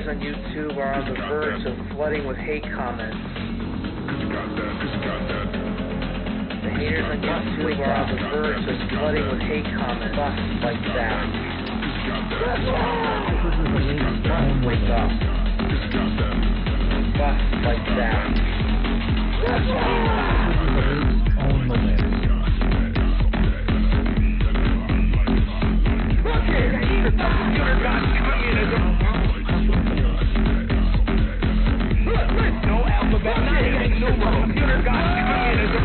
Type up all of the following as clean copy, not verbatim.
haters on YouTube are on the verge of flooding with hate comments. The haters on YouTube are on the verge of flooding with hate comments. Fuck like that. Wake up. Fuck like that. No alphabet, not even numeral. Computer got communism.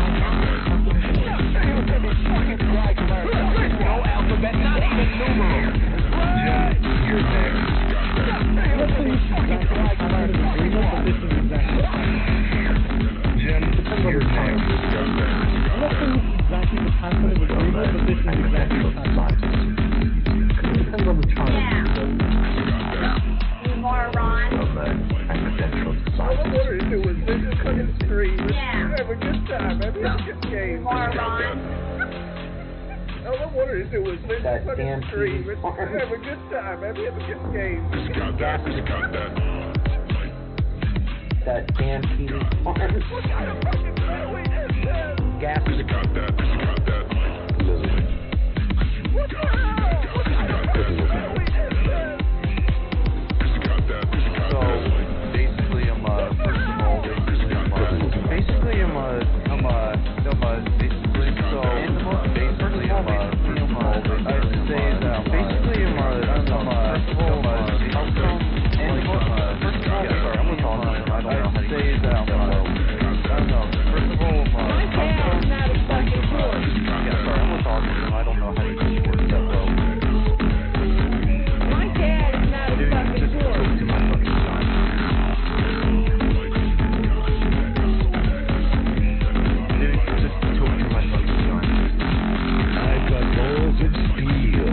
No alphabet, not even numeral. You're next. Jim, you're next. Exactly the concept of agreement, but this is exactly the concept. It depends on the time. You moron. I wonder if it was Vision Cooking Stream. Yeah. Have a good time. Have a good game. Moron. I wonder if it was Vision Cooking Stream. Have a good time. Have a good game. That damn TV. What kind of fucking family is this? Gas. What the hell? What kind of fucking family is this? So basically, I'm first of all, basically I'm basically so basically I'm I'd say that basically I'm first of all how come and first of all sorry I'm talking I don't know I'd say that I don't know first of all how come yeah sorry I'm talking I don't know how you word that well. My dad is not a fucking tour. I've got balls of steel.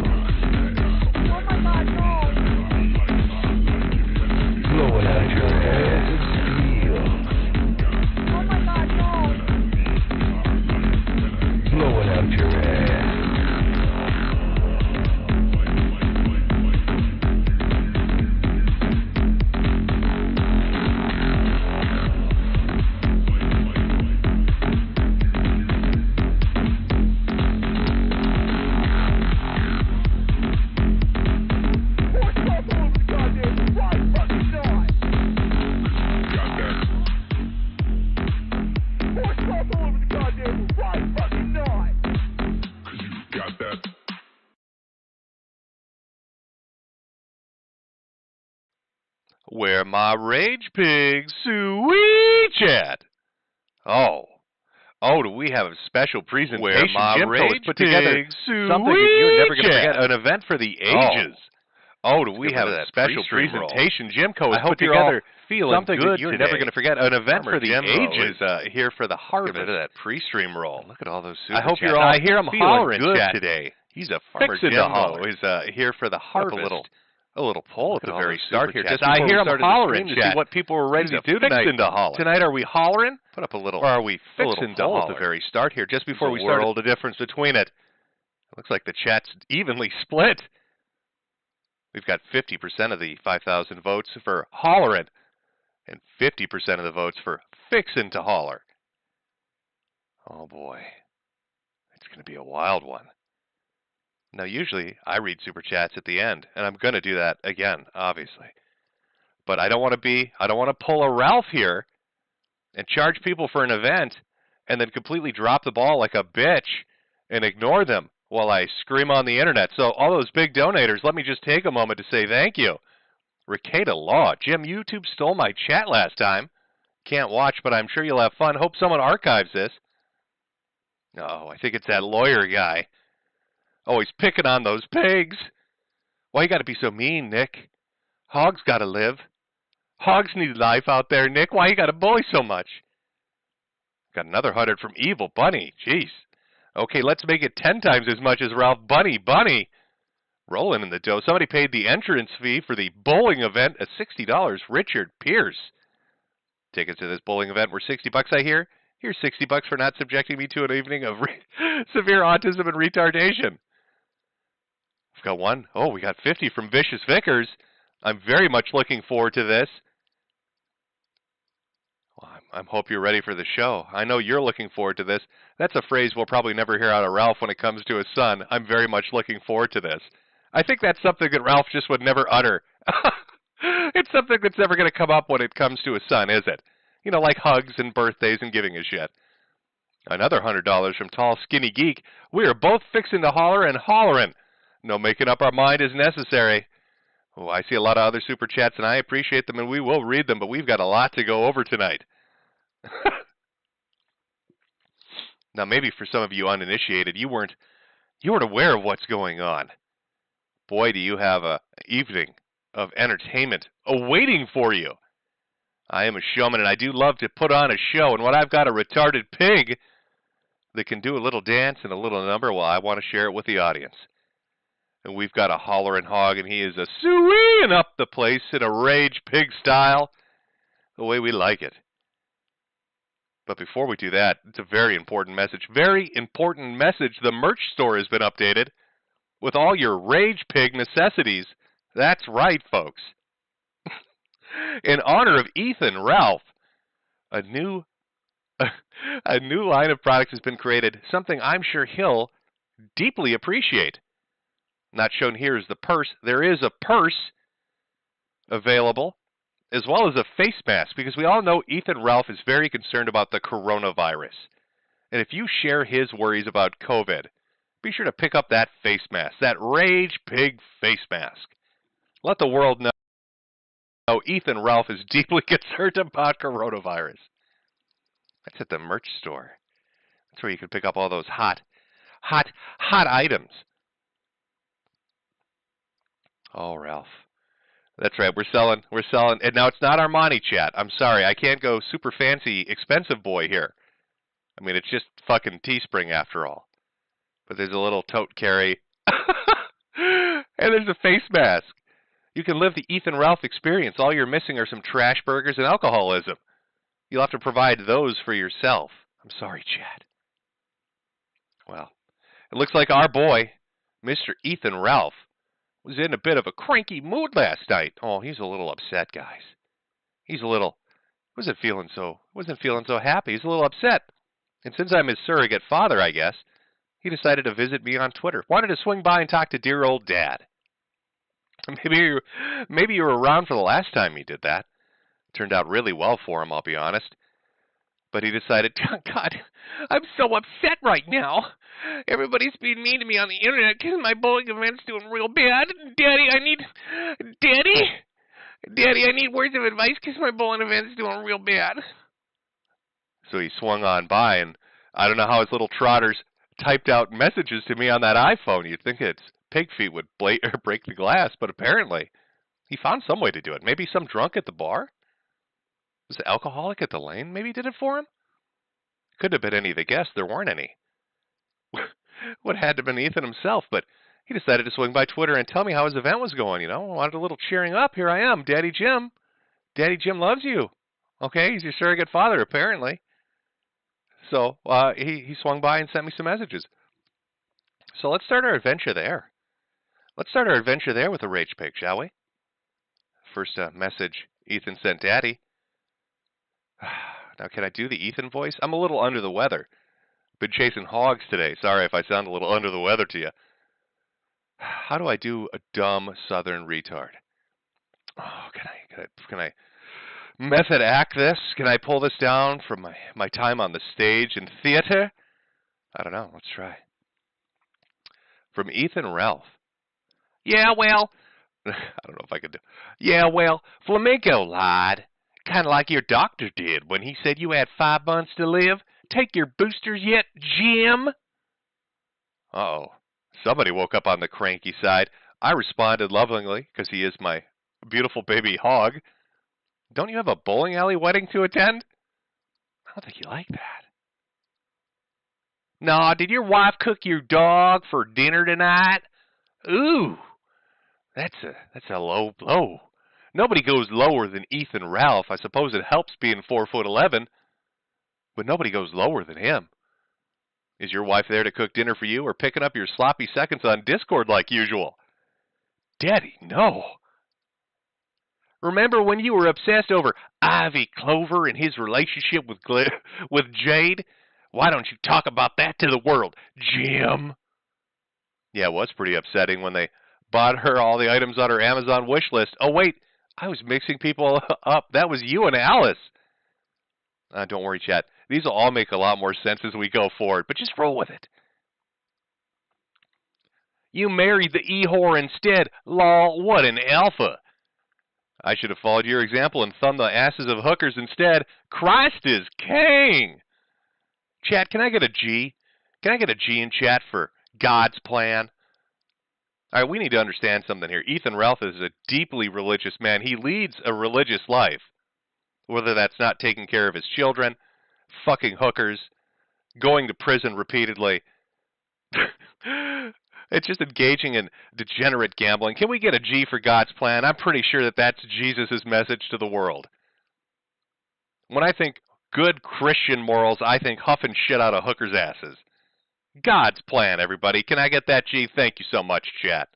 Oh my God, no. Blowing out your ass of steel. Oh my God, no. Blowing out your ass. Where my rage pigs sweet chat. Oh, do we have a special presentation? Where my JimCo has rage put together pigs something that you're never going to sweet forget. An event for the ages. Do we have a special presentation? JimCo has put together something that you're never going to forget. An event for the ages. Here for the harvest. Get rid of that pre-stream roll. Look at all those super I hope chats. you're all. I hear him feeling hollering good chat today. He's a Farmer fixin' to JimCo holler. Is here for the harvest. A little poll at the very start here. Just I hear him hollering to see what people were ready to do tonight. Holler. Tonight, are we hollering? Put up a little. Or are we little fixing to poll holler? at the very start here, just before we There's a started. world of difference between it. Looks like the chat's evenly split. We've got 50% of the 5,000 votes for hollering, and 50% of the votes for fixing to holler. Oh boy, it's going to be a wild one. Now, usually I read super chats at the end, and I'm going to do that again, obviously. But I don't want to pull a Ralph here and charge people for an event and then completely drop the ball like a bitch and ignore them while I scream on the internet. So all those big donators, let me just take a moment to say thank you. Ricada Law. Jim, YouTube stole my chat last time. Can't watch, but I'm sure you'll have fun. Hope someone archives this. Oh, I think it's that lawyer guy. Oh, he's picking on those pigs. Why you gotta be so mean, Nick? Hogs gotta live. Hogs need life out there, Nick. Why you gotta bully so much? Got another 100 from Evil Bunny. Jeez. Okay, let's make it 10 times as much as Ralph Bunny. Rolling in the dough. Somebody paid the entrance fee for the bowling event at $60. Richard Pierce. Tickets to this bowling event were $60, I hear. Here's $60 for not subjecting me to an evening of severe autism and retardation. We've got one. Oh, we got 50 from Vicious Vickers. I'm very much looking forward to this. Well, I hope you're ready for the show. I know you're looking forward to this. That's a phrase we'll probably never hear out of Ralph when it comes to his son. I'm very much looking forward to this. I think that's something that Ralph just would never utter. It's something that's never going to come up when it comes to his son, is it? You know, like hugs and birthdays and giving a shit. Another $100 from Tall Skinny Geek. We are both fixing to holler and hollering. No making up our mind is necessary. Oh, I see a lot of other super chats, and I appreciate them, and we will read them, but we've got a lot to go over tonight. Now, maybe for some of you uninitiated, you weren't aware of what's going on. Boy, do you have an evening of entertainment awaiting for you. I am a showman, and I do love to put on a show, and when I've got a retarded pig that can do a little dance and a little number, well, I want to share it with the audience. And we've got a holler and hog, and he is a suing up the place in a rage pig style, the way we like it. But before we do that, it's a very important message. Very important message. The merch store has been updated with all your rage pig necessities. That's right, folks. In honor of Ethan Ralph, a new line of products has been created, something I'm sure he'll deeply appreciate. Not shown here is the purse. There is a purse available, as well as a face mask, because we all know Ethan Ralph is very concerned about the coronavirus. And if you share his worries about COVID, be sure to pick up that face mask, that Rage Pig face mask. Let the world know Ethan Ralph is deeply concerned about coronavirus. That's at the merch store. That's where you can pick up all those hot items. Oh, Ralph. That's right, we're selling, and now it's not Armani chat. I'm sorry, I can't go super fancy, expensive boy here. I mean, it's just fucking Teespring after all. But there's a little tote carry, and there's a face mask. You can live the Ethan Ralph experience. All you're missing are some trash burgers and alcoholism. You'll have to provide those for yourself. I'm sorry, Chad. Well, it looks like our boy, Mr. Ethan Ralph, was in a bit of a cranky mood last night. Oh, he's a little upset, guys. He's a little, wasn't feeling so happy. He's a little upset. And since I'm his surrogate father, I guess, he decided to visit me on Twitter. Wanted to swing by and talk to dear old Dad. Maybe you were around for the last time he did that. Turned out really well for him, I'll be honest. But he decided, God, I'm so upset right now. Everybody's being mean to me on the internet because my bowling event's doing real bad. Daddy, I need words of advice because my bowling event's doing real bad. So he swung on by, and I don't know how his little trotters typed out messages to me on that iPhone. You'd think its pig feet would break the glass, but apparently he found some way to do it. Maybe some drunk at the bar? Was the alcoholic at the lane maybe did it for him? Couldn't have been any of the guests. There weren't any. Would have had to have been Ethan himself, but he decided to swing by Twitter and tell me how his event was going, you know. Wanted a little cheering up. Here I am, Daddy Jim. Daddy Jim loves you. Okay, he's your surrogate father, apparently. So he swung by and sent me some messages. So let's start our adventure there. Let's start our adventure there with a Rage Pig, shall we? First message Ethan sent Daddy. Now, can I do the Ethan voice? I'm a little under the weather. Been chasing hogs today. Sorry if I sound a little under the weather to you. How do I do a dumb southern retard? Oh, can I method act this? Can I pull this down from my time on the stage and theater? I don't know. Let's try. From Ethan Ralph. Yeah, well, I don't know if I could do. Yeah, well, flamenco lied. Kind of like your doctor did when he said you had 5 months to live. Take your boosters yet, Jim? Uh-oh. Somebody woke up on the cranky side. I responded lovingly, because he is my beautiful baby hog. Don't you have a bowling alley wedding to attend? I don't think you like that. Nah, did your wife cook your dog for dinner tonight? Ooh, that's a low blow. Nobody goes lower than Ethan Ralph. I suppose it helps being 4'11", but nobody goes lower than him. Is your wife there to cook dinner for you or picking up your sloppy seconds on Discord like usual? Daddy, no. Remember when you were obsessed over Ivy Clover and his relationship with Jade? Why don't you talk about that to the world, Jim? Yeah, it was pretty upsetting when they bought her all the items on her Amazon wish list. Oh, wait, I was mixing people up. That was you and Alice. Don't worry, chat. These will all make a lot more sense as we go forward, but just roll with it. You married the e-whore instead. Lol, what an alpha. I should have followed your example and thumbed the asses of hookers instead. Christ is king. Chat, can I get a G? Can I get a G in chat for God's plan? All right, we need to understand something here. Ethan Ralph is a deeply religious man. He leads a religious life, whether that's not taking care of his children, fucking hookers, going to prison repeatedly. It's just engaging in degenerate gambling. Can we get a G for God's plan? I'm pretty sure that that's Jesus' message to the world. When I think good Christian morals, I think huffing shit out of hookers' asses. God's plan, everybody. Can I get that G? Thank you so much, chat.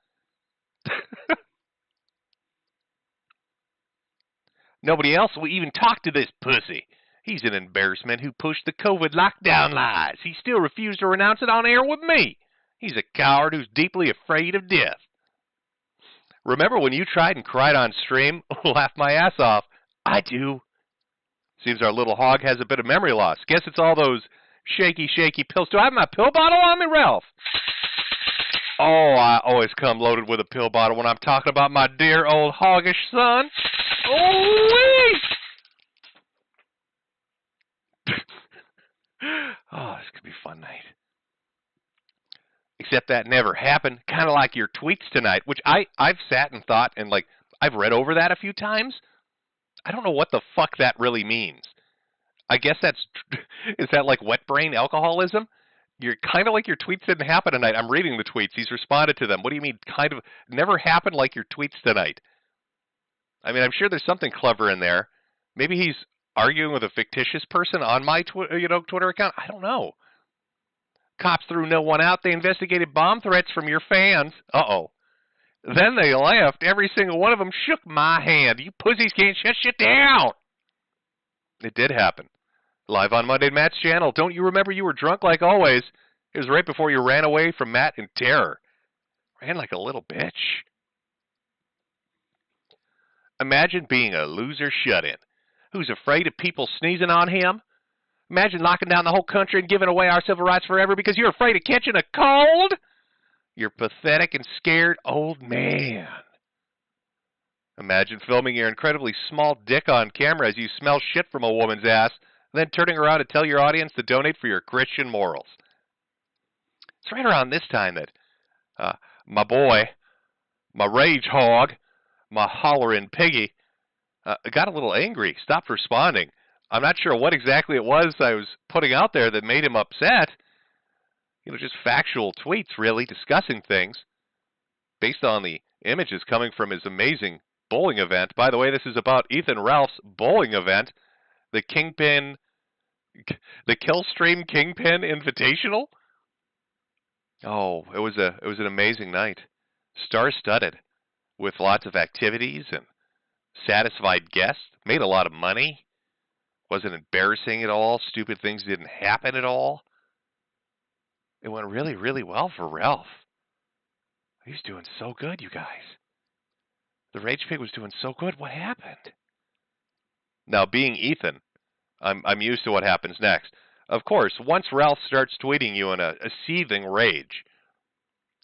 Nobody else will even talk to this pussy. He's an embarrassment who pushed the COVID lockdown lies. He still refused to renounce it on air with me. He's a coward who's deeply afraid of death. Remember when you tried and cried on stream? Laughed my ass off. I do. Seems our little hog has a bit of memory loss. Guess it's all those shaky pills. Do I have my pill bottle on me, Ralph? Oh, I always come loaded with a pill bottle when I'm talking about my dear old hoggish son. Oh, oh, this could be a fun night. Except that never happened, kind of like your tweets tonight, which I've sat and thought, and like I've read over that a few times. I don't know what the fuck that really means. I guess is that like wet brain alcoholism? You're kind of like your tweets didn't happen tonight. I'm reading the tweets. He's responded to them. What do you mean kind of never happened like your tweets tonight? I mean, I'm sure there's something clever in there. Maybe he's arguing with a fictitious person on my Twitter account. I don't know. Cops threw no one out. They investigated bomb threats from your fans. Uh-oh. Then they left. Every single one of them shook my hand. You pussies can't shut shit down. It did happen. Live on Monday Matt's channel. Don't you remember you were drunk like always? It was right before you ran away from Matt in terror. Ran like a little bitch. Imagine being a loser shut-in who's afraid of people sneezing on him. Imagine locking down the whole country and giving away our civil rights forever because you're afraid of catching a cold. You're pathetic and scared old man. Imagine filming your incredibly small dick on camera as you smell shit from a woman's ass, and then turning around to tell your audience to donate for your Christian morals. It's right around this time that my boy, my rage hog, my hollering piggy, got a little angry, stopped responding. I'm not sure what exactly it was I was putting out there that made him upset. You know, just factual tweets, really, discussing things based on the images coming from his amazing bowling event. By the way, this is about Ethan Ralph's bowling event, the Killstream Kingpin Invitational. Oh, it was an amazing night, star-studded, with lots of activities and satisfied guests. Made a lot of money. Wasn't embarrassing at all. Stupid things didn't happen at all. It went really, really well for Ralph. He's doing so good, you guys. The Rage Pig was doing so good. What happened? Now, being Ethan, I'm used to what happens next. Of course, once Ralph starts tweeting you in a seething rage,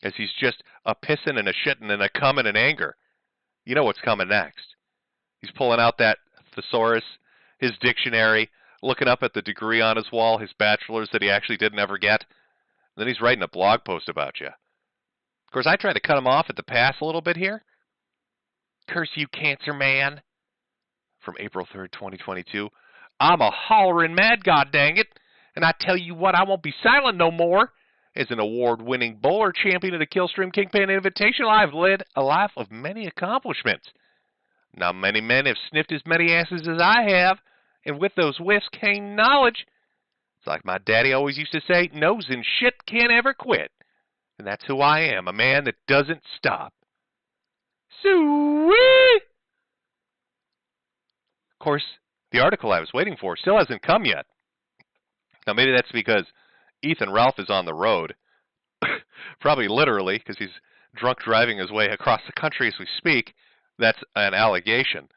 as he's just a pissing and a shitting and a coming in anger, you know what's coming next. He's pulling out that thesaurus, his dictionary, looking up at the degree on his wall, his bachelor's that he actually didn't ever get. Then he's writing a blog post about you. Of course, I try to cut him off at the pass a little bit here. Curse you, cancer man. From April 3rd, 2022. I'm a hollering mad, god dang it. And I tell you what, I won't be silent no more. As an award-winning bowler champion of the Killstream Kingpin Invitational, I've led a life of many accomplishments. Not many men have sniffed as many asses as I have, and with those whiffs came knowledge. It's like my daddy always used to say, nose and shit can't ever quit. And that's who I am, a man that doesn't stop. Sweet! Of course, the article I was waiting for still hasn't come yet. Now, maybe that's because Ethan Ralph is on the road. Probably literally, because he's drunk driving his way across the country as we speak. That's an allegation.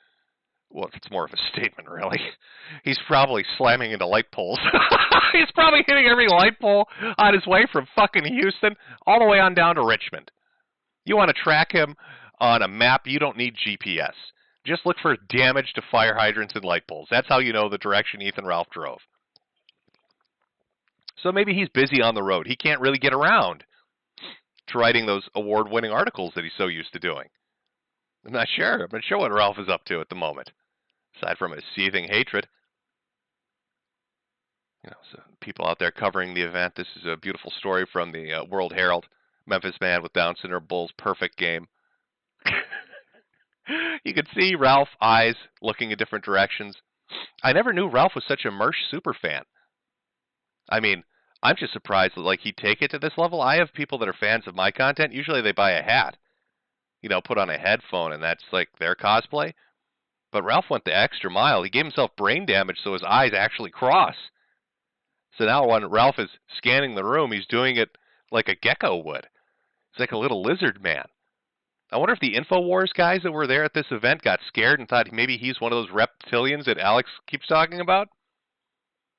Well, it's more of a statement, really. He's probably slamming into light poles. He's probably hitting every light pole on his way from fucking Houston all the way on down to Richmond. You want to track him on a map, you don't need GPS. Just look for damage to fire hydrants and light poles. That's how you know the direction Ethan Ralph drove. So maybe he's busy on the road. He can't really get around to writing those award-winning articles that he's so used to doing. I'm not sure. I'm not sure what Ralph is up to at the moment, aside from his seething hatred. You know, so people out there covering the event. This is a beautiful story from the World Herald. Memphis man with Down syndrome, Bulls perfect game. You could see Ralph's eyes looking in different directions. I never knew Ralph was such a Mersh superfan. I mean, I'm just surprised that like he'd take it to this level. I have people that are fans of my content. Usually they buy a hat, you know, put on a headphone, and that's like their cosplay. But Ralph went the extra mile. He gave himself brain damage so his eyes actually cross. So now when Ralph is scanning the room, he's doing it like a gecko would. It's like a little lizard man. I wonder if the InfoWars guys that were there at this event got scared and thought maybe he's one of those reptilians that Alex keeps talking about.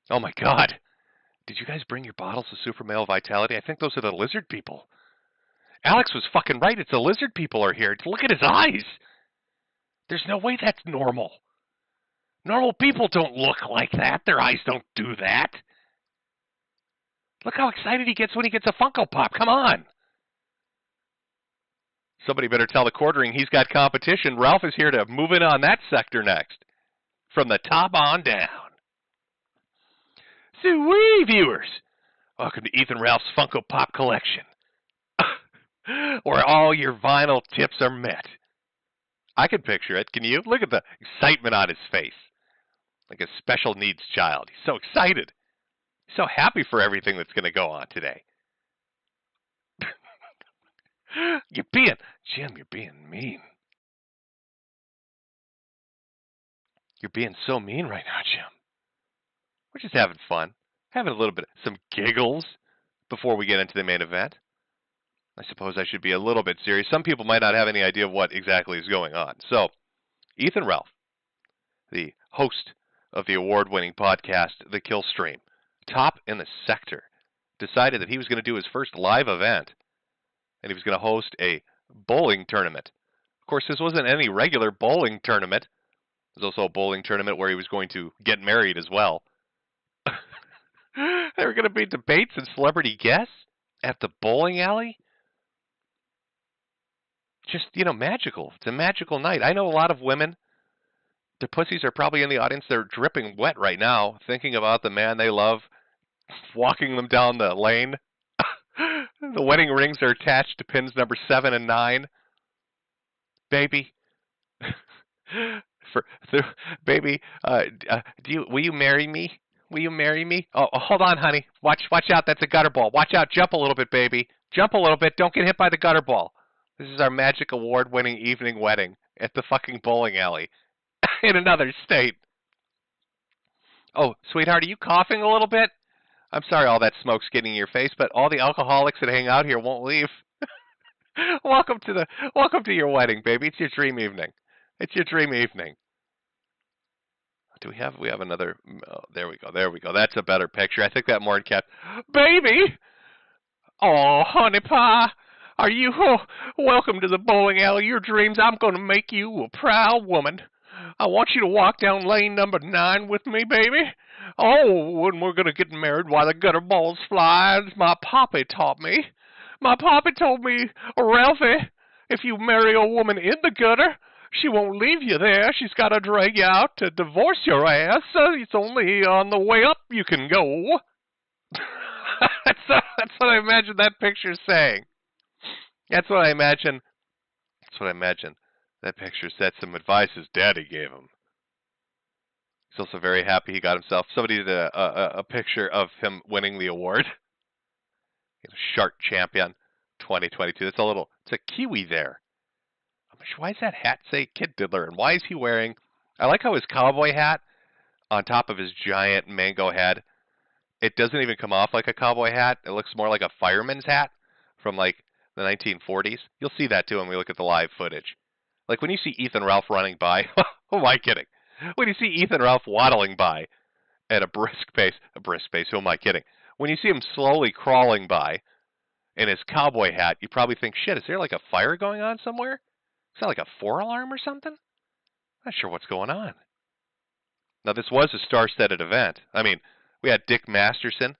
Oh my God. Did you guys bring your bottles of Super Male Vitality? I think those are the lizard people. Alex was fucking right. It's the lizard people are here. Look at his eyes. There's no way that's normal. Normal people don't look like that. Their eyes don't do that. Look how excited he gets when he gets a Funko Pop. Come on. Somebody better tell the quartering he's got competition. Ralph is here to move in on that sector next. From the top on down. Sweet viewers. Welcome to Ethan Ralph's Funko Pop collection. Where all your vinyl tips are met. I can picture it. Can you? Look at the excitement on his face. Like a special needs child. He's so excited. He's so happy for everything that's going to go on today. Jim, you're being mean. You're being so mean right now, Jim. We're just having fun. Having a little bit, some giggles before we get into the main event. I suppose I should be a little bit serious. Some people might not have any idea of what exactly is going on. So, Ethan Ralph, the host of the award-winning podcast, The Kill Stream, top in the sector, decided that he was going to do his first live event, and he was going to host a bowling tournament. Of course, this wasn't any regular bowling tournament. It was also a bowling tournament where he was going to get married as well. There were going to be debates and celebrity guests at the bowling alley. Just, you know, magical. It's a magical night. I know a lot of women, their pussies are probably in the audience. They're dripping wet right now, thinking about the man they love, walking them down the lane. The wedding rings are attached to pins number 7 and 9. Baby. Baby, will you marry me? Will you marry me? Oh, hold on, honey. Watch out. That's a gutter ball. Watch out. Jump a little bit, baby. Jump a little bit. Don't get hit by the gutter ball. This is our magic award-winning evening wedding at the fucking bowling alley in another state. Oh, sweetheart, are you coughing a little bit? I'm sorry all that smoke's getting in your face, but all the alcoholics that hang out here won't leave. Welcome to your wedding, baby. It's your dream evening. It's your dream evening. We have another, oh, there we go. That's a better picture. I think that more kept, baby! Oh, honey pie, are you, welcome to the bowling alley, your dreams. I'm going to make you a proud woman. I want you to walk down lane number 9 with me, baby. Oh, when we're going to get married, why the gutter balls fly, as my pappy taught me. My pappy told me, Ralphie, if you marry a woman in the gutter, she won't leave you there. She's got to drag you out to divorce your ass. It's only on the way up you can go. That's what I imagine that picture's saying. That's what I imagine that picture said, some advice his daddy gave him. He's also very happy he got himself. Somebody did a picture of him winning the award. Shark Champion 2022. It's a kiwi there. Why does that hat say Kid Diddler? And why is he wearing I like how his cowboy hat on top of his giant mango head, it doesn't even come off like a cowboy hat. It looks more like a fireman's hat from like the 1940s. You'll see that too when we look at the live footage. Like when you see Ethan Ralph running by, who am I kidding? When you see Ethan Ralph waddling by at a brisk pace, who am I kidding? When you see him slowly crawling by in his cowboy hat, you probably think, shit, is there like a fire going on somewhere? Is that like a 4-alarm or something? Not sure what's going on. Now, this was a star-studded event. I mean, we had Dick Masterson.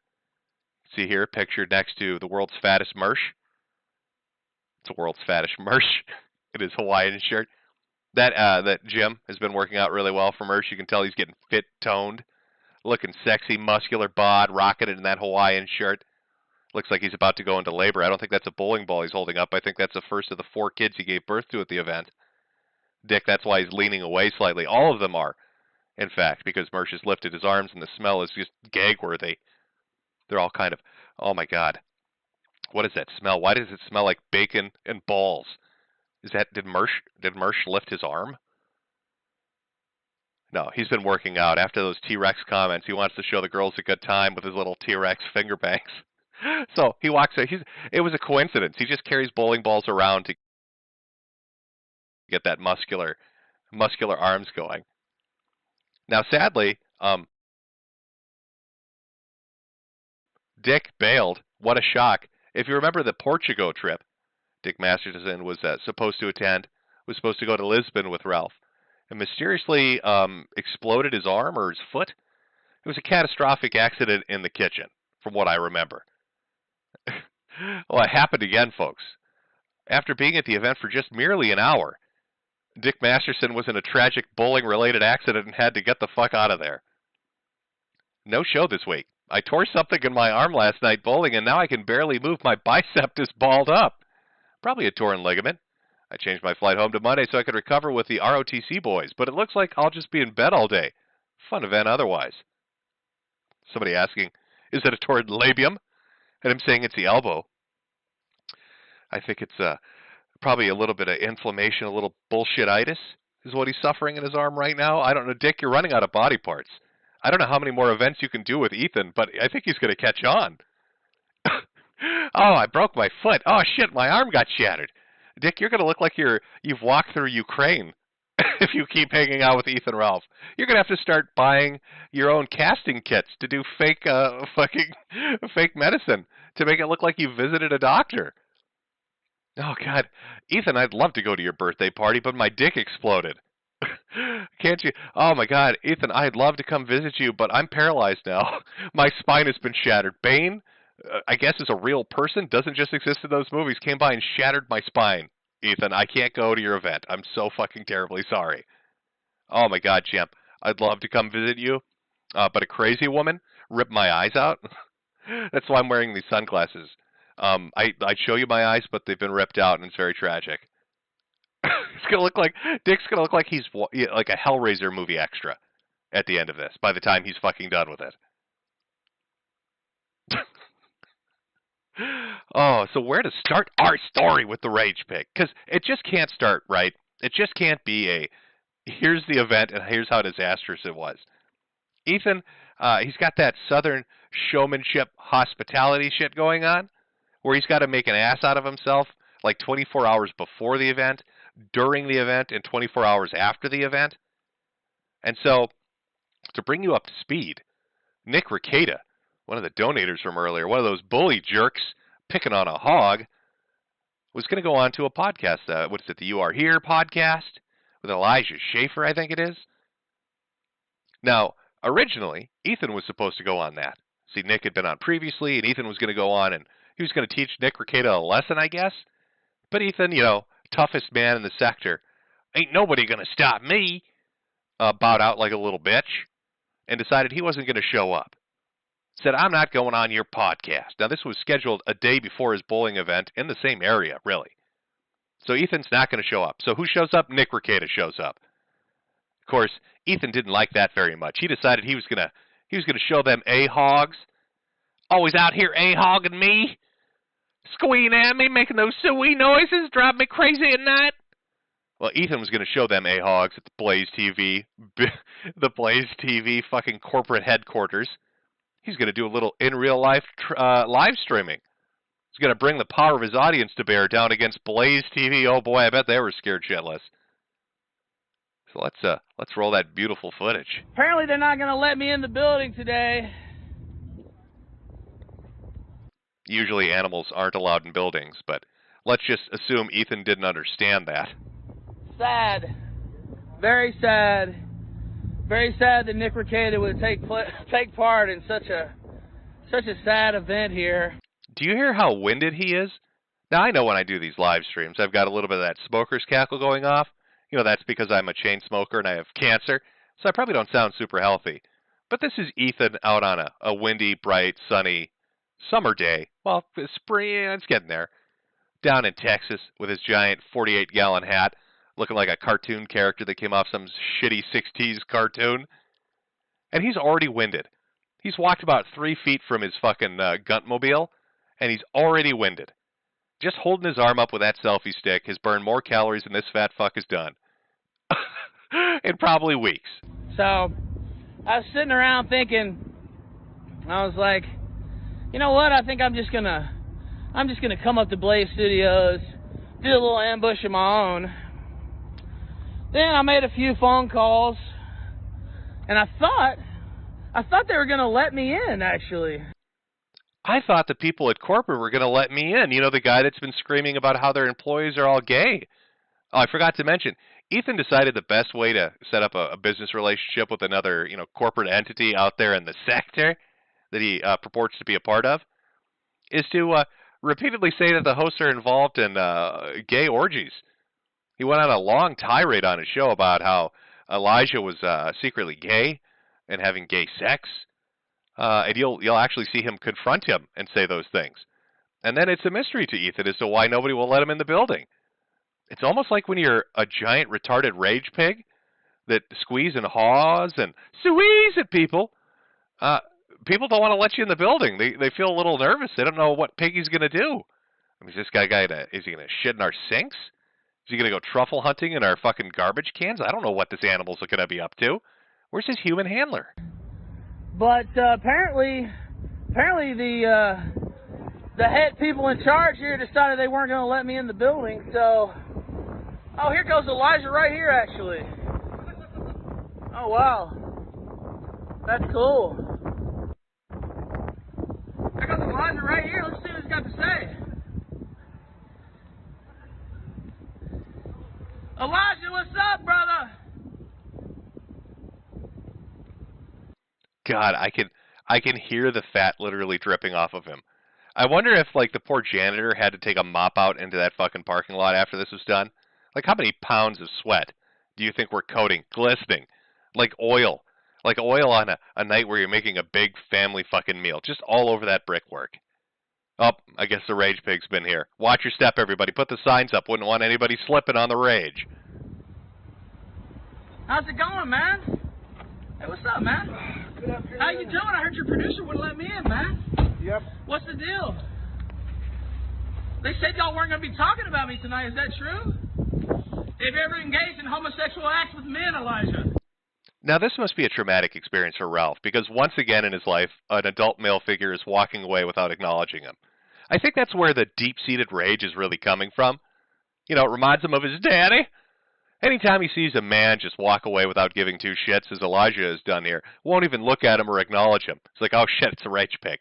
See here, pictured next to the world's fattest Mersh. It's the world's fattest Mersh in his Hawaiian shirt. That Jim has been working out really well for Mersh. You can tell he's getting fit, toned, looking sexy, muscular bod, rocking it in that Hawaiian shirt. Looks like he's about to go into labor. I don't think that's a bowling ball he's holding up. I think that's the first of the 4 kids he gave birth to at the event. Dick, that's why he's leaning away slightly. All of them are, in fact, because Mersh has lifted his arms and the smell is just gag-worthy. They're all kind of, oh my God. What is that smell? Why does it smell like bacon and balls? Did Mersh lift his arm? No, he's been working out. After those T-Rex comments, he wants to show the girls a good time with his little T-Rex finger bangs. So he walks out. It was a coincidence. He just carries bowling balls around to get that muscular arms going. Now, sadly, Dick bailed. What a shock. If you remember the Portugal trip Dick Masterson was supposed to attend, was supposed to go to Lisbon with Ralph, and mysteriously exploded his arm or his foot. It was a catastrophic accident in the kitchen, from what I remember. Well, it happened again, folks. After being at the event for just merely an hour, Dick Masterson was in a tragic bowling-related accident and had to get the fuck out of there. No show this week. I tore something in my arm last night bowling, and now I can barely move. My bicep is balled up. Probably a torn ligament. I changed my flight home to Monday so I could recover with the ROTC boys, but it looks like I'll just be in bed all day. Fun event otherwise. Somebody asking, is it a torn labium? And I'm saying it's the elbow. I think it's probably a little bit of inflammation, a little bullshititis is what he's suffering in his arm right now. I don't know. Dick, you're running out of body parts. I don't know how many more events you can do with Ethan, but I think he's going to catch on. Oh, I broke my foot. Oh, shit, my arm got shattered. Dick, you're going to look like you've walked through Ukraine if you keep hanging out with Ethan Ralph. You're going to have to start buying your own casting kits to do fake medicine to make it look like you visited a doctor. Oh, God. Ethan, I'd love to go to your birthday party, but my dick exploded. Can't you? Oh, my God. Ethan, I'd love to come visit you, but I'm paralyzed now. My spine has been shattered. Bane, I guess, is a real person, doesn't just exist in those movies, came by and shattered my spine. Ethan, I can't go to your event. I'm so fucking terribly sorry. Oh, my God, champ. I'd love to come visit you, but a crazy woman ripped my eyes out. That's why I'm wearing these sunglasses. I'd show you my eyes, but they've been ripped out, and it's very tragic. It's gonna look like Dick's gonna look like he's like a Hellraiser movie extra at the end of this. By the time he's fucking done with it. Oh, so where to start our story with the Rage Pig? Because it just can't start right. It just can't be here's the event and here's how disastrous it was. Ethan, he's got that Southern showmanship hospitality shit going on, where he's got to make an ass out of himself like 24 hours before the event, during the event, and 24 hours after the event. And so, to bring you up to speed, Nick Ricada, one of the donators from earlier, one of those bully jerks picking on a hog, was going to go on to a podcast. What is it, the You Are Here podcast with Elijah Schaefer, I think it is. Now, originally, Ethan was supposed to go on that. See, Nick had been on previously, and Ethan was going to go on, and he was going to teach Nick Ricada a lesson, I guess. But Ethan, toughest man in the sector, ain't nobody going to stop me, bowed out like a little bitch, and decided he wasn't going to show up. Said, I'm not going on your podcast. Now, this was scheduled a day before his bowling event in the same area, really. So Ethan's not going to show up. So who shows up? Nick Ricada shows up. Of course, Ethan didn't like that very much. He decided he was going to show them A-hogs. Always out here A-hogging me. Squealing at me, making those suey noises, drive me crazy at night. Well, Ethan was going to show them A-Hogs at the Blaze TV, the Blaze TV fucking corporate headquarters. He's going to do a little in real life live streaming. He's going to bring the power of his audience to bear down against Blaze TV. Oh boy, I bet they were scared shitless. So let's roll that beautiful footage. Apparently they're not going to let me in the building today. Usually animals aren't allowed in buildings, but let's just assume Ethan didn't understand that. Sad. Very sad. Very sad that Nick Ricada would take part in such a sad event here. Do you hear how winded he is? Now, I know when I do these live streams, I've got a little bit of that smoker's cackle going off. You know, that's because I'm a chain smoker and I have cancer, so I probably don't sound super healthy. But this is Ethan out on a windy, bright, sunny summer day. Well, spring, it's getting there. Down in Texas with his giant 48-gallon hat, looking like a cartoon character that came off some shitty 60s cartoon. And he's already winded. He's walked about 3 feet from his fucking Gunterball, and he's already winded. Just holding his arm up with that selfie stick has burned more calories than this fat fuck has done. In probably weeks. So, I was sitting around thinking, I was like, you know what, I think I'm just gonna come up to Blaze Studios, do a little ambush of my own. Then I made a few phone calls, and I thought they were gonna let me in, actually. I thought the people at corporate were gonna let me in. You know, the guy that's been screaming about how their employees are all gay. Oh, I forgot to mention, Ethan decided the best way to set up a business relationship with another, you know, corporate entity out there in the sector that he purports to be a part of is to repeatedly say that the hosts are involved in gay orgies. He went on a long tirade on his show about how Elijah was secretly gay and having gay sex, and you'll actually see him confront him and say those things. And then it's a mystery to Ethan as to why nobody will let him in the building. It's almost like when you're a giant retarded rage pig that squeeze and haws and squeeze at people. People don't want to let you in the building. They feel a little nervous. They don't know what Piggy's going to do. I mean, is this guy is he going to shit in our sinks? Is he going to go truffle hunting in our fucking garbage cans? I don't know what this animal's going to be up to. Where's his human handler? But apparently the head people in charge here decided they weren't going to let me in the building. So, oh, here goes Elijah right here, actually. Oh wow, that's cool. I got Elijah right here. Let's see what he's got to say. Elijah, what's up, brother? God, I can hear the fat literally dripping off of him. I wonder if, like, the poor janitor had to take a mop out into that fucking parking lot after this was done. Like, how many pounds of sweat do you think we're coating, glistening, like oil on a night where you're making a big family fucking meal, just all over that brickwork? Oh, I guess the rage pig's been here. Watch your step, everybody. Put the signs up. Wouldn't want anybody slipping on the rage. How's it going, man? Hey, what's up, man? Good afternoon. How you doing? I heard your producer wouldn't let me in, man. Yep. What's the deal? They said y'all weren't going to be talking about me tonight. Is that true? Have you ever engaged in homosexual acts with men, Elijah? Now, this must be a traumatic experience for Ralph, because once again in his life, an adult male figure is walking away without acknowledging him. I think that's where the deep-seated rage is really coming from. You know, it reminds him of his daddy. Anytime he sees a man just walk away without giving two shits, as Elijah has done here, won't even look at him or acknowledge him. It's like, oh shit, it's a rage pig.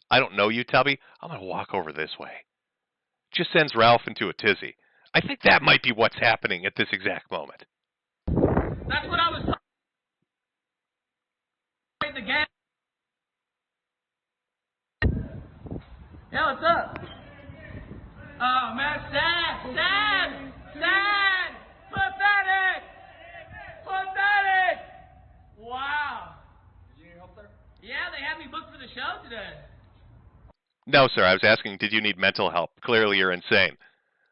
I don't know you, Tubby. I'm going to walk over this way. Just sends Ralph into a tizzy. I think that might be what's happening at this exact moment. That's what I was talking about. The gang. Yeah, what's up? Oh, man, sad. Pathetic. Wow. Did you need help there? Yeah, they had me booked for the show today. No, sir, I was asking, did you need mental help? Clearly you're insane.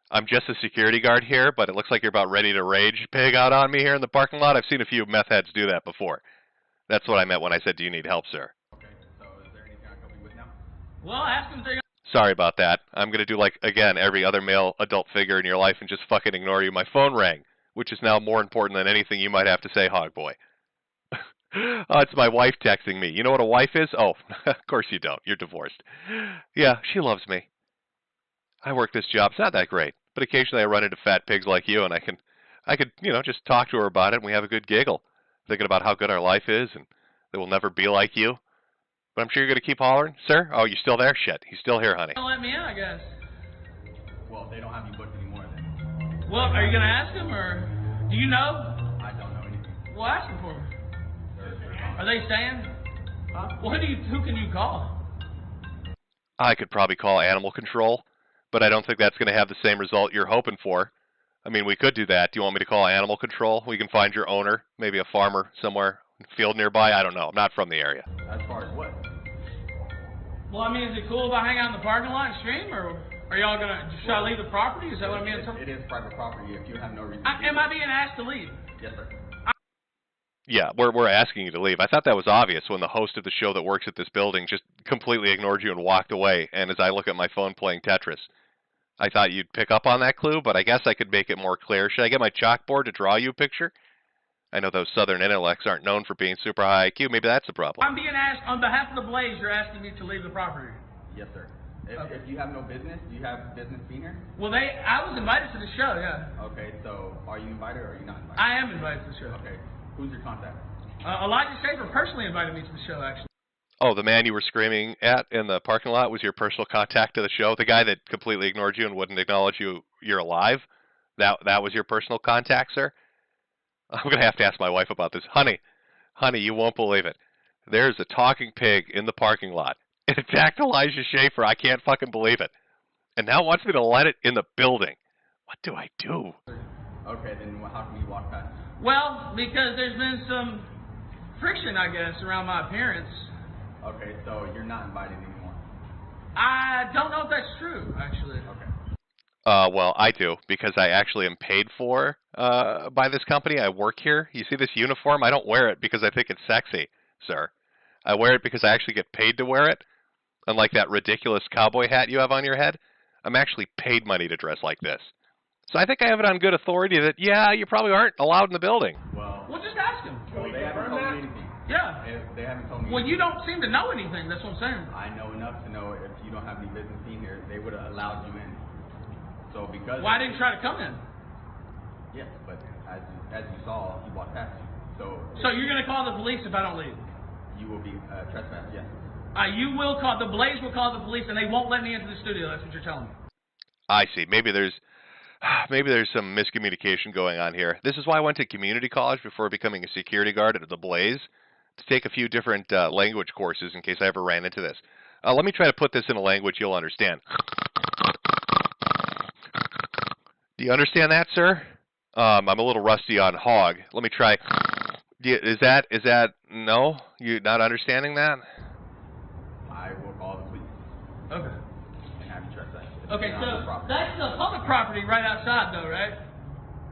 I'm just a security guard here, but it looks like you're about ready to rage pig out on me here in the parking lot. I've seen a few meth heads do that before. That's what I meant when I said, do you need help, sir? Okay, so is there anything I can help you with now? Well, ask them if they're Sorry about that. I'm going to do like, again, every other male adult figure in your life and just fucking ignore you. My phone rang. which is now more important than anything you might have to say, Hog Boy. It's my wife texting me. You know what a wife is? Oh, of course you don't. You're divorced. Yeah, she loves me. I work this job. It's not that great, but occasionally I run into fat pigs like you, and I could, just talk to her about it, and we have a good giggle, thinking about how good our life is, and that we'll never be like you. But I'm sure you're going to keep hollering, sir? Oh, you still there? Shit, he's still here, honey. Don't let me in, I guess. Well, they don't have you booked anymore then. Well, are you going to ask them, or do you know? I don't know anything. Well, ask them for me. Are they staying? Huh? Well, who can you call? I could probably call animal control, but I don't think that's going to have the same result you're hoping for. I mean, we could do that. Do you want me to call animal control? We can find your owner, maybe a farmer somewhere, field nearby. I don't know. I'm not from the area. As far as what? Well, I mean, is it cool if I hang out in the parking lot and stream, or are y'all going to, should I leave the property? Is that what I mean? It is private property if you have no reason. Am I being asked to leave? Yes, sir. Yeah, we're asking you to leave. I thought that was obvious when the host of the show that works at this building just completely ignored you and walked away. And as I look at my phone playing Tetris, I thought you'd pick up on that clue, but I guess I could make it more clear. Should I get my chalkboard to draw you a picture? I know those southern intellects aren't known for being super high IQ. Maybe that's the problem. I'm being asked, on behalf of the Blaze, you're asking me to leave the property. Yes, sir. If you have no business, do you have business being here? Well, I was invited to the show, yeah. Okay, so are you invited or are you not invited? I am invited to the show. Okay. Who's your contact? Elijah Schaefer personally invited me to the show, actually. Oh, the man you were screaming at in the parking lot was your personal contact to the show? The guy that completely ignored you and wouldn't acknowledge you're alive? That was your personal contact, sir? I'm going to have to ask my wife about this. Honey, you won't believe it. There's a talking pig in the parking lot. It attacked Elijah Schaefer. I can't fucking believe it. And now wants me to let it in the building. What do I do? Okay, then how can you walk past? Well, because there's been some friction, I guess, around my appearance. Okay, so you're not invited anymore. I don't know if that's true, actually. Okay. Well, I do, because I actually am paid for by this company. I work here. You see this uniform? I don't wear it because I think it's sexy, sir. I wear it because I actually get paid to wear it. Unlike that ridiculous cowboy hat you have on your head, I'm actually paid money to dress like this. So I think I have it on good authority that, yeah, you probably aren't allowed in the building. Well, Just ask him. Well, they haven't told me anything. Yeah. They haven't told me Well, you anything. don't seem to know anything. That's what I'm saying. I know enough to know if you don't have any business being here, they would have allowed you in. So because... Why didn't you try to come in? Yes, but as you saw, he walked past you. So you're going to call the police if I don't leave? You will be trespassed, yes. You will call, the Blaze will call the police, and they won't let me into the studio. That's what you're telling me. I see. Maybe there's some miscommunication going on here. This is why I went to community college before becoming a security guard at the Blaze, to take a few different language courses in case I ever ran into this. Let me try to put this in a language you'll understand. Do you understand that, sir? I'm a little rusty on hog. Let me try. Is that no? You not understanding that? I will call the police. Okay. And have you trespass. Okay, so that's the public property right outside, though, right?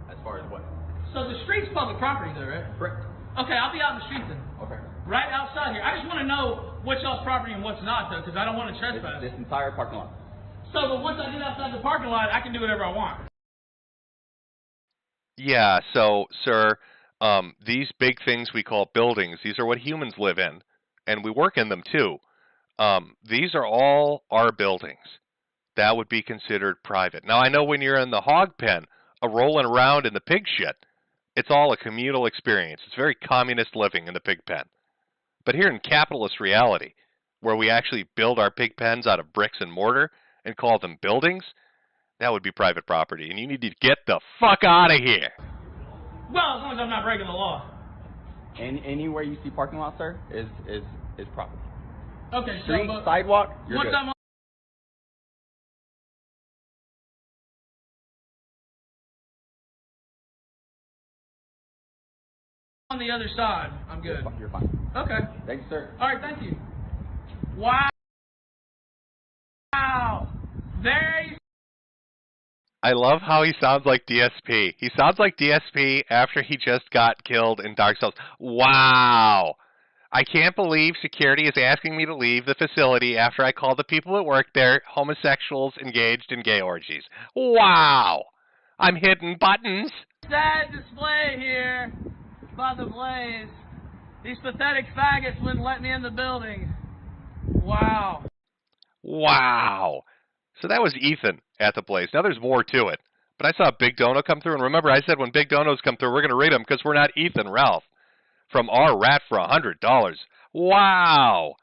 As far as what? So the street's public property, though, right? Correct. Okay, I'll be out in the street then. Okay. Right outside here. I just want to know what's y'all's property and what's not, though, because I don't want to trespass. This entire parking lot. So, but once I get outside the parking lot, I can do whatever I want. Yeah, so, sir, these big things we call buildings, these are what humans live in, and we work in them too. These are all our buildings. That would be considered private. Now, I know when you're in the hog pen, rolling around in the pig shit, it's all a communal experience. It's very communist living in the pig pen. But here in capitalist reality, where we actually build our pig pens out of bricks and mortar and call them buildings, that would be private property, and you need to get the fuck out of here. Well, as long as I'm not breaking the law. Anywhere you see parking lot, sir, is property. Okay, Street, so sidewalk, you're once good. I'm on the other side, I'm good. You're fine. Okay. Thank you, sir. All right, thank you. Wow. Very. I love how he sounds like DSP. He sounds like DSP after he just got killed in Dark Souls. Wow. I can't believe security is asking me to leave the facility after I called the people that work there homosexuals engaged in gay orgies. Wow. I'm hitting buttons. Sad display here by the Blaze. These pathetic faggots wouldn't let me in the building. Wow. Wow. So that was Ethan at the Blaze. Now there's more to it. But I saw Big Dono come through, and remember I said when Big Donos come through, we're going to rate them because we're not Ethan Ralph. From our rat for $100. Wow.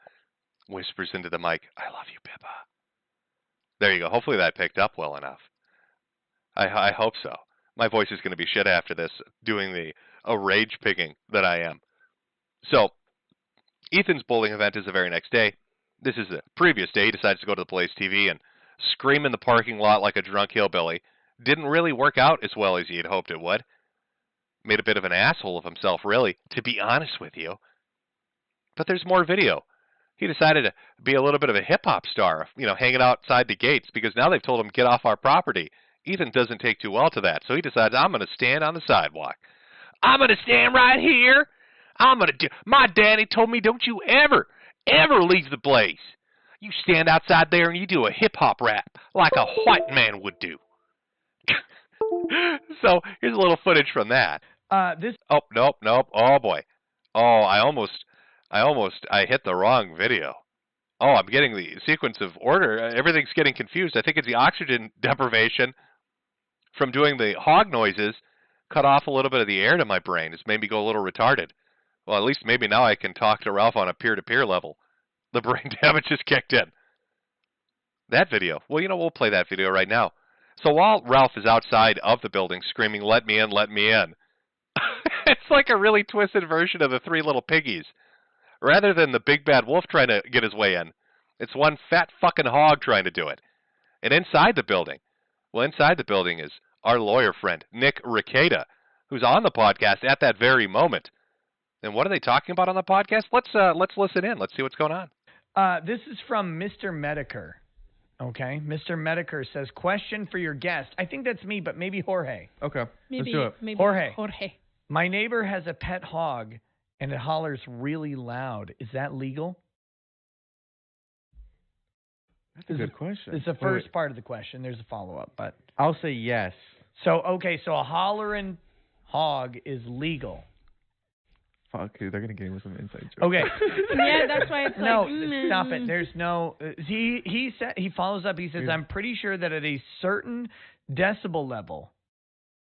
Whispers into the mic, I love you, Pippa. There you go. Hopefully that picked up well enough. I hope so. My voice is going to be shit after this, doing a rage picking that I am. So, Ethan's bowling event is the very next day. This is the previous day. He decides to go to the Blaze TV and scream in the parking lot like a drunk hillbilly. Didn't really work out as well as he had hoped it would. Made a bit of an asshole of himself, really, to be honest with you. But there's more video. He decided to be a little bit of a hip-hop star, hanging outside the gates, because now they've told him, get off our property. Ethan doesn't take too well to that, so he decides, I'm going to stand on the sidewalk. I'm going to stand right here. My daddy told me, don't you ever leave the Blaze. You stand outside there and you do a hip-hop rap like a white man would do. So here's a little footage from that. Oh, nope. Oh, boy. Oh, I hit the wrong video. Oh, I'm getting the sequence of order. Everything's getting confused. I think it's the oxygen deprivation from doing the hog noises cut off a little bit of the air to my brain. It's made me go a little retarded. Well, at least maybe now I can talk to Ralph on a peer-to-peer level. The brain damage just kicked in. That video. Well, we'll play that video right now. So while Ralph is outside of the building screaming, let me in, let me in, it's like a really twisted version of the Three Little Piggies. Rather than the big bad wolf trying to get his way in, it's one fat fucking hog trying to do it. And inside the building is our lawyer friend, Nick Ricada, who's on the podcast at that very moment. And what are they talking about on the podcast? Let's listen in. Let's see what's going on. This is from Mr. Medicare. Okay, Mr. Medicare says, question for your guest. I think that's me, but maybe Jorge. Okay, maybe, let's do it. Maybe Jorge. Jorge. My neighbor has a pet hog, and it hollers really loud. Is that legal? That's a good question. It's the first part of the question. There's a follow-up, but I'll say yes. So a hollering hog is legal. Fuck, dude, they're gonna give me some inside jokes. Okay. Yeah, that's why it's no, like, stop it. There's no. He follows up. He says, I'm pretty sure that at a certain decibel level,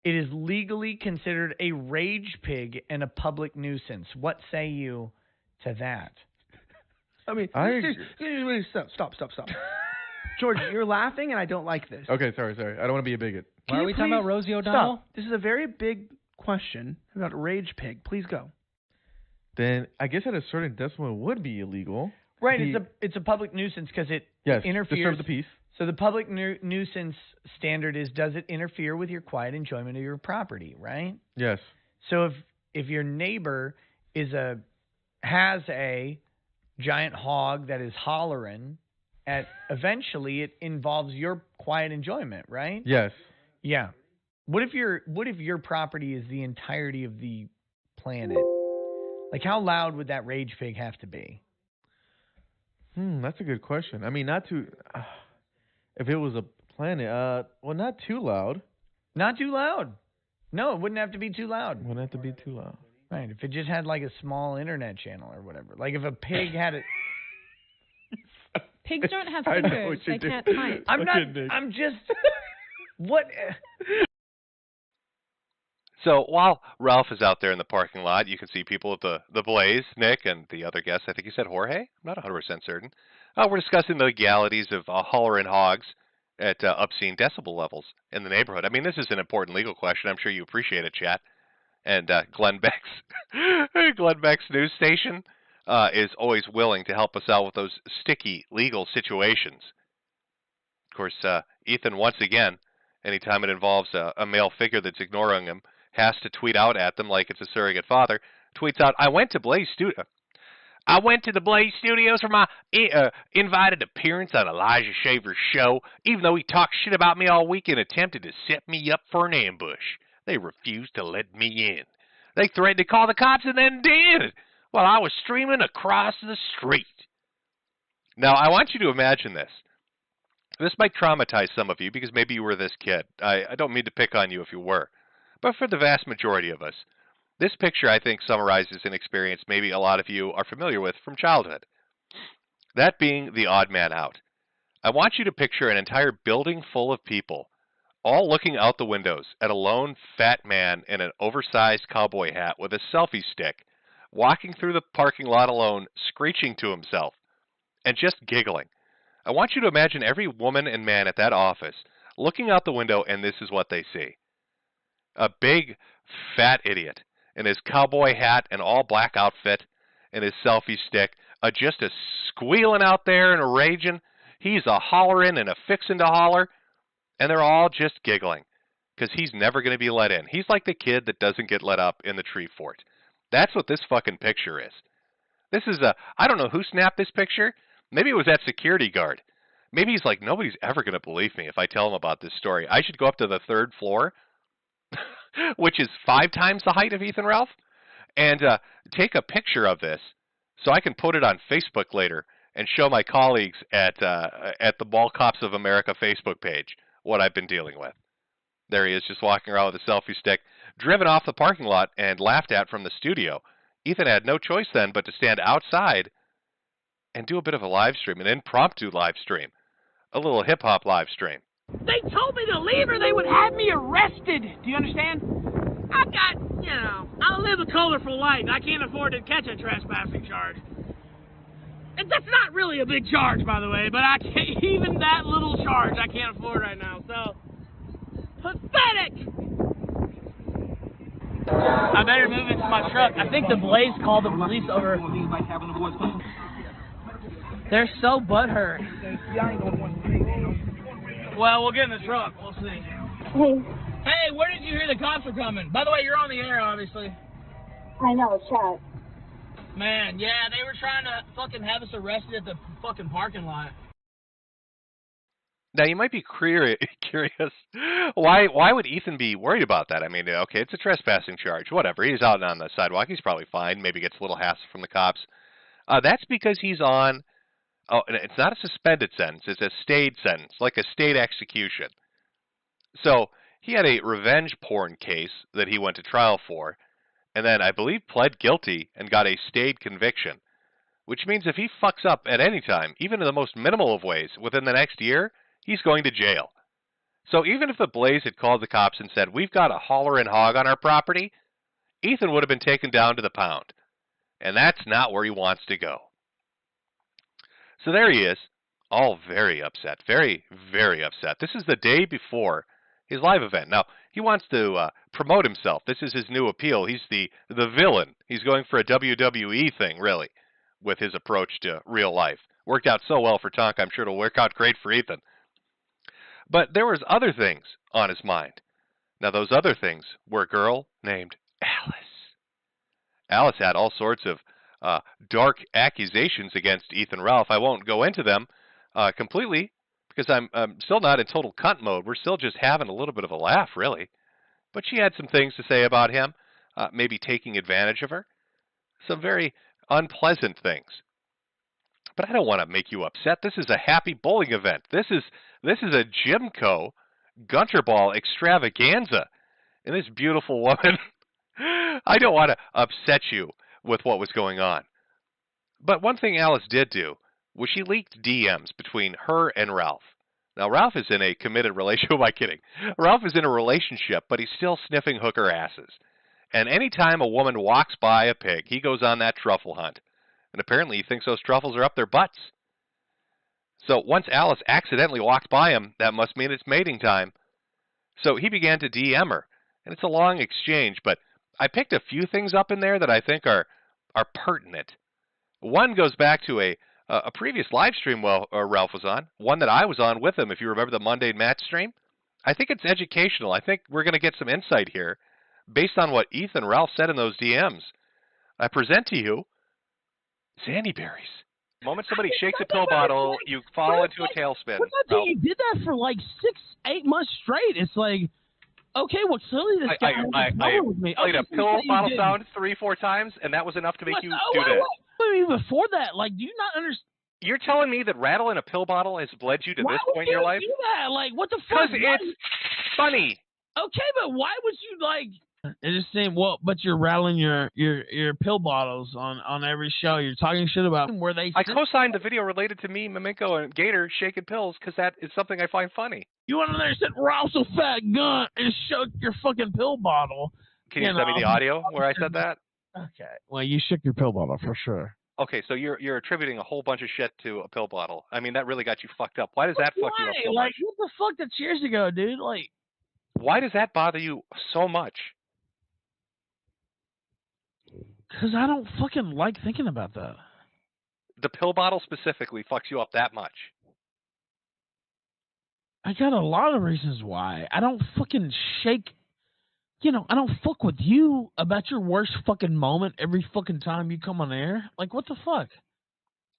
it is legally considered a rage pig and a public nuisance. What say you to that? I mean, stop. George, you're laughing, and I don't like this. Okay, sorry. I don't want to be a bigot. Why are we talking about Rosie O'Donnell? Stop. This is a very big question about rage pig. Please go. Then I guess at a certain decimal it would be illegal. Right, it's a public nuisance because it interferes. Disturb the peace. So the public nuisance standard is, does it interfere with your quiet enjoyment of your property, right? Yes. So if your neighbor has a giant hog that is hollering, eventually it involves your quiet enjoyment, right? Yes. Yeah. What if your property is the entirety of the planet? Like, how loud would that rage pig have to be? That's a good question. I mean, not too. If it was a planet, not too loud. Not too loud. No, it wouldn't have to be too loud. Wouldn't have to be too loud. Right. If it just had like a small internet channel or whatever. Like if a pig had it. Pigs don't have fingers. They can't type. I'm just. What? So while Ralph is out there in the parking lot, you can see people at the Blaze, Nick, and the other guest. I think he said Jorge. I'm not 100% certain. We're discussing the legalities of hollering hogs at obscene decibel levels in the neighborhood. I mean, this is an important legal question. I'm sure you appreciate it, chat. And Glenn Beck's news station is always willing to help us out with those sticky legal situations. Of course, Ethan, once again, anytime it involves a male figure that's ignoring him, has to tweet out at them like it's a surrogate father. Tweets out, I went to the Blaze Studios for my invited appearance on Elijah Shaver's show, even though he talked shit about me all week and attempted to set me up for an ambush. They refused to let me in. They threatened to call the cops and then did, while I was streaming across the street. Now, I want you to imagine this. This might traumatize some of you because maybe you were this kid. I don't mean to pick on you if you were. But for the vast majority of us, this picture, I think, summarizes an experience maybe a lot of you are familiar with from childhood. That being the odd man out. I want you to picture an entire building full of people, all looking out the windows at a lone fat man in an oversized cowboy hat with a selfie stick, walking through the parking lot alone, screeching to himself, and just giggling. I want you to imagine every woman and man at that office looking out the window, and this is what they see. A big, fat idiot in his cowboy hat and all-black outfit and his selfie stick, just a squealing out there and a raging. He's a hollering and a fixing to holler, and they're all just giggling because he's never going to be let in. He's like the kid that doesn't get let up in the tree fort. That's what this fucking picture is. This is I don't know who snapped this picture. Maybe it was that security guard. Maybe he's like, nobody's ever going to believe me if I tell him about this story. I should go up to the 3rd floor, which is 5 times the height of Ethan Ralph, and take a picture of this so I can put it on Facebook later and show my colleagues at the Mall Cops of America Facebook page what I've been dealing with. There he is, just walking around with a selfie stick, driven off the parking lot and laughed at from the studio. Ethan had no choice then but to stand outside and do a bit of a live stream, an impromptu live stream, a little hip-hop live stream. They told me to leave or they would have me arrested. Do you understand? I've got, I live a colorful life. I can't afford to catch a trespassing charge. And that's not really a big charge, by the way, but I can't, even that little charge I can't afford right now, so pathetic! I better move into my truck. I think the Blaze called the police over. They're so butthurt. Well, we'll get in the truck. We'll see. Hey, where did you hear the cops were coming? By the way, you're on the air, obviously. I know, shut. Man, yeah, they were trying to fucking have us arrested at the fucking parking lot. Now, you might be curious, why would Ethan be worried about that? I mean, okay, it's a trespassing charge, whatever. He's out on the sidewalk. He's probably fine. Maybe gets a little hassle from the cops. That's because he's on, it's not a suspended sentence. It's a stayed sentence, like a state execution. So he had a revenge porn case that he went to trial for, and then I believe pled guilty and got a stayed conviction, which means if he fucks up at any time, even in the most minimal of ways, within the next year, he's going to jail. So even if the Blaze had called the cops and said, we've got a hollering hog on our property, Ethan would have been taken down to the pound. And that's not where he wants to go. So there he is, all very upset, very, very upset. This is the day before his live event. Now, he wants to promote himself. This is his new appeal. He's the villain. He's going for a WWE thing, really, with his approach to real life. Worked out so well for Tonk, I'm sure it'll work out great for Ethan. But there was other things on his mind. Now, those other things were a girl named Alice. Alice had all sorts of dark accusations against Ethan Ralph. I won't go into them completely because I'm still not in total cunt mode. We're still just having a little bit of a laugh, really. But she had some things to say about him, maybe taking advantage of her. Some very unpleasant things. But I don't want to make you upset. This is a happy bowling event. This is a JimCo Gunterball Extravaganza. And this beautiful woman, I don't want to upset you with what was going on. But one thing Alice did do was she leaked DMs between her and Ralph. Now, Ralph is in a committed relationship. Who am I kidding? Ralph is in a relationship, but he's still sniffing hooker asses. And anytime a woman walks by a pig, he goes on that truffle hunt. And apparently he thinks those truffles are up their butts. So once Alice accidentally walked by him, that must mean it's mating time. So he began to DM her. And it's a long exchange, but I picked a few things up in there that I think are pertinent. One goes back to a previous live stream Ralph was on, one that I was on with him, if you remember the Monday match stream. I think it's educational. I think we're going to get some insight here based on what Ethan Ralph said in those DMs. I present to you Sandy berries. The moment somebody shakes a pill bottle, you fall into a tailspin. He did that for like 6-8 months straight. It's like, okay, well, clearly this guy with me. I played a pill bottle sound 3-4 times, and that was enough to make you do this. Before that, like, do you not understand? You're telling me that rattle in a pill bottle has led you to this point in your life? Why would you do that? Like, what the fuck? Because it's funny. Okay, but why would you like? It just saying, well, but you're rattling your pill bottles on every show. You're talking shit about where they. I co-signed the video related to me, Maminko, and Gator shaking pills because that is something I find funny. You went in there and said, Ralph's a fat gun and shook your fucking pill bottle. Can you send me the audio where I said that? Okay. Well, you shook your pill bottle for sure. Okay, so you're attributing a whole bunch of shit to a pill bottle. I mean, that really got you fucked up. Why does that fuck you up so much? What the fuck? That's years ago, dude. Like, why does that bother you so much? Because I don't fucking like thinking about that. The pill bottle specifically fucks you up that much. I got a lot of reasons why. I don't fucking shake. I don't fuck with you about your worst fucking moment every fucking time you come on air. Like, what the fuck?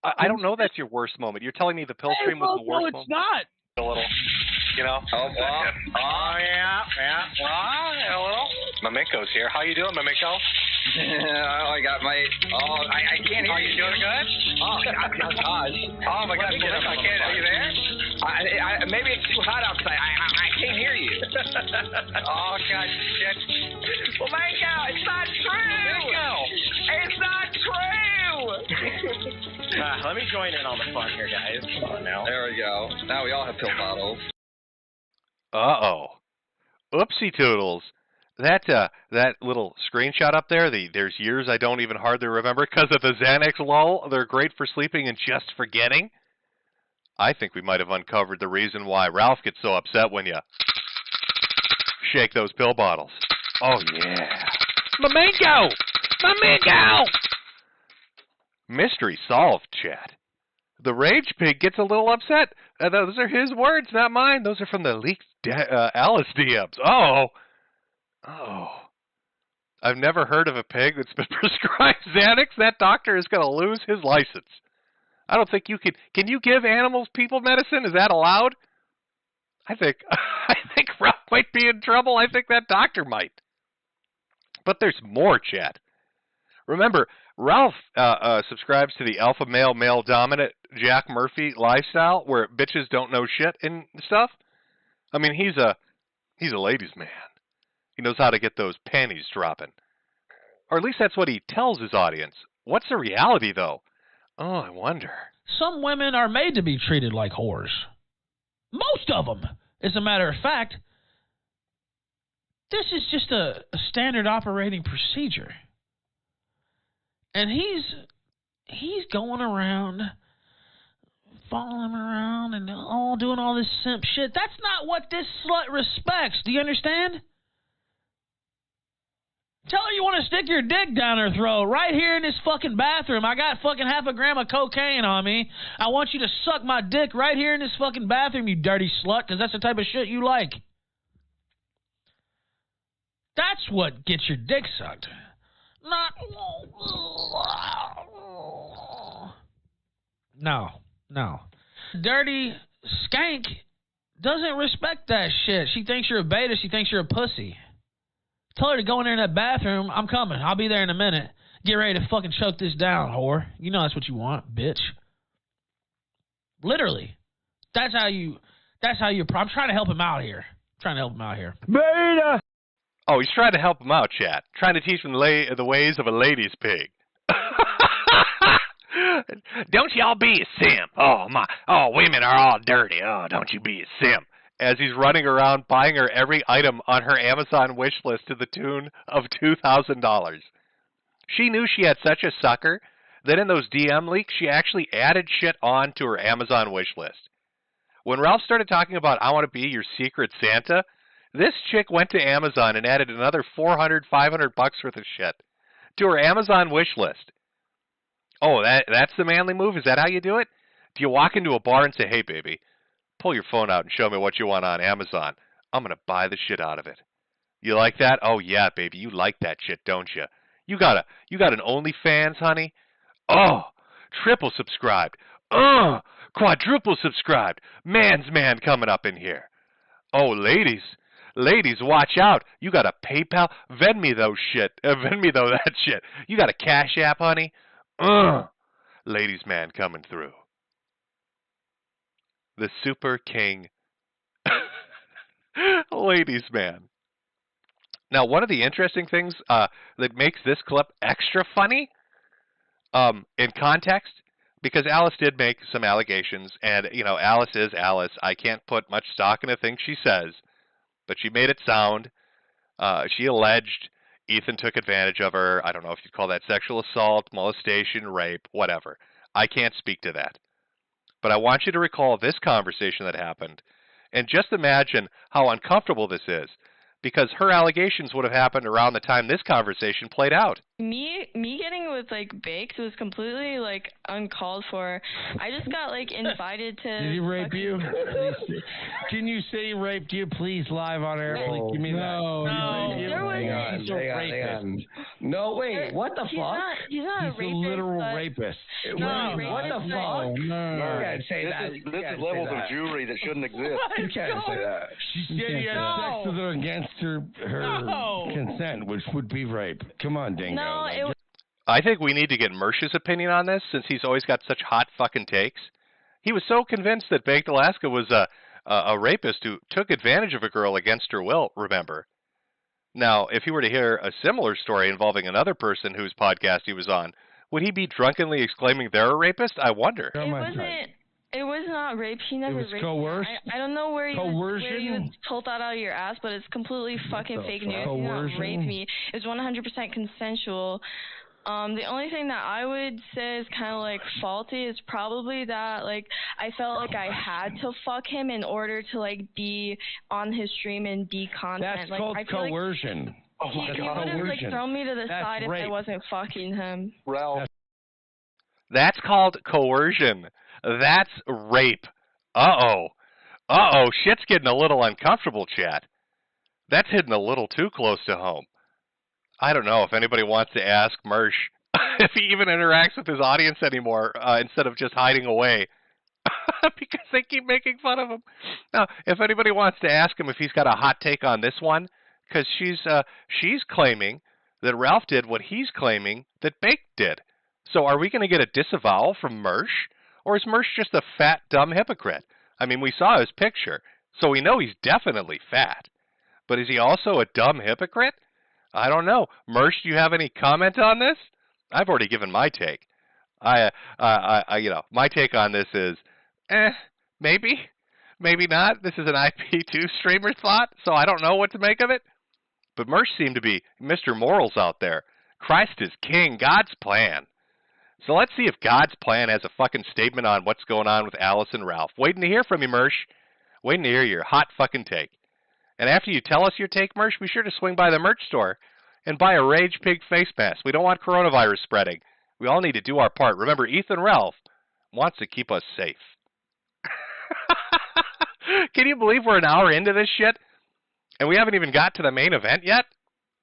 I don't know that's your worst moment. You're telling me the pill stream was the worst moment? No, it's not. A little, Oh, yeah. Hello. Maminko's here. How you doing, Maminko? I got my. I can't hear you. Doing good? Oh my God, Maminko, I can't. Are you there? Maybe it's too hot outside. I can't hear you. Oh God, shit. Maminko, it's not true. Maminko, it's not true. Let me join in on the fun here, guys. Come on now. There we go. Now we all have pill bottles. Uh-oh. Oopsie toodles. That little screenshot up there, there's years I don't even hardly remember because of the Xanax lull. They're great for sleeping and just forgetting. I think we might have uncovered the reason why Ralph gets so upset when you shake those pill bottles. Oh, yeah. Maminko! Maminko! Mystery solved, chat. The Rage Pig gets a little upset. Those are his words, not mine. Those are from the leaked Alice DMs. Oh. I've never heard of a pig that's been prescribed Xanax. That doctor is going to lose his license. I don't think you could. Can you give animals people medicine? Is that allowed? I think Ralph might be in trouble. I think that doctor might. But there's more, chat. Remember, Ralph subscribes to the alpha male dominant Jack Murphy lifestyle where bitches don't know shit and stuff. I mean, he's a ladies' man. He knows how to get those panties dropping. Or at least that's what he tells his audience. What's the reality, though? Oh, I wonder. Some women are made to be treated like whores. Most of them. As a matter of fact, this is just a standard operating procedure. And he's going around, following him around and doing all this simp shit. That's not what this slut respects. Do you understand? Tell her you want to stick your dick down her throat right here in this fucking bathroom. I got fucking half a gram of cocaine on me. I want you to suck my dick right here in this fucking bathroom, you dirty slut, because that's the type of shit you like. That's what gets your dick sucked. Not... No. Dirty skank doesn't respect that shit. She thinks you're a beta. She thinks you're a pussy. Tell her to go in there in that bathroom. I'm coming. I'll be there in a minute. Get ready to fucking choke this down, whore. You know that's what you want, bitch. Literally. That's how you... I'm trying to help him out here. Beta! Oh, he's trying to help him out, chat. Trying to teach him the ways of a lady's pig. Don't y'all be a simp. Oh, my. Oh, women are all dirty. Oh, don't you be a simp. As he's running around buying her every item on her Amazon wish list to the tune of $2,000. She knew she had such a sucker that in those DM leaks, she actually added shit on to her Amazon wish list. When Ralph started talking about, I want to be your secret Santa, this chick went to Amazon and added another $400, $500 worth of shit to her Amazon wish list. Oh, that's the manly move? Is that how you do it? Do you walk into a bar and say, hey, baby, pull your phone out and show me what you want on Amazon. I'm going to buy the shit out of it. You like that? Oh, yeah, baby, you like that shit, don't you? You got an OnlyFans, honey? Oh, triple subscribed. Oh, quadruple subscribed. Man's man coming up in here. Oh, ladies, watch out. You got a PayPal? Vend me that shit. You got a Cash App, honey? Ladies man coming through. The Super King. Ladies man. Now, one of the interesting things that makes this clip extra funny, in context, because Alice did make some allegations, and, you know, Alice is Alice. I can't put much stock into things she says, but she made it sound. She alleged Ethan took advantage of her. I don't know if you'd call that sexual assault, molestation, rape, whatever. I can't speak to that. But I want you to recall this conversation that happened, and just imagine how uncomfortable this is, because her allegations would have happened around the time this conversation played out. Me getting with like Baked was completely like uncalled for. I just got like invited to. Did he rape you? Can you say he raped you, please, live on air? No. Give me that. No. There was. Hang on. No, wait. What the fuck? He's not a rapist. He's a literal rapist. No. What the fuck? No. You can't say that. This is levels of Jewry that shouldn't exist. You can't say that. She said he had sex with her against her consent, which would be rape. Come on, Dingo. No, I think we need to get Mersh's opinion on this, since he's always got such hot fucking takes. He was so convinced that Baked Alaska was a rapist who took advantage of a girl against her will, remember. Now, if he were to hear a similar story involving another person whose podcast he was on, would he be drunkenly exclaiming they're a rapist? I wonder. It was not rape. She never raped me. Coerced? I don't know where you pulled that out of your ass, but it's completely fucking fake news. She did not rape me. It's 100% consensual. The only thing that I would say is kind of like faulty is probably that like I felt like I had to fuck him in order to like be on his stream and be content. That's like, called I feel coercion. Like he would have like thrown me to the side if I wasn't fucking him. Ralph. That's called coercion. That's rape. Uh-oh. Uh-oh, shit's getting a little uncomfortable, chat. That's hitting a little too close to home. I don't know if anybody wants to ask Mersh if he even interacts with his audience anymore instead of just hiding away because they keep making fun of him. Now, if anybody wants to ask him if he's got a hot take on this one, because she's claiming that Ralph did what he's claiming that Baked did. So are we going to get a disavowal from Mersh? Or is Mersh just a fat, dumb hypocrite? I mean, we saw his picture, so we know he's definitely fat. But is he also a dumb hypocrite? I don't know. Mersh, do you have any comment on this? I've already given my take. My take on this is, maybe, maybe not. This is an IP2 streamer thought, so I don't know what to make of it. But Mersh seemed to be Mr. Morals out there. Christ is king, God's plan. So let's see if God's plan has a fucking statement on what's going on with Alice and Ralph. Waiting to hear from you, Mersh. Waiting to hear your hot fucking take. And after you tell us your take, Mersh, be sure to swing by the merch store and buy a Rage Pig face mask. We don't want coronavirus spreading. We all need to do our part. Remember, Ethan Ralph wants to keep us safe. Can you believe we're an hour into this shit and we haven't even got to the main event yet?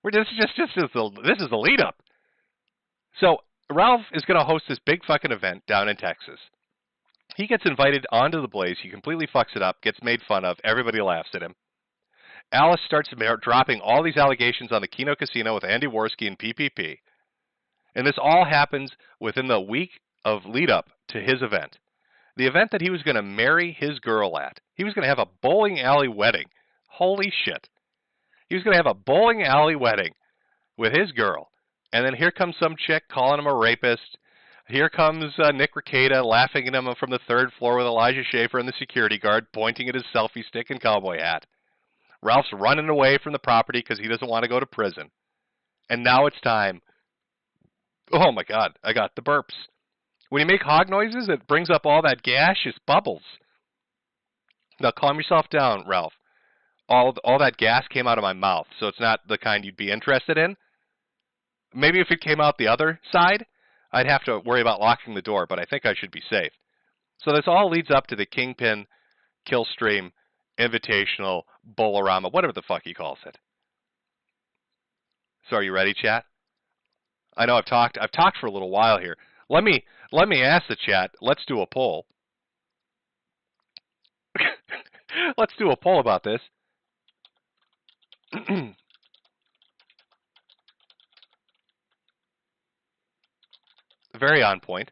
This is the lead up. So Ralph is going to host this big fucking event down in Texas. He gets invited onto the Blaze. He completely fucks it up, gets made fun of. Everybody laughs at him. Alice starts dropping all these allegations on the Keno Casino with Andy Worski and PPP. And this all happens within the week of lead up to his event. The event that he was going to marry his girl at. He was going to have a bowling alley wedding. Holy shit. He was going to have a bowling alley wedding with his girl. And then here comes some chick calling him a rapist. Here comes Nick Rekieta laughing at him from the third floor with Elijah Schaefer and the security guard pointing at his selfie stick and cowboy hat. Ralph's running away from the property because he doesn't want to go to prison. And now it's time. Oh my God, I got the burps. When you make hog noises, it brings up all that gaseous bubbles. Now calm yourself down, Ralph. All that gas came out of my mouth, so it's not the kind you'd be interested in. Maybe if it came out the other side, I'd have to worry about locking the door, but I think I should be safe. So this all leads up to the Kingpin Killstream Invitational Bolorama, whatever the fuck he calls it. So are you ready, chat? I know I've talked for a little while here. Let me ask the chat. Let's do a poll. Let's do a poll about this. Very on point.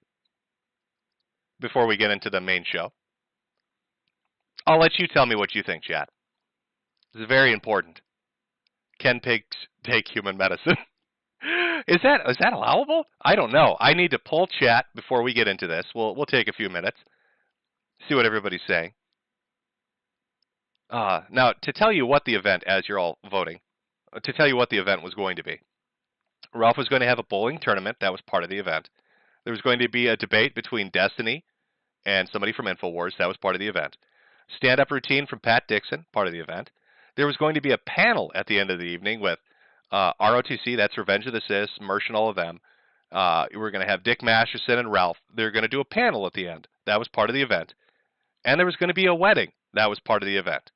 Before we get into the main show, I'll let you tell me what you think, chat. This is very important. Can pigs take human medicine? Is that allowable? I don't know. I need to poll chat before we get into this. We'll take a few minutes, see what everybody's saying. Now, to tell you what the event, as you're all voting, to tell you what the event was going to be. Ralph was going to have a bowling tournament. That was part of the event. There was going to be a debate between Destiny and somebody from InfoWars. That was part of the event. Stand-up routine from Pat Dixon, part of the event. There was going to be a panel at the end of the evening with ROTC, that's Revenge of the Sis, Mersh and all of them. We're going to have Dick Masterson and Ralph. They're going to do a panel at the end. That was part of the event. And there was going to be a wedding. That was part of the event.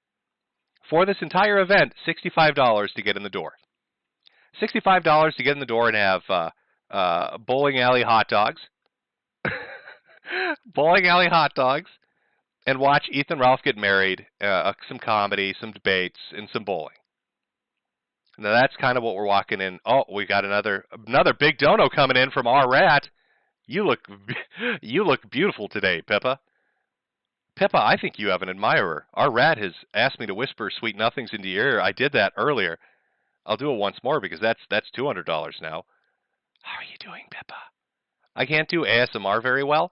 For this entire event, $65 to get in the door. $65 to get in the door and have bowling alley hot dogs. Bowling alley hot dogs. And watch Ethan and Ralph get married, some comedy, some debates, and some bowling. Now that's kind of what we're walking in. Oh, we got another big dono coming in from our rat. You look beautiful today, Pippa. Pippa, I think you have an admirer. Our rat has asked me to whisper sweet nothings into your ear. I did that earlier. I'll do it once more because that's $200 now. How are you doing, Pippa? I can't do ASMR very well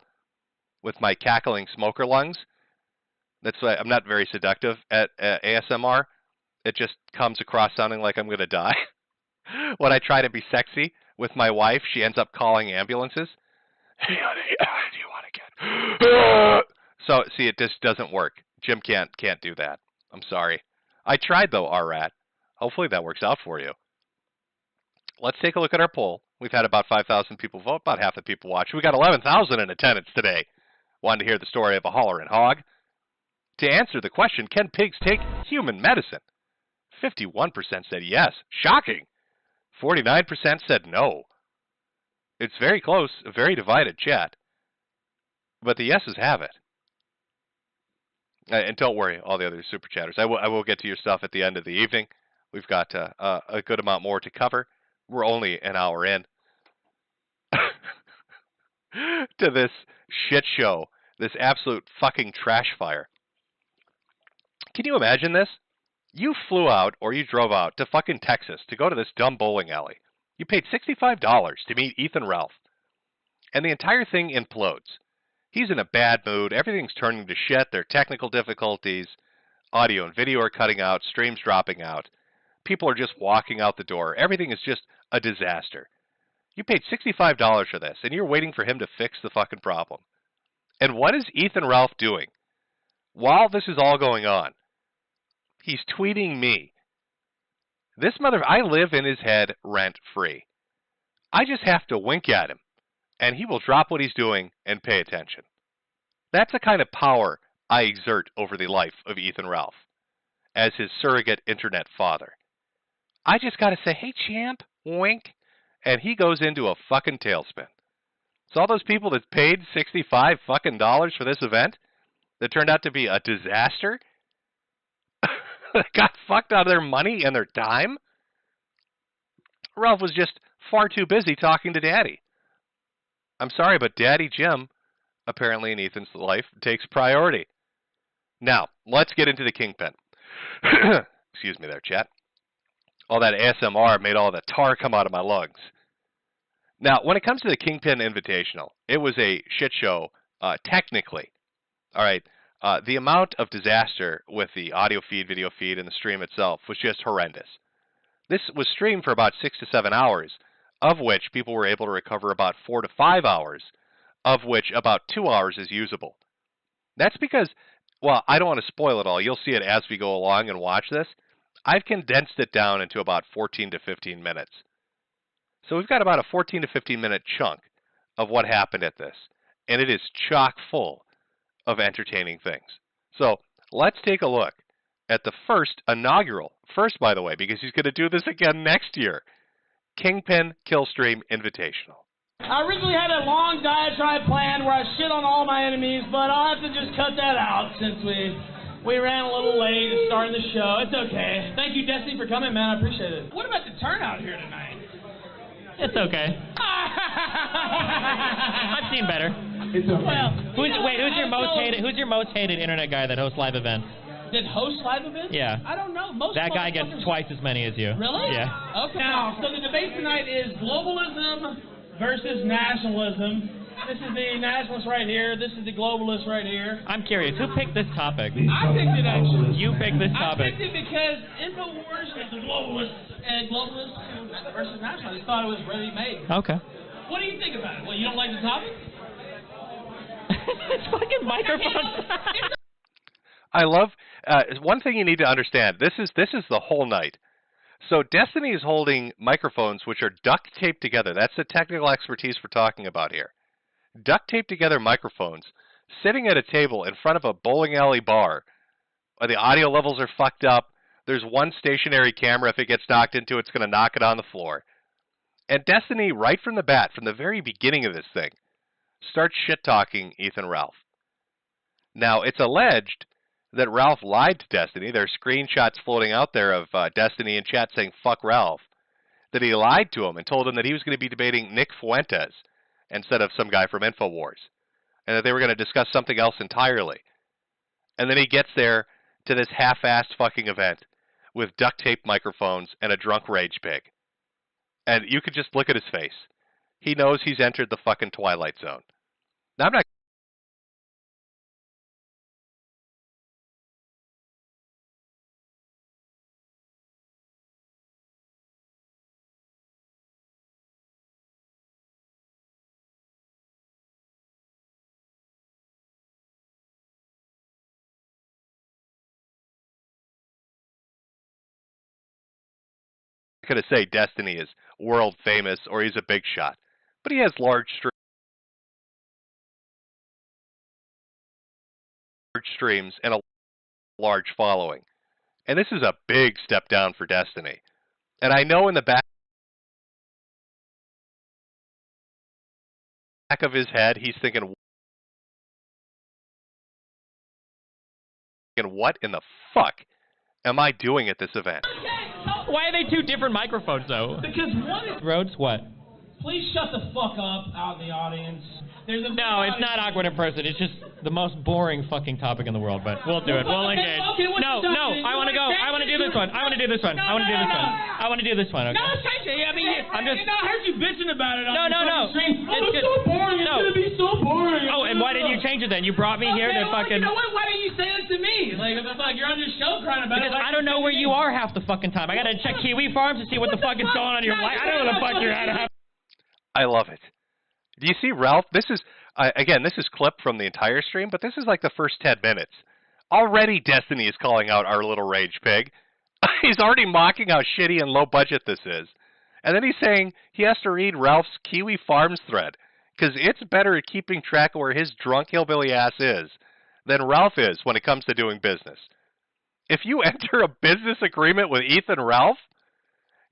with my cackling smoker lungs. That's why I'm not very seductive at ASMR. It just comes across sounding like I'm going to die. When I try to be sexy with my wife, she ends up calling ambulances. Hey, honey, do you want to get... So, see, it just doesn't work. Jim can't do that. I'm sorry. I tried, though, R-Rat. Hopefully that works out for you. Let's take a look at our poll. We've had about 5,000 people vote, about half the people watch. We got 11,000 in attendance today. Wanted to hear the story of a hollering hog. To answer the question, can pigs take human medicine? 51% said yes. Shocking. 49% said no. It's very close, a very divided chat. But the yeses have it. And don't worry, all the other super chatters. I will get to your stuff at the end of the evening. We've got a good amount more to cover. We're only an hour in to this shit show, this absolute fucking trash fire. Can you imagine this? You flew out or you drove out to fucking Texas to go to this dumb bowling alley. You paid $65 to meet Ethan Ralph. And the entire thing implodes. He's in a bad mood. Everything's turning to shit. There are technical difficulties. Audio and video are cutting out. Streams dropping out. People are just walking out the door. Everything is just a disaster. You paid $65 for this, and you're waiting for him to fix the fucking problem. And what is Ethan Ralph doing? While this is all going on, he's tweeting me. I live in his head rent-free. I just have to wink at him, and he will drop what he's doing and pay attention. That's the kind of power I exert over the life of Ethan Ralph, as his surrogate internet father. I just got to say, hey, champ, wink, and he goes into a fucking tailspin. So all those people that paid $65 fucking dollars for this event that turned out to be a disaster, got fucked out of their money and their time, Ralph was just far too busy talking to Daddy. I'm sorry, but Daddy Jim, apparently in Ethan's life, takes priority. Now, let's get into the Kingpin. Excuse me there, chat. All that ASMR made all the tar come out of my lungs. Now, when it comes to the Kingpin Invitational, it was a shit show, technically. All right, the amount of disaster with the audio feed, video feed, and the stream itself was just horrendous. This was streamed for about 6 to 7 hours, of which people were able to recover about 4 to 5 hours, of which about 2 hours is usable. That's because, well, I don't want to spoil it all. You'll see it as we go along and watch this. I've condensed it down into about 14 to 15 minutes. So we've got about a 14 to 15 minute chunk of what happened at this, and it is chock full of entertaining things. So let's take a look at the inaugural, by the way, because he's going to do this again next year, Kingpin Killstream Invitational. I originally had a long diatribe planned where I shit on all my enemies, but I'll have to just cut that out since we ran a little late at starting the show. It's okay. Thank you, Destiny, for coming, man. I appreciate it. What about the turnout here tonight? It's okay. I've seen better. It's okay. Well, who's your most hated internet guy that hosts live events? That host live events? Yeah. I don't know. Most That guy gets motherfuckers- twice as many as you. Really? Yeah. Okay. Now, so the debate tonight is globalism versus nationalism. This is the nationalist right here. This is the globalist right here. I'm curious, who picked this topic? I picked it actually. You picked this I topic. picked it because InfoWars is the globalists versus nationalists. I thought it was ready made. Okay. What do you think about it? Well, you don't like the topic? It's fucking microphones. I love one thing you need to understand. This is the whole night. So Destiny is holding microphones which are duct taped together. That's the technical expertise we're talking about here. Duct taped together microphones sitting at a table in front of a bowling alley bar. The audio levels are fucked up. There's one stationary camera. If it gets knocked into it, it's going to knock it on the floor. And Destiny, right from the bat, from the very beginning of this thing, starts shit-talking Ethan Ralph. Now, it's alleged that Ralph lied to Destiny. There are screenshots floating out there of Destiny in chat saying, fuck Ralph. That he lied to him and told him that he was going to be debating Nick Fuentes instead of some guy from InfoWars. And that they were going to discuss something else entirely. And then he gets there to this half-assed fucking event with duct-taped microphones and a drunk rage pig. And you could just look at his face. He knows he's entered the fucking Twilight Zone. Now, I'm not going to say Destiny is world famous or he's a big shot. But he has large streams and a large following. And this is a big step down for Destiny. And I know in the back of his head, he's thinking, what in the fuck am I doing at this event? Why are they two different microphones, though? Because one is... Rhodes, what? Please shut the fuck up out in the audience. There's a No, it's not awkward in person. It's just the most boring fucking topic in the world, but we'll do it. We'll engage. Okay, No, I want to go. I want to do this one. I want to do this one. I want to do this one. I want to do this one, okay? No, I mean, I'm just... I heard you bitching about it on No. the stream. Oh, It's it's good. so boring. It's going to be so boring. Oh, and why didn't you change it then? You brought me here to fucking... You know what? Why didn't you say it to me? Like, if it's like you're on your show crying about Because it. I don't know where you are half the fucking time. I got to check Kiwi Farms to see what the fuck is going on in your life. I don't know what the fuck you're at. I love it. Do you see Ralph? This is, again, this is clipped from the entire stream, but this is like the first 10 minutes. Already Destiny is calling out our little rage pig. He's already mocking how shitty and low budget this is. And then he's saying he has to read Ralph's Kiwi Farms thread, because it's better at keeping track of where his drunk hillbilly ass is than Ralph is when it comes to doing business. If you enter a business agreement with Ethan Ralph,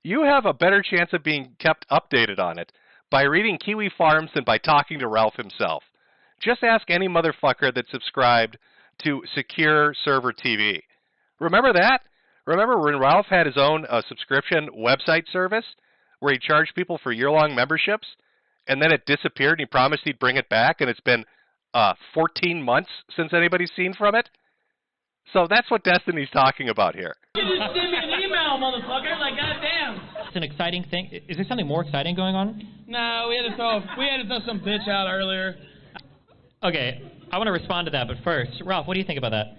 you have a better chance of being kept updated on it by reading Kiwi Farms than by talking to Ralph himself. Just ask any motherfucker that subscribed to Secure Server TV. Remember that? Remember when Ralph had his own subscription website service where he charged people for year-long memberships, and then it disappeared and he promised he'd bring it back, and it's been 14 months since anybody's seen from it? So that's what Destiny's talking about here. You just send me an email, motherfucker. Like, goddamn. It's an exciting thing. Is there something more exciting going on? No, we had to throw some bitch out earlier. Okay, I want to respond to that, but first, Ralph, what do you think about that?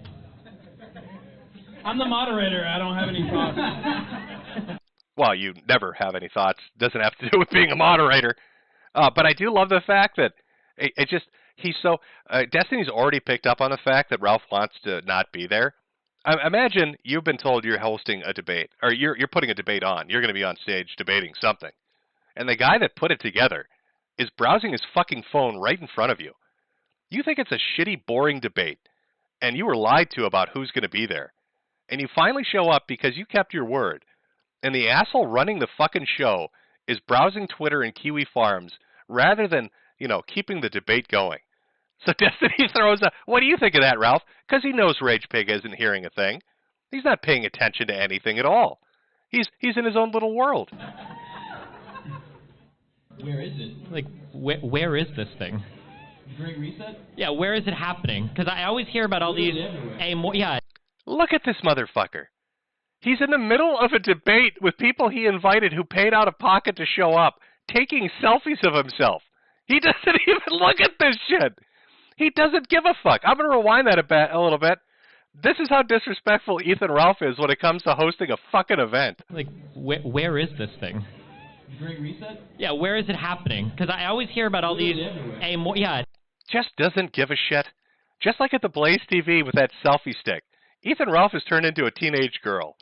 I'm the moderator. I don't have any thoughts. Well, you never have any thoughts. Doesn't have to do with being a moderator. But I do love the fact that he's so... Destiny's already picked up on the fact that Ralph wants to not be there. Imagine you've been told you're hosting a debate, or you're putting a debate on. You're going to be on stage debating something. And the guy that put it together is browsing his fucking phone right in front of you. You think it's a shitty, boring debate, and you were lied to about who's going to be there. And you finally show up because you kept your word. And the asshole running the fucking show is browsing Twitter and Kiwi Farms rather than, keeping the debate going. So Destiny throws a, what do you think of that, Ralph? Because he knows Rage Pig isn't hearing a thing. He's not paying attention to anything at all. He's in his own little world. Where is it? Like, where is this thing? Great Reset? Yeah, where is it happening? Because I always hear about all these... Yeah. Look at this motherfucker. He's in the middle of a debate with people he invited who paid out of pocket to show up, taking selfies of himself. He doesn't even look at this shit. He doesn't give a fuck. I'm going to rewind that a little bit. This is how disrespectful Ethan Ralph is when it comes to hosting a fucking event. Like, where is this thing? During reset? Yeah, where is it happening? Because I always hear about all these... Yeah. Just doesn't give a shit. Just like at the Blaze TV with that selfie stick. Ethan Ralph has turned into a teenage girl.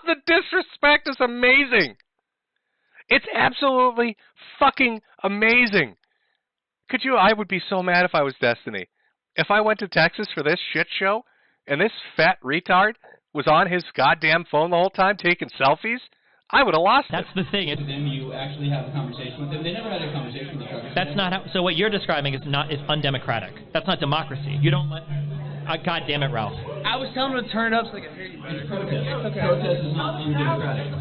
The disrespect is amazing. It's absolutely fucking amazing. I would be so mad if I was Destiny. If I went to Texas for this shit show, and this fat retard was on his goddamn phone the whole time taking selfies, I would have lost it. That's the thing. Then you actually have a conversation with them. They never had a conversation with the truckers. That's not how... So what you're describing is undemocratic. That's not democracy. You don't let... God damn it, Ralph. I was telling him to turn it up so they could hear you. It's protest. Okay. Protest is not undemocratic.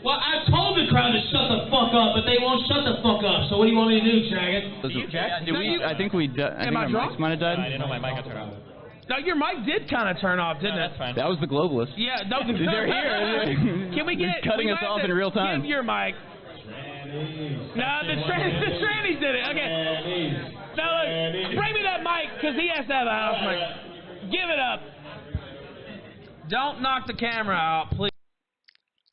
Well, I told the crowd to shut the fuck up, but they won't shut the fuck up. So what do you want me to do, Chaggot? I think our mics might have died. I didn't know my mic got turned off. No, your mic did kind of turn off, didn't it? That's fine. That was the globalist. Yeah, no, they're here. Can we get... He's cutting us off in real time. Give your mic. No, the trannies did it. Okay. Now, look, bring me that mic, because he has to have a house mic. Give it up. Don't knock the camera out, please.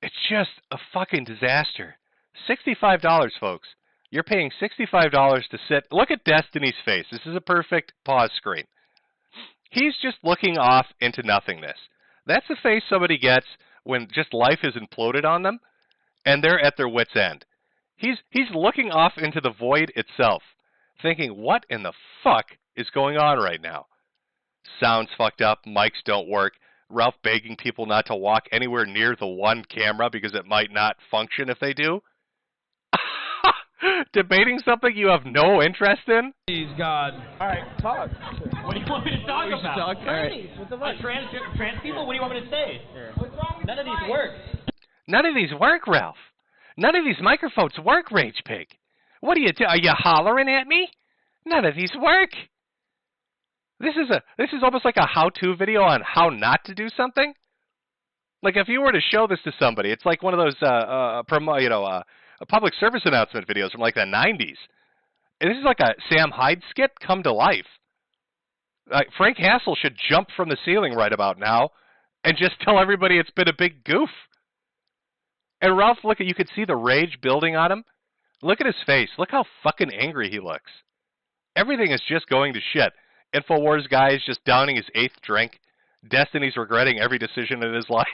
It's just a fucking disaster. $65, folks. You're paying $65 to sit. Look at Destiny's face. This is a perfect pause screen. He's just looking off into nothingness. That's the face somebody gets when just life has imploded on them, and they're at their wit's end. He's looking off into the void itself, thinking, what in the fuck is going on right now? Sound's fucked up, mics don't work, Ralph begging people not to walk anywhere near the one camera because it might not function if they do. Debating something you have no interest in? Please, God. All right, talk. What do you want me to talk about? Trans people? What do you want me to say? What's wrong with None of these work. None of these work, Ralph. None of these microphones work, Rage Pig. What are you doing? Are you hollering at me? None of these work. This is almost like a how-to video on how not to do something. Like if you were to show this to somebody, it's like one of those public service announcement videos from like the 90s. And this is like a Sam Hyde skit come to life. Like Frank Hassel should jump from the ceiling right about now and just tell everybody it's been a big goof. And Ralph, you could see the rage building on him. Look at his face. Look how fucking angry he looks. Everything is just going to shit. InfoWars guy is just downing his 8th drink. Destiny's regretting every decision in his life.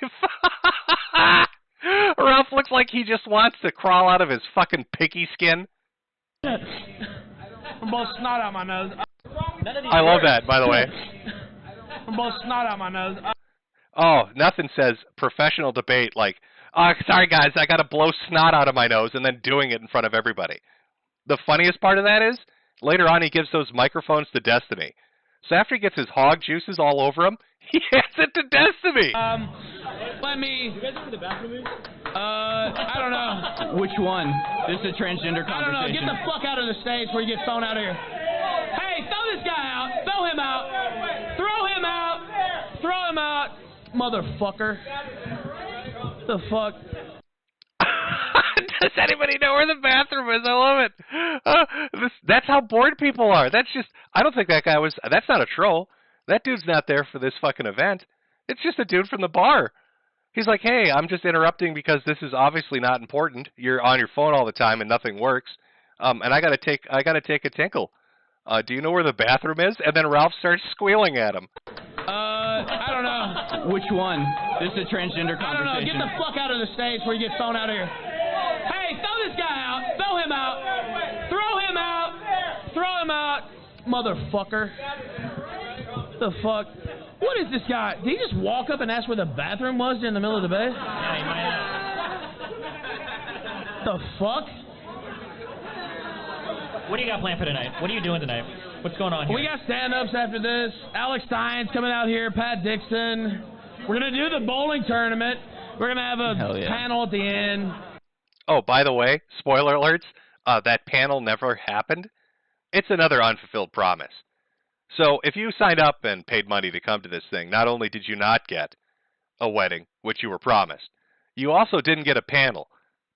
Ralph looks like he just wants to crawl out of his fucking piggy skin. I'm both snot out my nose. I love that, by the way. I'm both snot out my nose. Oh, nothing says professional debate like, oh, sorry guys, I got to blow snot out of my nose, and then doing it in front of everybody. The funniest part of that is, later on he gives those microphones to Destiny. So after he gets his hog juices all over him, he hands it to Destiny. Let me... You guys know where the bathroom is? I don't know. Which one? This is a transgender conversation. I don't know. Get the fuck out of the stage before you get thrown out of here. Hey, throw this guy out. Throw him out. Throw him out. Throw him out. Motherfucker. The fuck? Does anybody know where the bathroom is? I love it. That's how bored people are. That's just, I don't think that guy was, that's not a troll. That dude's not there for this fucking event. It's just a dude from the bar. He's like, hey, I'm just interrupting because this is obviously not important. You're on your phone all the time and nothing works. And I gotta take a tinkle. Do you know where the bathroom is? And then Ralph starts squealing at him. I don't know. Which one? This is a transgender conversation. I don't know. Get the fuck out of the stage before you get thrown out of here. Hey, throw this guy out. Throw him out. Throw him out. Throw him out. Motherfucker. The fuck? What is this guy? Did he just walk up and ask where the bathroom was in the middle of the bay? Yeah, he might have. The fuck? What do you got planned for tonight? What are you doing tonight? What's going on here? We got stand-ups after this. Alex Stein's coming out here. Pat Dixon. We're going to do the bowling tournament. We're going to have a panel at the end. Oh, by the way, spoiler alerts, that panel never happened. It's another unfulfilled promise. So if you signed up and paid money to come to this thing, not only did you not get a wedding, which you were promised, you also didn't get a panel.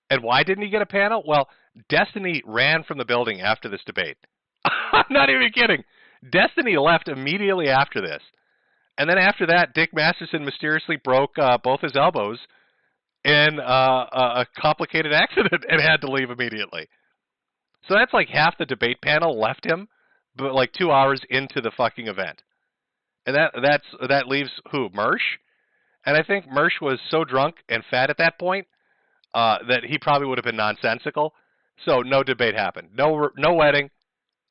And why didn't you get a panel? Well, Destiny ran from the building after this debate. I'm not even kidding. Destiny left immediately after this. And then after that, Dick Masterson mysteriously broke both his elbows in a complicated accident and had to leave immediately. So that's like half the debate panel left him, but like 2 hours into the fucking event. And that leaves who? Mersch? And I think Mersch was so drunk and fat at that point that he probably would have been nonsensical. So no debate happened. No wedding.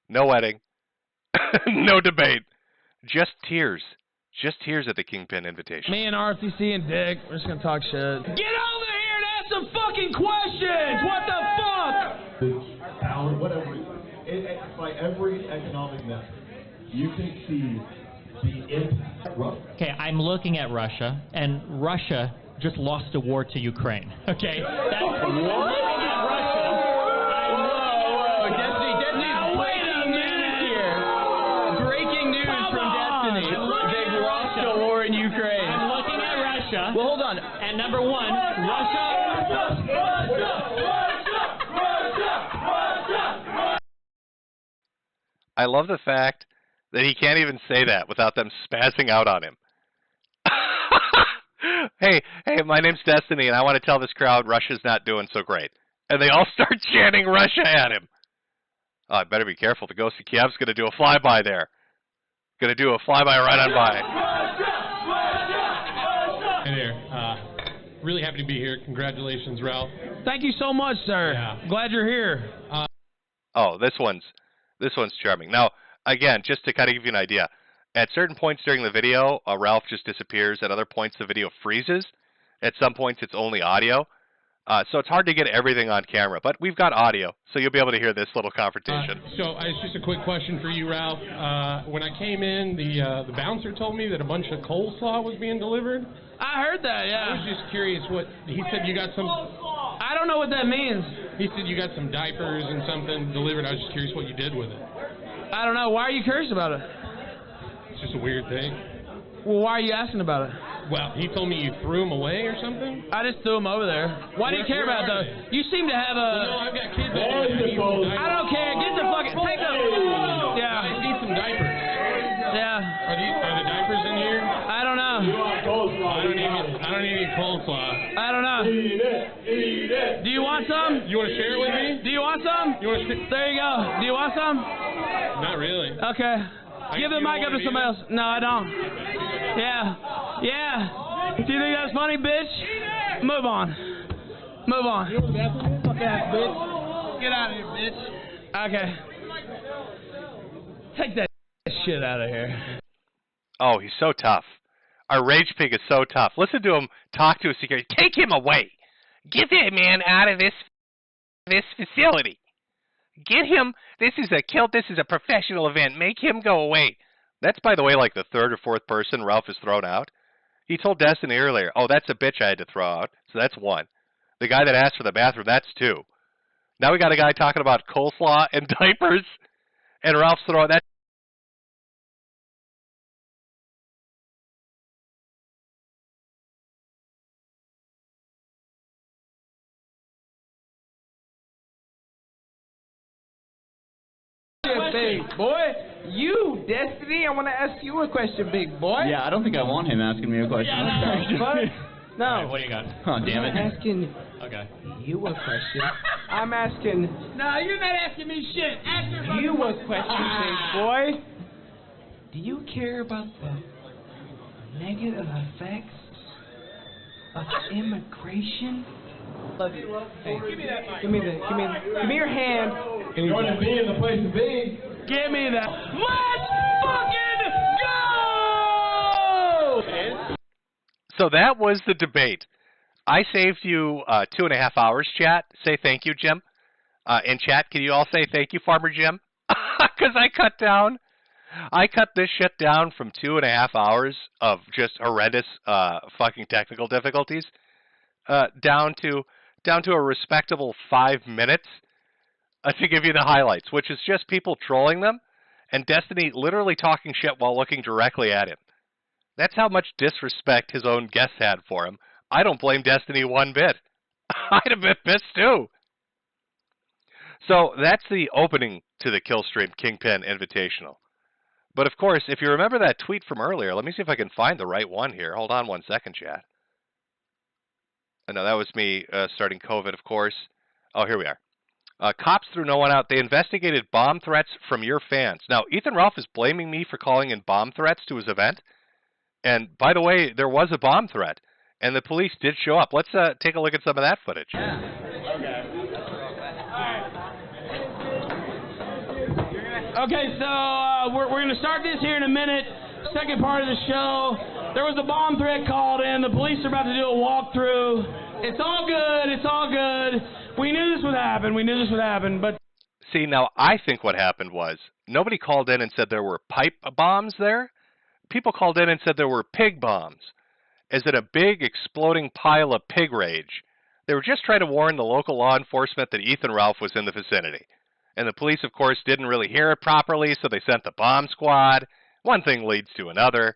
No wedding. No debate. Just tears. Just tears at the Kingpin invitation. Me and RCC and Dick, we're just going to talk shit. Get over here and ask some fucking questions! What the fuck? Power, whatever. By every economic method, you can see the impact. Okay, I'm looking at Russia, and Russia just lost a war to Ukraine. Okay? That's I'm looking at Russia. Whoa, Destiny's breaking news here. Breaking news from Destiny. They've lost a war in Ukraine. I'm looking at Russia. Well, hold on. And number one, Russia. I love the fact that he can't even say that without them spazzing out on him. Hey, my name's Destiny, and I want to tell this crowd Russia's not doing so great. And they all start chanting Russia at him. Oh, I better be careful. The Ghost of Kiev's going to do a flyby there. Going to do a flyby right on by. Hey there. Really happy to be here. Congratulations, Ralph. Thank you so much, sir. Yeah. Glad you're here. Oh, this one's charming. Now, again, just to kind of give you an idea, at certain points during the video, Ralph just disappears. At other points, the video freezes. At some points, it's only audio. So it's hard to get everything on camera. But we've got audio, so you'll be able to hear this little confrontation. It's just a quick question for you, Ralph. When I came in, the bouncer told me that a bunch of coleslaw was being delivered. I heard that, yeah. I was just curious what he said. You got some. I don't know what that means. He said you got some diapers and something delivered. I was just curious what you did with it. I don't know. Why are you curious about it? It's just a weird thing. Well, why are you asking about it? Well, he told me you threw them away or something. I just threw them over there. Why do you care about those? You seem to have a. Well, no, I've got kids. I don't care. Get the fucking. Take them. Yeah. I need some diapers. Yeah. Are the diapers in here? I don't know. I don't need any coleslaw. I don't know. Eat it. Do you want some? You want to share it with me? Do you want some? You want to? There you go. Do you want some? Not really. Okay. Give the mic up to somebody else. No, I don't. Yeah. Do you think that's funny, bitch? Move on. Fuck ass, bitch. Get out of here, bitch. Okay. Take that shit out of here. Oh, he's so tough. Our rage pig is so tough. Listen to him talk to his security. Take him away. Get that man out of this facility. Get him. This is a professional event. Make him go away. That's, by the way, like the third or fourth person Ralph has thrown out. He told Destiny earlier, oh, that's a bitch I had to throw out. So that's one. The guy that asked for the bathroom, that's two. Now we got a guy talking about coleslaw and diapers, and Ralph's throwing that. Big boy, you, Destiny, I want to ask you a question, big boy. Yeah, I don't think I want him asking me a question. No. Right, what do you got? Oh, damn it. I'm asking you a question. I'm asking. No, you're not asking me shit. Ask you a question, big boy. Do you care about the negative effects of immigration? Love you. Hey, give me that mic. Give me your hand. You want to be in the place to be? Give me that. Let's fucking go! So that was the debate. I saved you 2.5 hours, chat. Say thank you, Jim. In chat, can you all say thank you, Farmer Jim? Because I cut this shit down from 2.5 hours of just horrendous fucking technical difficulties down to a respectable 5 minutes to give you the highlights, which is just people trolling them and Destiny literally talking shit while looking directly at him. That's how much disrespect his own guests had for him. I don't blame Destiny one bit. I'd have been pissed too. So that's the opening to the Killstream Kingpin Invitational. But of course, if you remember that tweet from earlier, let me see if I can find the right one here. Hold on one second, chat. No, that was me starting COVID, of course. Oh, here we are. Cops threw no one out. They investigated bomb threats from your fans. Now, Ethan Ralph is blaming me for calling in bomb threats to his event. And by the way, there was a bomb threat, and the police did show up. Let's take a look at some of that footage. Okay, so we're going to start this here in a minute. Second part of the show. There was a bomb threat called in. The police are about to do a walkthrough. It's all good. It's all good. We knew this would happen. We knew this would happen, but... See, now, I think what happened was nobody called in and said there were pipe bombs there. People called in and said there were pig bombs, as in a big exploding pile of pig rage. They were just trying to warn the local law enforcement that Ethan Ralph was in the vicinity. And the police, of course, didn't really hear it properly, so they sent the bomb squad. One thing leads to another.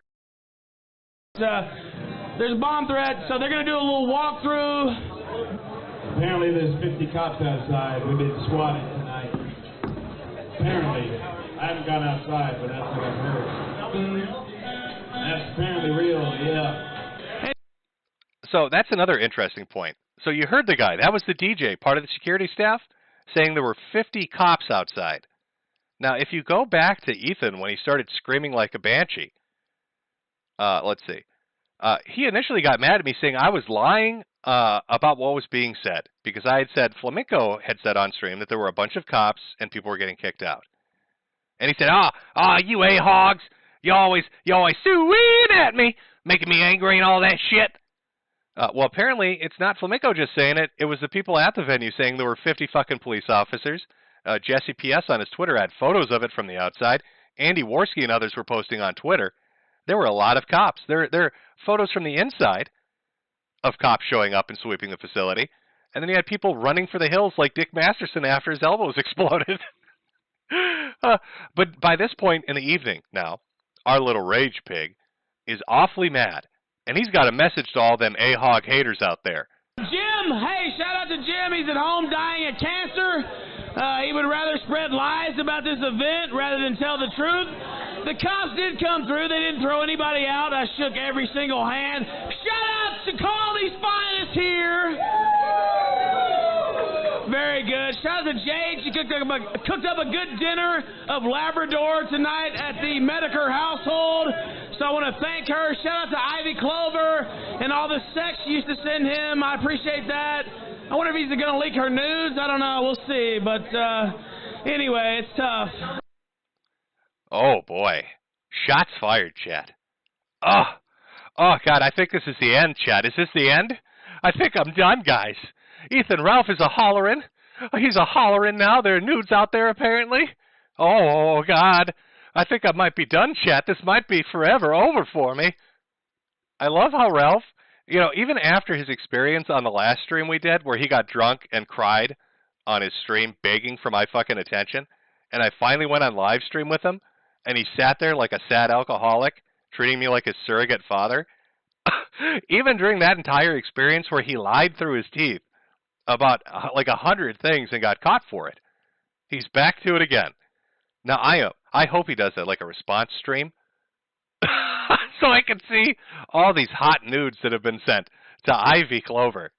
There's a bomb threat, so they're going to do a little walkthrough. Apparently there's 50 cops outside. We've been swatted tonight. Apparently. I haven't gone outside, but that's what I've heard. That's apparently real, yeah. So that's another interesting point. So you heard the guy. That was the DJ, part of the security staff, saying there were 50 cops outside. Now, if you go back to Ethan when he started screaming like a banshee, let's see. He initially got mad at me saying I was lying about what was being said, because I had said Flamenco had said on stream that there were a bunch of cops and people were getting kicked out. And he said, you a-hogs, you always suing at me, making me angry and all that shit. Well, apparently it's not Flamenco just saying it. It was the people at the venue saying there were 50 fucking police officers. Jesse P.S. on his Twitter had photos of it from the outside. Andy Worski and others were posting on Twitter. There were a lot of cops. There are photos from the inside of cops showing up and sweeping the facility. And then you had people running for the hills like Dick Masterson after his elbows exploded. But by this point in the evening now, our little rage pig is awfully mad. And he's got a message to all them A-hog haters out there. Jim, hey, shout out to Jim. He's at home dying of cancer. He would rather spread lies about this event rather than tell the truth. The cops did come through. They didn't throw anybody out. I shook every single hand. Shout out to Caldy's finest here. Very good. Shout out to Jade. She cooked up a good dinner of Labrador tonight at the Medicare household. So I want to thank her. Shout out to Ivy Clover and all the sex she used to send him. I appreciate that. I wonder if he's going to leak her nudes. I don't know. We'll see. But anyway, it's tough. Oh, boy. Shots fired, chat. Oh, God, I think this is the end, chat. Is this the end? I think I'm done, guys. Ethan Ralph is a hollerin'. He's a hollerin' now. There are nudes out there, apparently. Oh, God. I think I might be done, chat. This might be forever over for me. I love how Ralph, even after his experience on the last stream we did, where he got drunk and cried on his stream begging for my fucking attention, and I finally went on live stream with him, and he sat there like a sad alcoholic, treating me like his surrogate father. Even during that entire experience where he lied through his teeth about like 100 things and got caught for it, he's back to it again. Now, I hope he does that like a response stream so I can see all these hot nudes that have been sent to Ivy Clover.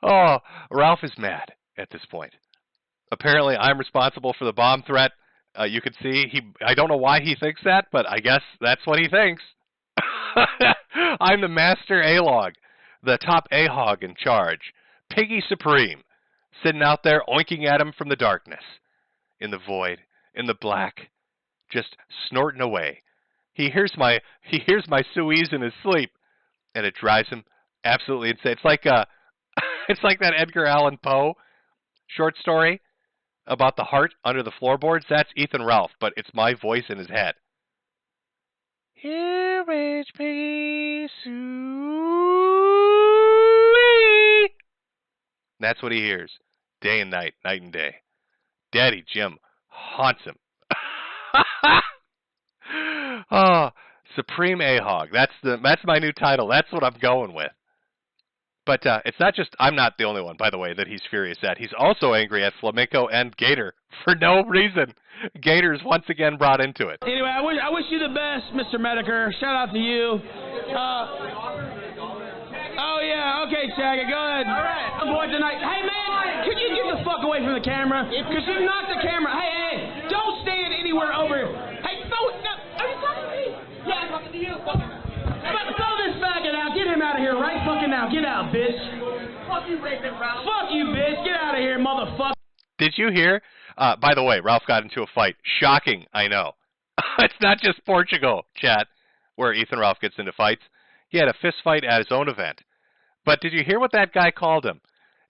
Oh, Ralph is mad at this point. Apparently, I'm responsible for the bomb threat. You can see, I don't know why he thinks that, but I guess that's what he thinks. I'm the master A-log, the top A-hog in charge, Piggy Supreme, sitting out there oinking at him from the darkness, in the void, in the black, just snorting away. He hears my Suisse in his sleep, and it drives him absolutely insane. It's like it's like that Edgar Allan Poe short story about the heart under the floorboards. That's Ethan Ralph, but it's my voice in his head. Here, rich piggy That's what he hears, day and night and day. Daddy Jim haunts him. Oh, Supreme A-Hog. That's my new title. That's what I'm going with. But it's not just, I'm not the only one, by the way, that he's furious at. He's also angry at Flamenco and Gator for no reason. Gator's once again brought into it. Anyway, I wish you the best, Mr. Mediker. Shout out to you. Oh, yeah, okay, Shaggy, go ahead. All right. I'm going tonight. Hey, man, could you get the fuck away from the camera? Because you knocked the camera. Hey, don't stand anywhere over here. Hey, no, are you talking to me? Yeah, I'm talking to you. Throw this faggot out. Get him out of here right fucking now. Get out, bitch. Fuck you, Rayman Ralph. Fuck you, bitch. Get out of here, motherfucker. Did you hear? By the way, Ralph got into a fight. Shocking, I know. It's not just Portugal, chat, where Ethan Ralph gets into fights. He had a fist fight at his own event. But did you hear what that guy called him?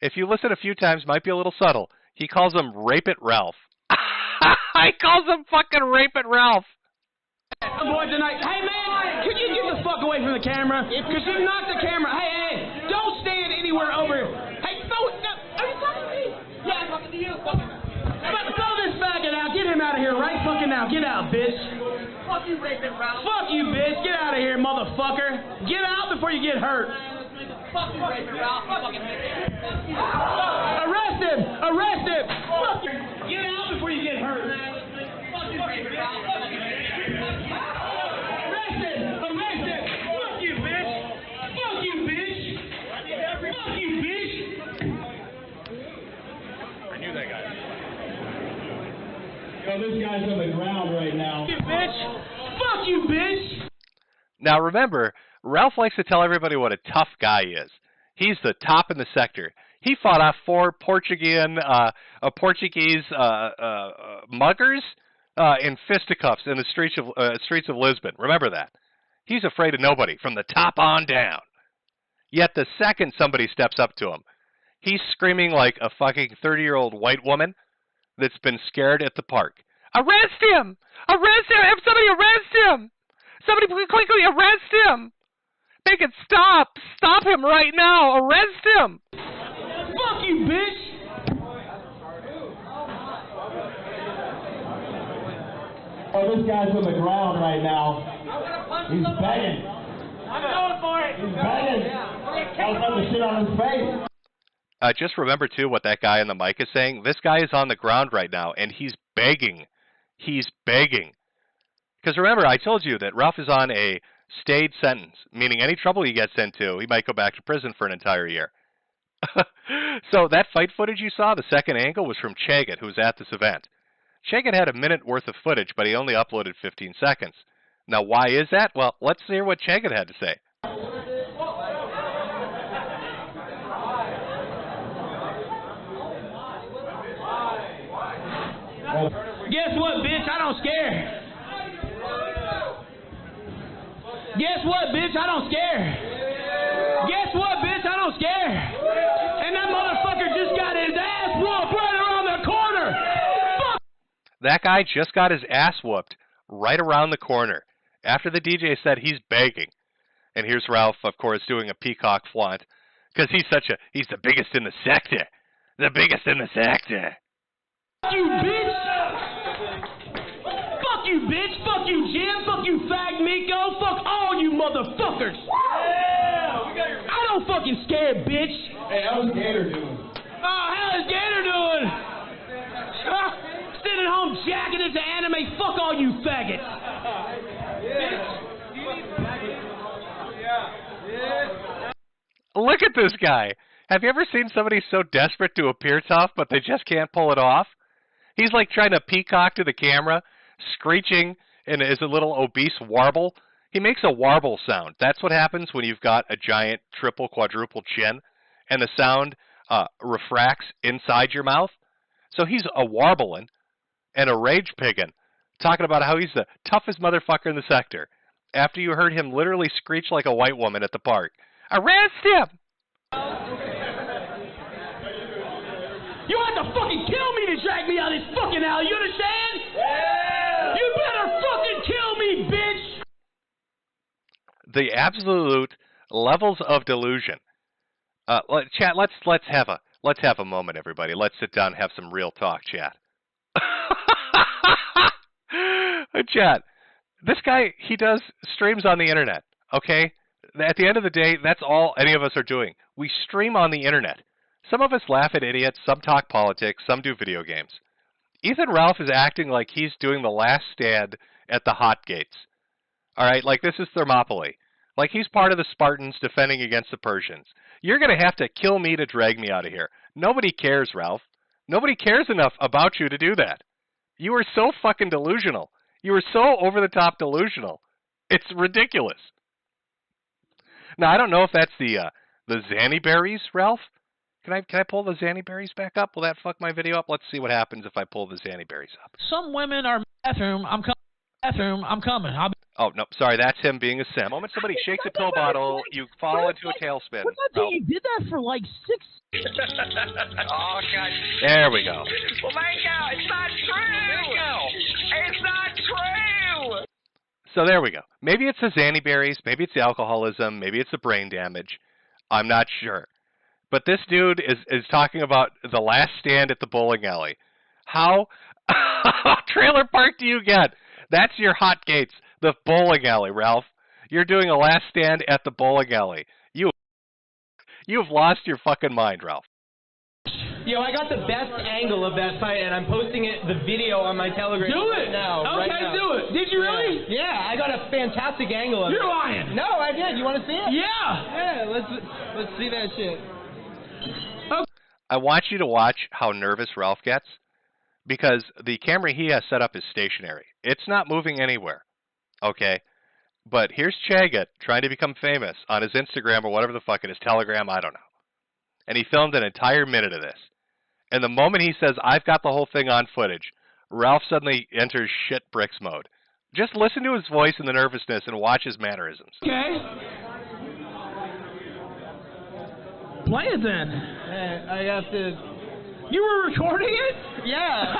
If you listen a few times, might be a little subtle. He calls him Rape It Ralph. He calls him fucking Rape It Ralph. I'm going tonight. Hey, man, could you get the fuck away from the camera? Because you knocked the camera. Hey, don't stand anywhere over here. Hey, are you talking to me? Yeah, I'm talking to you. Throw this faggot out. Get him out of here right fucking now. Get out, bitch. Fuck you, Rayman Ralph. Fuck you, bitch. Get out of here, motherfucker. Get out before you get hurt. Fuck you, Rayman Ralph. Arrest him. Arrest him. Fuck you. Get out before you get hurt. Fuck you, Rayman Ralph. Arrest him. Arrest him. Fuck you, bitch. Fuck you, bitch. Fuck you, bitch. I knew that guy. Yo, this guy's on the ground right now. Fuck you, bitch. Fuck you, bitch. Now remember, Ralph likes to tell everybody what a tough guy is. He's the top in the sector. He fought off 4 Portuguese muggers in fisticuffs in the streets of Lisbon. Remember that. He's afraid of nobody from the top on down. Yet the second somebody steps up to him, he's screaming like a fucking 30-year-old white woman that's been scared at the park. Arrest him! Arrest him! Somebody arrest him! Somebody quickly arrest him! Make it stop! Stop him right now! Arrest him! Fuck you, bitch! Oh, this guy's on the ground right now. He's begging. I'm going for it. He's begging. I was about to shit on his face. Just remember, too, what that guy on the mic is saying. This guy is on the ground right now, and he's begging. He's begging. Because remember, I told you that Ralph is on a stayed sentence, meaning any trouble he gets into, he might go back to prison for an entire year. So that fight footage you saw, the second angle, was from Chagat, who was at this event. Chagat had a minute worth of footage, but he only uploaded 15 seconds. Now, why is that? Well, let's hear what Chagat had to say. Guess what, bitch? I don't scare. Guess what, bitch? I don't scare. Guess what, bitch? I don't scare. And that motherfucker just got his ass whooped right around the corner. Fuck. That guy just got his ass whooped right around the corner after the DJ said he's begging. And here's Ralph, of course, doing a peacock flaunt because he's the biggest in the sector. The biggest in the sector. Fuck you, bitch. Fuck you, bitch. Fuck you, Jim. Fuck you, Fag Miko. Fuck all you motherfuckers. Yeah. I don't fucking scare, bitch. Hey, how's Gator doing? Oh, how is Gator doing? Sitting home jacking into anime. Fuck all you faggots. Look at this guy. Have you ever seen somebody so desperate to appear tough, but they just can't pull it off? He's like trying to peacock to the camera, screeching in his little obese warble. He makes a warble sound. That's what happens when you've got a giant triple, quadruple chin, and the sound refracts inside your mouth. So he's a warbling and a rage piggin', talking about how he's the toughest motherfucker in the sector, after you heard him literally screech like a white woman at the park. Arrest him! You have to fucking kill me to drag me out of this fucking alley, you understand? Yeah! You better fucking kill me, bitch! The absolute levels of delusion. Chat, let's have a moment, everybody. Let's sit down and have some real talk, chat. Chat, this guy, he does streams on the internet, okay? At the end of the day, that's all any of us are doing. We stream on the internet. Some of us laugh at idiots, some talk politics, some do video games. Ethan Ralph is acting like he's doing the last stand at the hot gates. All right, like this is Thermopylae. Like he's part of the Spartans defending against the Persians. You're going to have to kill me to drag me out of here. Nobody cares, Ralph. Nobody cares enough about you to do that. You are so fucking delusional. You are so over-the-top delusional. It's ridiculous. Now, I don't know if that's the Zanny berries, Ralph. Can I pull the Zanny berries back up? Will that fuck my video up? Let's see what happens if I pull the Zanny berries up. Some women are bathroom. I'm coming. Oh, no, sorry, that's him being a simp. The moment somebody shakes a pill bottle, you fall into a tailspin. What's that thing? You did that for like 6... Oh, God. There we go. Well, Mango, it's not true. It's not true. So there we go. Maybe it's the Zanny berries, maybe it's the alcoholism, maybe it's the brain damage. I'm not sure. But this dude is talking about the last stand at the bowling alley. How trailer park do you get? That's your hot gates, the bowling alley, Ralph. You're doing a last stand at the bowling alley. You've lost your fucking mind, Ralph. Yo, I got the best angle of that fight, and I'm posting the video on my Telegram right now. Okay, right now. do it. Did you really? Yeah, I got a fantastic angle of it. You're lying. No, I did. You want to see it? Yeah. Yeah, let's see that shit. Okay. I want you to watch how nervous Ralph gets, because the camera he has set up is stationary. It's not moving anywhere, okay? But here's Chagat trying to become famous on his Instagram or whatever the fuck it is, Telegram, I don't know. And he filmed an entire minute of this. And the moment he says, I've got the whole thing on footage, Ralph suddenly enters shit bricks mode. Just listen to his voice and the nervousness and watch his mannerisms. Okay. Play it then. I have to... You were recording it? Yeah.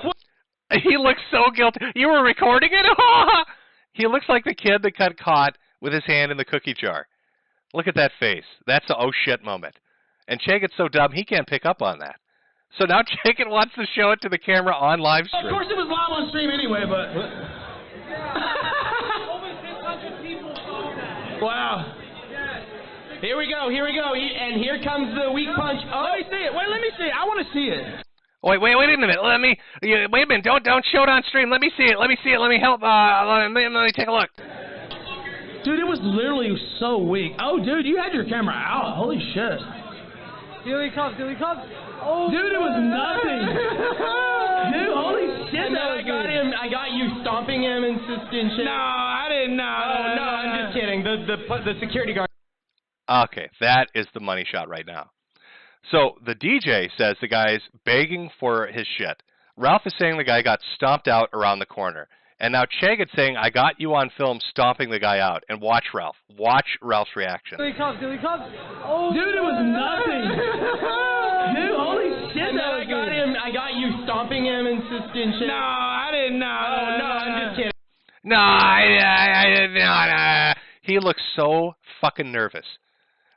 Look. He looks so guilty. You were recording it? He looks like the kid that got caught with his hand in the cookie jar. Look at that face. That's the oh shit moment. And Chagat's so dumb, he can't pick up on that. So now Chagat wants to show it to the camera on live stream. Of course it was live on stream anyway, but... Wow. Here we go. And here comes the weak punch. Oh. Let me see it. Wait, let me see it. I want to see it. Wait a minute. Wait a minute. Don't show it on stream. Let me see it. Let me help. Let me take a look. Dude, it was literally so weak. Oh, dude, you had your camera out. Holy shit. Here he comes. Oh, dude, it was nothing. Dude, holy shit. And then I got you stomping him and shit. No, I didn't know. Oh, no, I'm just kidding. The security guard. Okay, that is the money shot right now. So the DJ says the guy's begging for his shit. Ralph is saying the guy got stomped out around the corner. And now Chagat's saying, I got you on film stomping the guy out. And watch Ralph. Watch Ralph's reaction. Here he comes. Oh, dude, it was nothing. Dude, holy shit. And then I got you stomping him and shit. No, I didn't know. Oh, no, I'm just kidding. No, I did not. He looks so fucking nervous.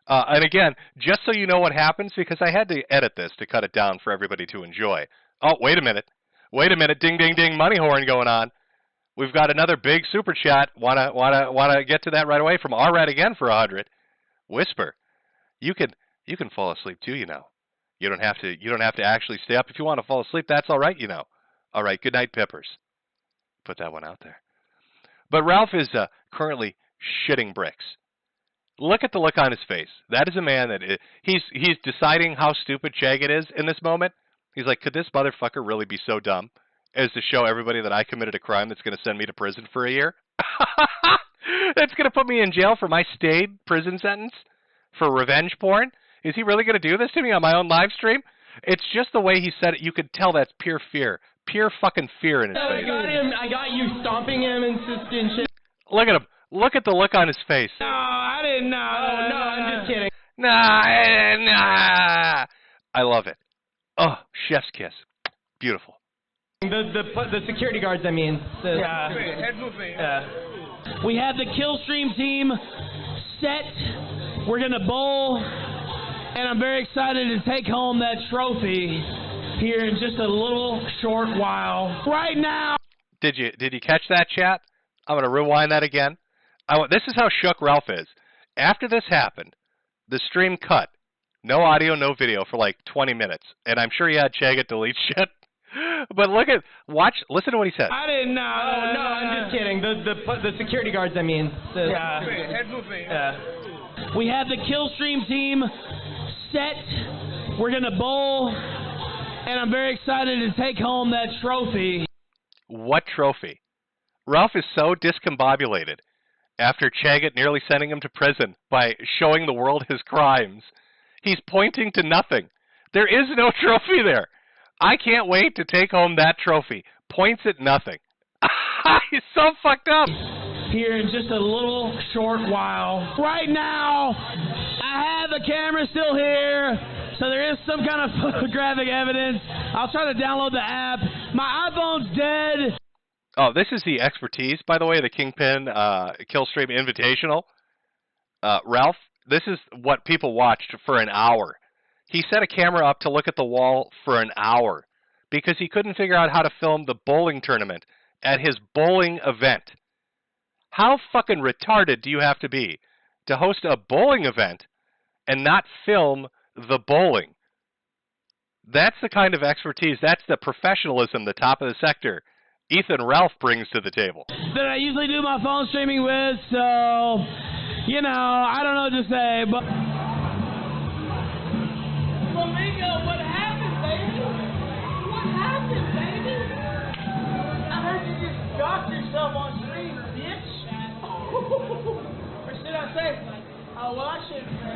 And again, just so you know what happens, because I had to edit this to cut it down for everybody to enjoy. Oh, wait a minute. Ding, ding, ding, money horn going on. We've got another big super chat. Wanna get to that right away from R-Red again for 100. Whisper, you can fall asleep too, you know. You don't have to actually stay up if you want to fall asleep. That's all right, you know. All right, good night, Pippers. Put that one out there. But Ralph is currently shitting bricks. Look at the look on his face. That is a man that he's deciding how stupid Chagat is in this moment. He's like, could this motherfucker really be so dumb as to show everybody that I committed a crime that's going to send me to prison for a year? That's going to put me in jail for my stayed prison sentence for revenge porn? Is he really going to do this to me on my own live stream? It's just the way he said it. You could tell that's pure fear. Pure fucking fear in his face. I got you stomping him and shit. Look at him. Look at the look on his face. No, I didn't know. Oh, no, I'm just kidding. Nah. I love it. Oh, chef's kiss. Beautiful. The security guards, I mean. Yeah. We have the Killstream team set. We're going to bowl. And I'm very excited to take home that trophy here in just a little short while. Right now. Did you catch that, chat? I'm going to rewind that again. This is how shook Ralph is. After this happened, the stream cut. No audio, no video for like 20 minutes. And I'm sure he had Chaggot delete shit. But listen to what he said. I didn't know. Oh, no, I'm just kidding. The security guards, I mean. Head moving. We have the Killstream team set. We're going to bowl. And I'm very excited to take home that trophy. What trophy? Ralph is so discombobulated after Chaggot nearly sending him to prison by showing the world his crimes. He's pointing to nothing. There is no trophy there. I can't wait to take home that trophy. Points at nothing. He's so fucked up. Here in just a little short while. Right now, I have the camera still here, so there is some kind of photographic evidence. I'll try to download the app. My iPhone's dead. Oh, this is the expertise, by the way, the Kingpin Killstream Invitational. Ralph, this is what people watched for an hour. He set a camera up to look at the wall for an hour because he couldn't figure out how to film the bowling tournament at his bowling event. How fucking retarded do you have to be to host a bowling event and not film the bowling? That's the kind of expertise, that's the professionalism the top of the sector Ethan Ralph brings to the table. That I usually do my phone streaming with, so, you know, I don't know what to say, but... Flamingo, what happened, baby? What happened, baby? I heard you just got yourself on stream, bitch. Or should I say, oh, well, I shouldn't say,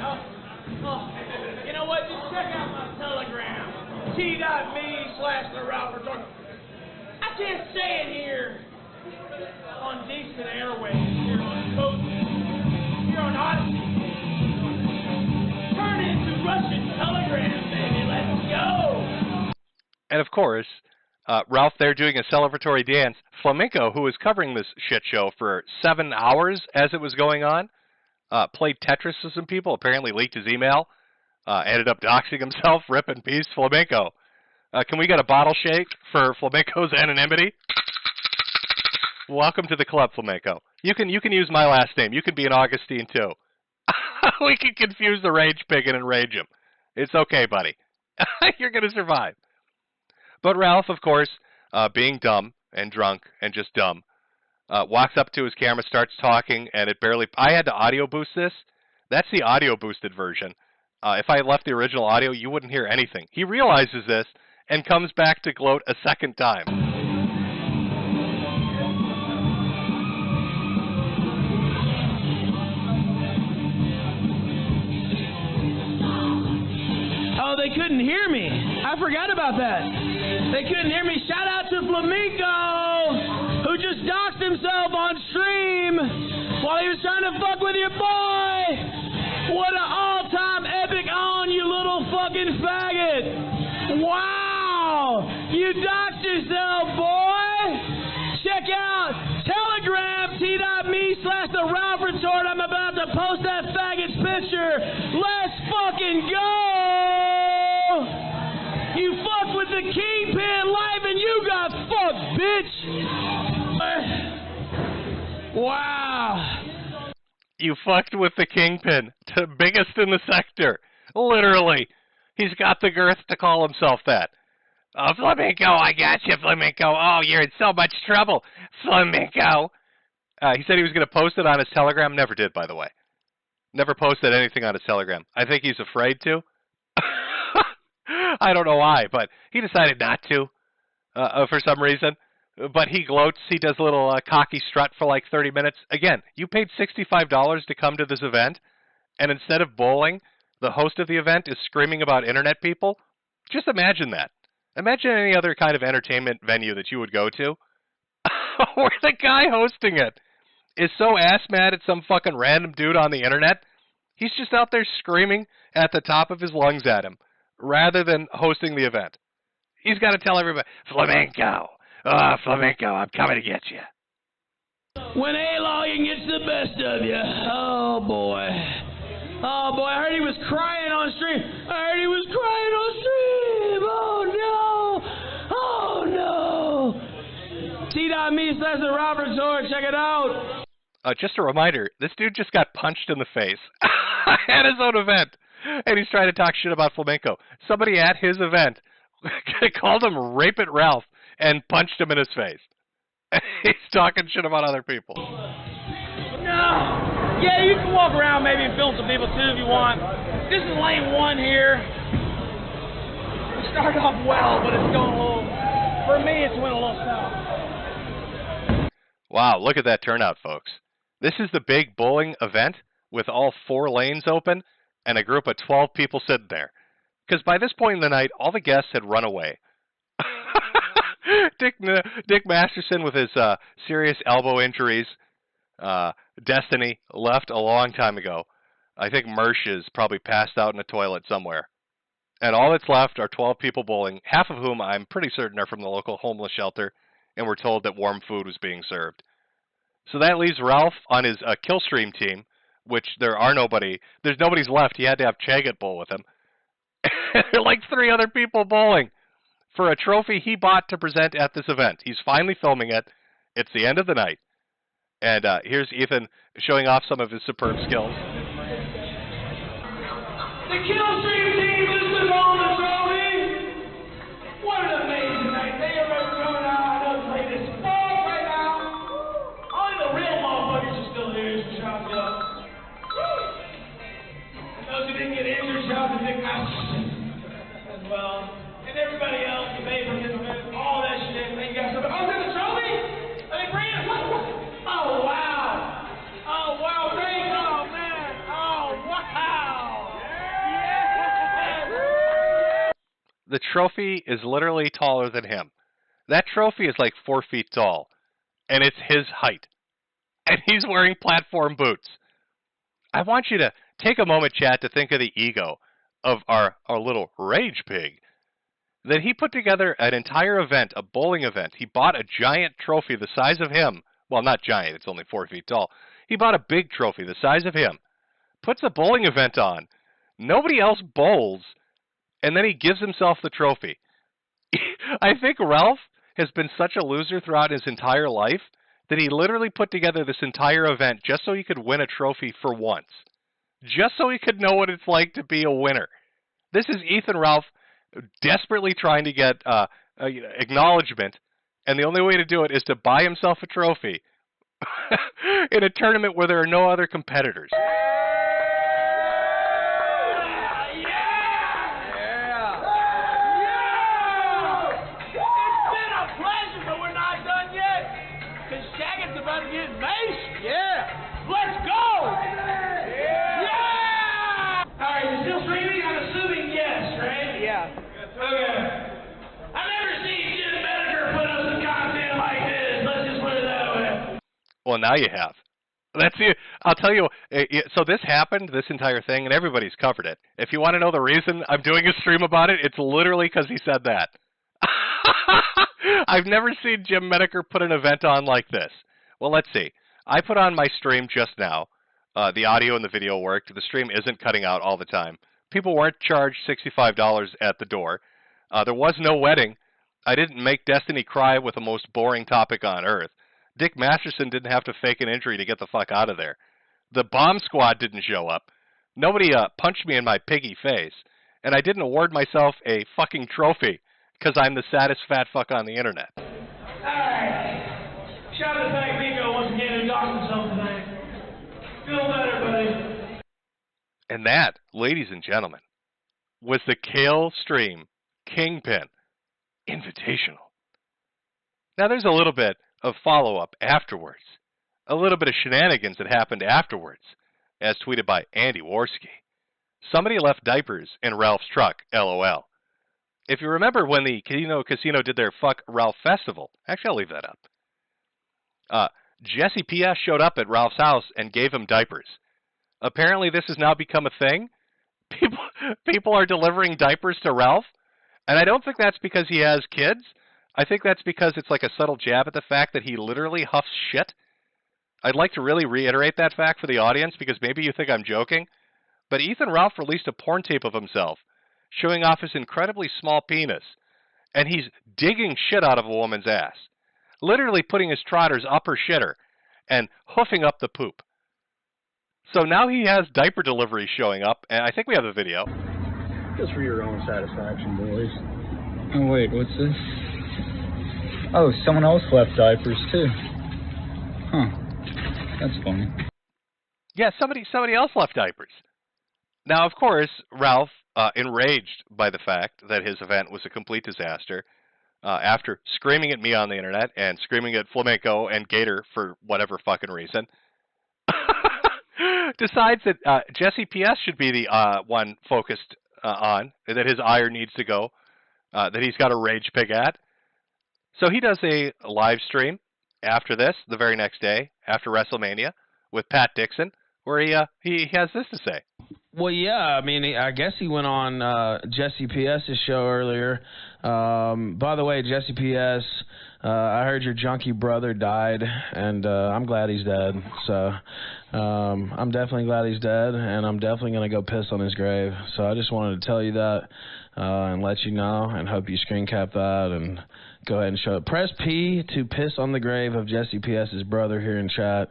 you know what, just check out my Telegram, t.me/the Ralph Retort. I can't say it here on decent airways, here on Coast, here on Odyssey. Turn it into Russian Telegram, baby, let's go! And of course, Ralph there doing a celebratory dance. Flamenco, who was covering this shit show for 7 hours as it was going on, played Tetris with some people, apparently leaked his email, ended up doxing himself. Rip in peace, Flamenco. Can we get a bottle shake for Flamenco's anonymity? Welcome to the club, Flamenco. You can use my last name. You can be an Augustine too. We can confuse the rage pig and enrage him. It's okay, buddy. You're gonna survive. But Ralph, of course, being dumb and drunk and just dumb, walks up to his camera, starts talking, and it barely... I had to audio boost this. That's the audio boosted version. If I had left the original audio, you wouldn't hear anything. He realizes this and comes back to gloat a second time. Oh, they couldn't hear me. I forgot about that. They couldn't hear me. Shout out to Flamenco, who just doxed himself on stream while he was trying to fuck with your boy. What an all-time epic on, you little fucking faggot. Wow. You doxed yourself, boy. Check out Telegram, t.me/the Ralph Retort. I'm about to post that faggot's picture. Let's fucking go. You fucked with the Kingpin live and you got fucked, bitch. Wow. You fucked with the Kingpin, the biggest in the sector. Literally. He's got the girth to call himself that. Oh, Flamenco, I got you, Flamenco. Oh, you're in so much trouble, Flamenco. He said he was going to post it on his Telegram. Never did, by the way. Never posted anything on his Telegram. I think he's afraid to. I don't know why, but he decided not to for some reason. But he gloats. He does a little cocky strut for like 30 minutes. Again, you paid $65 to come to this event, and instead of bowling, the host of the event is screaming about internet people. Just imagine that. Imagine any other kind of entertainment venue that you would go to, where the guy hosting it is so ass-mad at some fucking random dude on the internet, he's just out there screaming at the top of his lungs at him, rather than hosting the event. He's got to tell everybody, Flamenco, oh, Flamenco, I'm coming to get you. When A-Logging gets the best of you. Oh, boy. Oh, boy, I heard he was crying on stream. I heard he was crying on stream. Oh, no. Oh, no. me/Robert Zord. Check it out. Just a reminder, this dude just got punched in the face at his own event, and he's trying to talk shit about flamenco. Somebody at his event called him Rape It Ralph and punched him in his face. He's talking shit about other people. No. Yeah, you can walk around maybe and film some people too if you want. This is lane 1 here. It started off well, but it's going a little, for me, it's went a little south. Wow, look at that turnout, folks. This is the big bowling event with all 4 lanes open and a group of 12 people sitting there. Because by this point in the night, all the guests had run away. Dick Masterson with his serious elbow injuries. Destiny left a long time ago. I think Mersh is probably passed out in a toilet somewhere. And all that's left are 12 people bowling, half of whom I'm pretty certain are from the local homeless shelter, and were told that warm food was being served. So that leaves Ralph on his Killstream team, which there's nobody's left. He had to have Chagat bowl with him. There are like 3 other people bowling for a trophy he bought to present at this event. He's finally filming it. It's the end of the night. And here's Ethan showing off some of his superb skills. The Killstream team just took on the trophy. What an amazing night. They are coming out. I know it's late as fuck right now. Only the real motherfuckers are still here. So shout out to y'all. And those who didn't get injured, shout out to Dick Masterson as well. And everybody else, the Bay participants, all that shit. Thank you guys so much. Oh, is that the trophy? Let me bring it. Oh, wow. Oh, wow. Thanks. Oh, man. Oh, wow. Yeah. The trophy is literally taller than him. That trophy is like 4 feet tall, and it's his height. And he's wearing platform boots. I want you to take a moment, chat, to think of the ego of our little rage pig. That he put together an entire event, a bowling event. He bought a giant trophy the size of him. Well, not giant, it's only 4 feet tall. He bought a big trophy the size of him, puts a bowling event on. Nobody else bowls, and then he gives himself the trophy. I think Ralph has been such a loser throughout his entire life that he literally put together this entire event just so he could win a trophy for once. Just so he could know what it's like to be a winner. This is Ethan Ralph desperately trying to get acknowledgement, and the only way to do it is to buy himself a trophy in a tournament where there are no other competitors. Well, now you have. That's you. I'll tell you. So this happened, this entire thing, and everybody's covered it. If you want to know the reason I'm doing a stream about it, it's literally because he said that. I've never seen Jim Medeker put an event on like this. Well, let's see. I put on my stream just now. The audio and the video worked. The stream isn't cutting out all the time. People weren't charged $65 at the door. There was no wedding. I didn't make Destiny cry with the most boring topic on earth. Dick Masterson didn't have to fake an injury to get the fuck out of there. The bomb squad didn't show up. Nobody punched me in my piggy face. And I didn't award myself a fucking trophy because I'm the saddest fat fuck on the internet. Alright. Shout out to Thank Nico once again who docked himself tonight. Feel better, buddy. And that, ladies and gentlemen, was the Killstream Kingpin Invitational. Now there's a little bit of follow-up afterwards. A little bit of shenanigans that happened afterwards, as tweeted by Andy Worski. Somebody left diapers in Ralph's truck, LOL. If you remember when the Casino did their Fuck Ralph Festival, actually I'll leave that up. Jesse P.S. showed up at Ralph's house and gave him diapers. Apparently this has now become a thing. People are delivering diapers to Ralph, and I don't think that's because he has kids. I think that's because it's like a subtle jab at the fact that he literally huffs shit. I'd like to really reiterate that fact for the audience because maybe you think I'm joking. But Ethan Ralph released a porn tape of himself showing off his incredibly small penis. And he's digging shit out of a woman's ass. literally putting his trotter's upper shitter and hoofing up the poop. So now he has diaper deliveries showing up, and I think we have a video. Just for your own satisfaction, boys. Oh, wait, what's this? Oh, someone else left diapers, too. Huh. That's funny. Yeah, somebody else left diapers. Now, of course, Ralph, enraged by the fact that his event was a complete disaster, after screaming at me on the internet and screaming at Flamenco and Gator for whatever fucking reason, decides that Jesse PS should be the one focused on, that his ire needs to go, that he's got a rage pig at. So he does a live stream after this, the very next day, after WrestleMania, with Pat Dixon, where he has this to say. Well, yeah, I mean, I guess he went on Jesse P.S.'s show earlier. By the way, Jesse P.S., I heard your junkie brother died, and I'm glad he's dead. So I'm definitely glad he's dead, and I'm definitely going to go piss on his grave. So I just wanted to tell you that and let you know, and hope you screen cap that and go ahead and show it. Press P to piss on the grave of Jesse P.S.'s brother here in chat.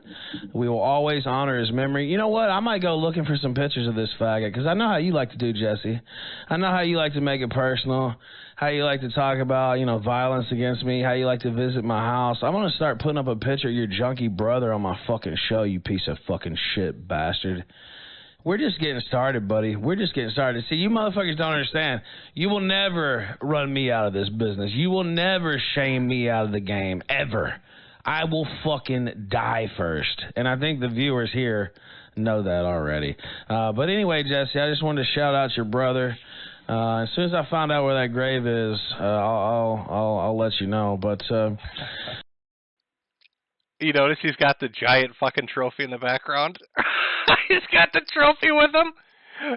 We will always honor his memory. You know what? I might go looking for some pictures of this faggot, because I know how you like to do, Jesse. I know how you like to make it personal, how you like to talk about, you know, violence against me, how you like to visit my house. I'm going to start putting up a picture of your junkie brother on my fucking show, you piece of fucking shit bastard. We're just getting started, buddy. We're just getting started. See, you motherfuckers don't understand. You will never run me out of this business. You will never shame me out of the game, ever. I will fucking die first. And I think the viewers here know that already. But anyway, Jesse, I just wanted to shout out your brother. As soon as I find out where that grave is, I'll let you know. But you notice he's got the giant fucking trophy in the background? He's got the trophy with him.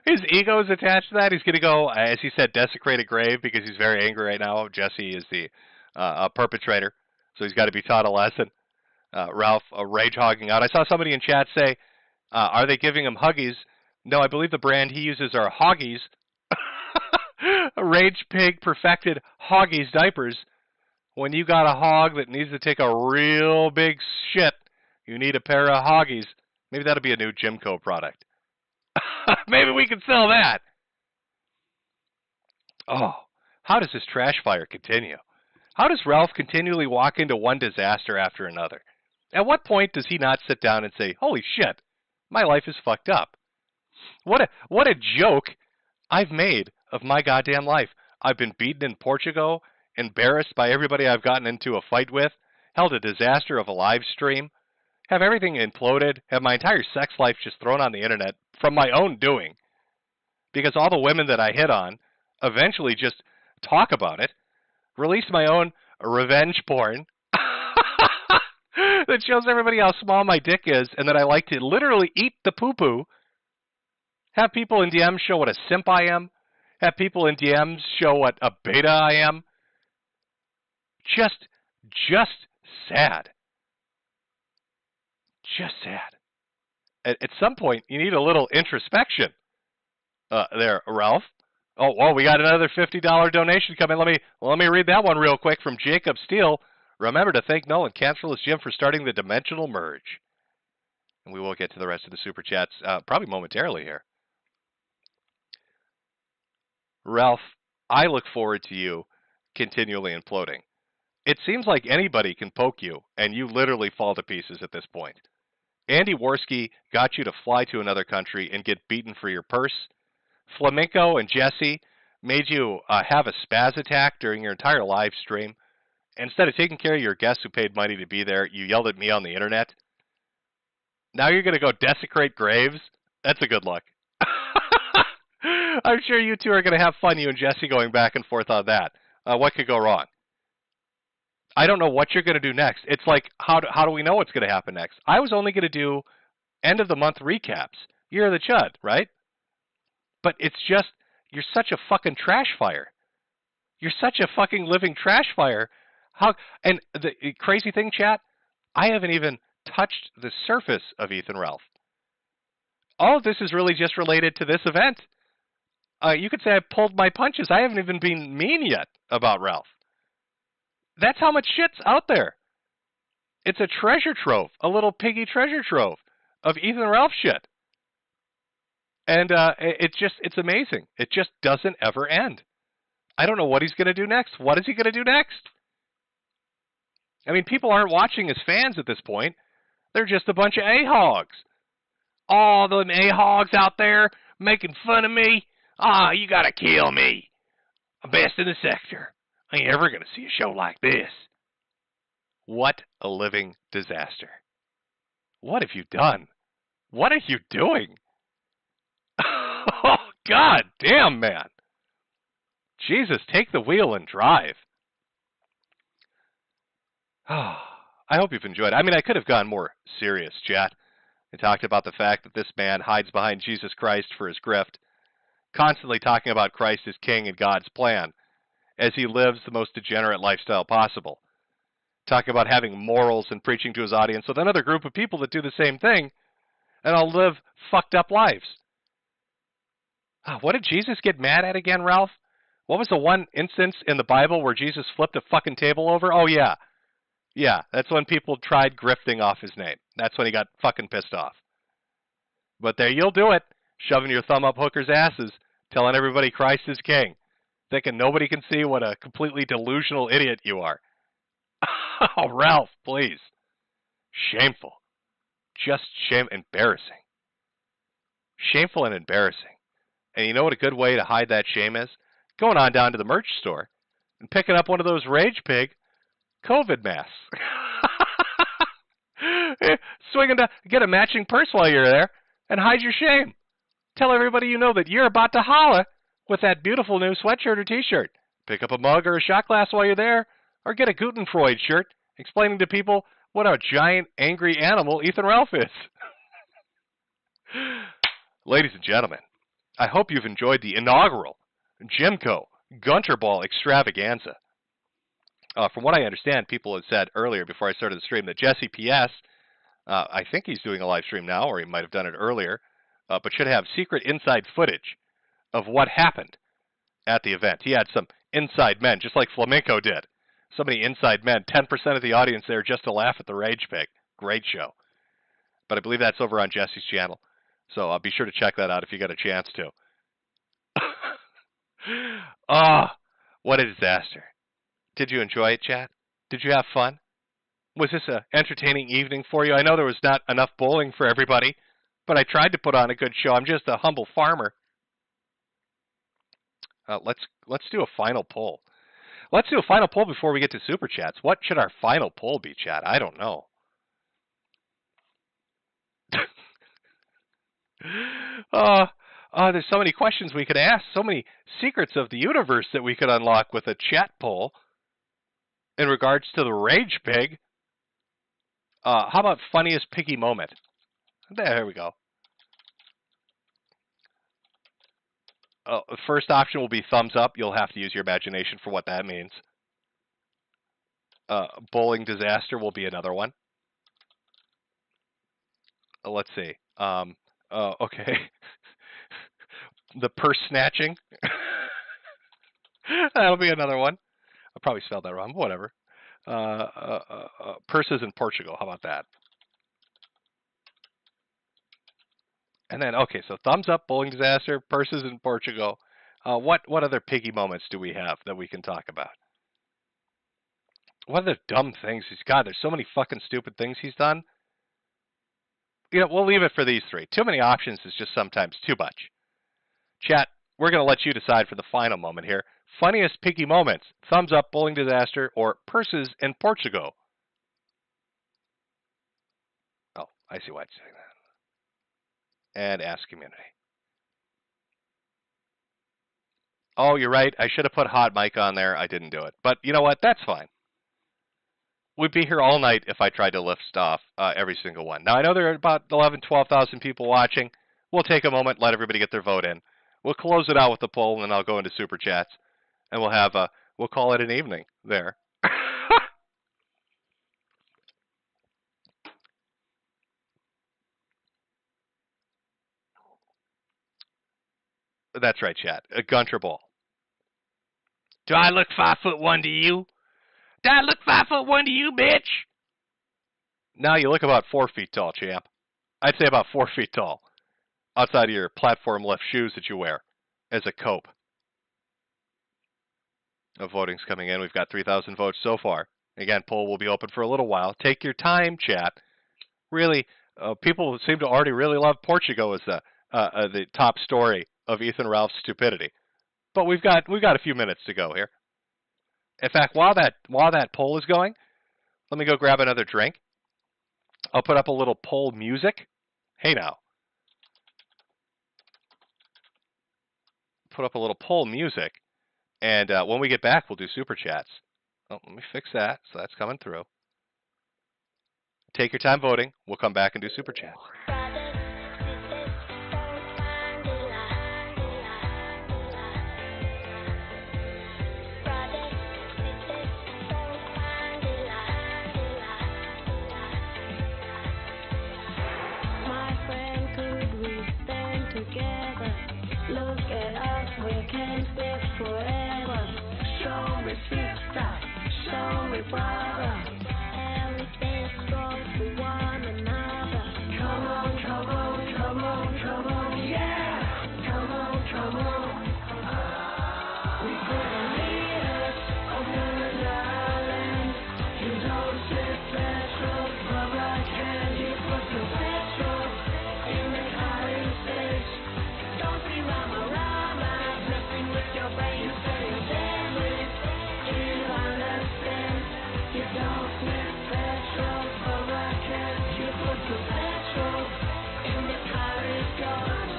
His ego is attached to that. He's going to go, as he said, desecrate a grave because he's very angry right now. Jesse is the perpetrator, so he's got to be taught a lesson. Ralph rage-hogging out. I saw somebody in chat say, are they giving him Huggies? No, I believe the brand he uses are Hoggies. Rage Pig perfected Hoggies diapers. When you got a hog that needs to take a real big shit, you need a pair of Hoggies. Maybe that'll be a new JimCo product. Maybe we can sell that. Oh, how does this trash fire continue? How does Ralph continually walk into one disaster after another? At what point does he not sit down and say, holy shit, my life is fucked up? What a joke I've made of my goddamn life. I've been beaten in Portugal, embarrassed by everybody I've gotten into a fight with, held a disaster of a live stream, have everything imploded, have my entire sex life just thrown on the internet from my own doing. Because all the women that I hit on eventually just talk about it, release my own revenge porn that shows everybody how small my dick is and that I like to literally eat the poo-poo. Have people in DMs show what a simp I am. Have people in DMs show what a beta I am. Just sad. Just sad. At some point, you need a little introspection. There, Ralph. Oh, well, we got another $50 donation coming. Let me read that one real quick from Jacob Steele. Remember to thank Nolan Cancerless Jim for starting the Dimensional Merge. And we will get to the rest of the Super Chats probably momentarily here. Ralph, I look forward to you continually imploding. It seems like anybody can poke you, and you literally fall to pieces at this point. Andy Worski got you to fly to another country and get beaten for your purse. Flamenco and Jesse made you have a spaz attack during your entire live stream. Instead of taking care of your guests who paid money to be there, you yelled at me on the internet. Now you're going to go desecrate graves? That's a good look. I'm sure you two are going to have fun, you and Jesse, going back and forth on that. What could go wrong? I don't know what you're going to do next. It's like, how do we know what's going to happen next? I was only going to do end-of-the-month recaps. You're the chud, right? But it's just, you're such a fucking trash fire. You're such a fucking living trash fire. And the crazy thing, chat, I haven't even touched the surface of Ethan Ralph. All of this is really just related to this event. You could say I pulled my punches. I haven't even been mean yet about Ralph. That's how much shit's out there. It's a treasure trove, a little piggy treasure trove of Ethan Ralph shit. And it's amazing. It just doesn't ever end. I don't know what he's going to do next. What is he going to do next? I mean, people aren't watching as fans at this point. They're just a bunch of a-hogs. All them a-hogs out there making fun of me. Ah, you got to kill me. I'm best in the sector. I ain't ever going to see a show like this. What a living disaster. What have you done? What are you doing? Oh, God damn, man. Jesus, take the wheel and drive. Oh, I hope you've enjoyed it. I mean, I could have gone more serious, chat. I talked about the fact that this man hides behind Jesus Christ for his grift, constantly talking about Christ as king and God's plan, as he lives the most degenerate lifestyle possible. Talking about having morals and preaching to his audience with another group of people that do the same thing, and all live fucked up lives. What did Jesus get mad at again, Ralph? What was the one instance in the Bible where Jesus flipped a fucking table over? Oh, yeah. Yeah, that's when people tried grifting off his name. That's when he got fucking pissed off. But there you'll do it, shoving your thumb up hookers' asses, telling everybody Christ is king, thinking nobody can see what a completely delusional idiot you are. Oh, Ralph, please. Shameful. Just embarrassing. Shameful and embarrassing. And you know what a good way to hide that shame is? Going on down to the merch store and picking up one of those Rage Pig COVID masks. Swinging to get a matching purse while you're there and hide your shame. Tell everybody you know that you're about to holla with that beautiful new sweatshirt or t-shirt. Pick up a mug or a shot glass while you're there, or get a Gutenfreud shirt explaining to people what a giant angry animal Ethan Ralph is. Ladies and gentlemen, I hope you've enjoyed the inaugural JimCo Gunterball Extravaganza. From what I understand, people had said earlier before I started the stream that Jesse P.S., I think he's doing a live stream now, or he might have done it earlier, but should have secret inside footage of what happened at the event. He had some inside men, just like Flamenco did. So many inside men, 10% of the audience there just to laugh at the Rage Pig. Great show. But I believe that's over on Jesse's channel. So be sure to check that out if you get a chance to. What a disaster. Did you enjoy it, chat? Did you have fun? Was this an entertaining evening for you? I know there was not enough bowling for everybody, but I tried to put on a good show. I'm just a humble farmer. Let's do a final poll. Let's do a final poll before we get to Super Chats. What should our final poll be, chat? I don't know. There's so many questions we could ask, so many secrets of the universe that we could unlock with a chat poll in regards to the Rage Pig. How about funniest piggy moment? There we go. The first option will be thumbs up. You'll have to use your imagination for what that means. Bowling disaster will be another one. Let's see. Okay. The purse snatching. That'll be another one. I probably spelled that wrong. Whatever. Purses in Portugal. How about that? And then, okay, so thumbs up, bowling disaster, purses in Portugal. What other piggy moments do we have that we can talk about? What other dumb things he's got? There's so many fucking stupid things he's done. You know, we'll leave it for these three. Too many options is just sometimes too much. Chat, we're going to let you decide for the final moment here. Funniest piggy moments, thumbs up, bowling disaster, or purses in Portugal. Oh, I see why it's saying that. And ask community. Oh, you're right. I should have put hot mic on there. I didn't do it. But you know what? That's fine. We'd be here all night if I tried to list off every single one. Now, I know there are about 11,000, 12,000 people watching. We'll take a moment, let everybody get their vote in. We'll close it out with the poll, and then I'll go into Super Chats. And we'll have we'll call it an evening there. That's right, chat. A Gunterball. Do I look 5'1" to you? Do I look 5'1" to you, bitch? Now you look about 4 feet tall, champ. I'd say about 4 feet tall, outside of your platform lift shoes that you wear as a cope. No voting's coming in. We've got 3,000 votes so far. Again, poll will be open for a little while. Take your time, chat. Really, people seem to already really love Portugal as the top story of Ethan Ralph's stupidity. But we've got a few minutes to go here. In fact, while that poll is going, let me go grab another drink. I'll put up a little poll music. Hey now. Put up a little poll music. And when we get back, we'll do super chats. Oh, let me fix that. So that's coming through. Take your time voting. We'll come back and do super chats. Look at us, we can stay forever. Show me sister, show me brother. Everything's good for one another. Come on, come on, come on, come on, yeah. Come on, come on. We could lead us over the island. You don't say petrol, brother, can you put the petrol in the car instead? Don't be rama-rama, messing with your brain, you say you're sandwich. Do you understand? You don't need petrol for a can. You put the petrol in the car is yours.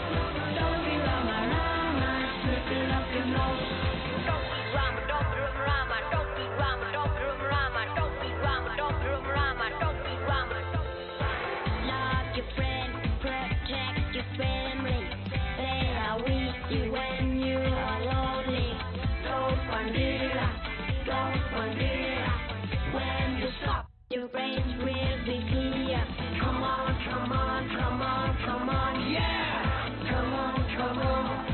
Don't be rama-rama, snipping up your nose. Don't be rama, don't be rama, don't be rama, don't be rama, don't be rama, don't be rama, don't be rama. Love your friend, protect your family. They are with you when you are lonely. Don't bandera, don't bandera. When you stop, your brains will be clear. Come on, come on, come on, come on, yeah. Come on, come on.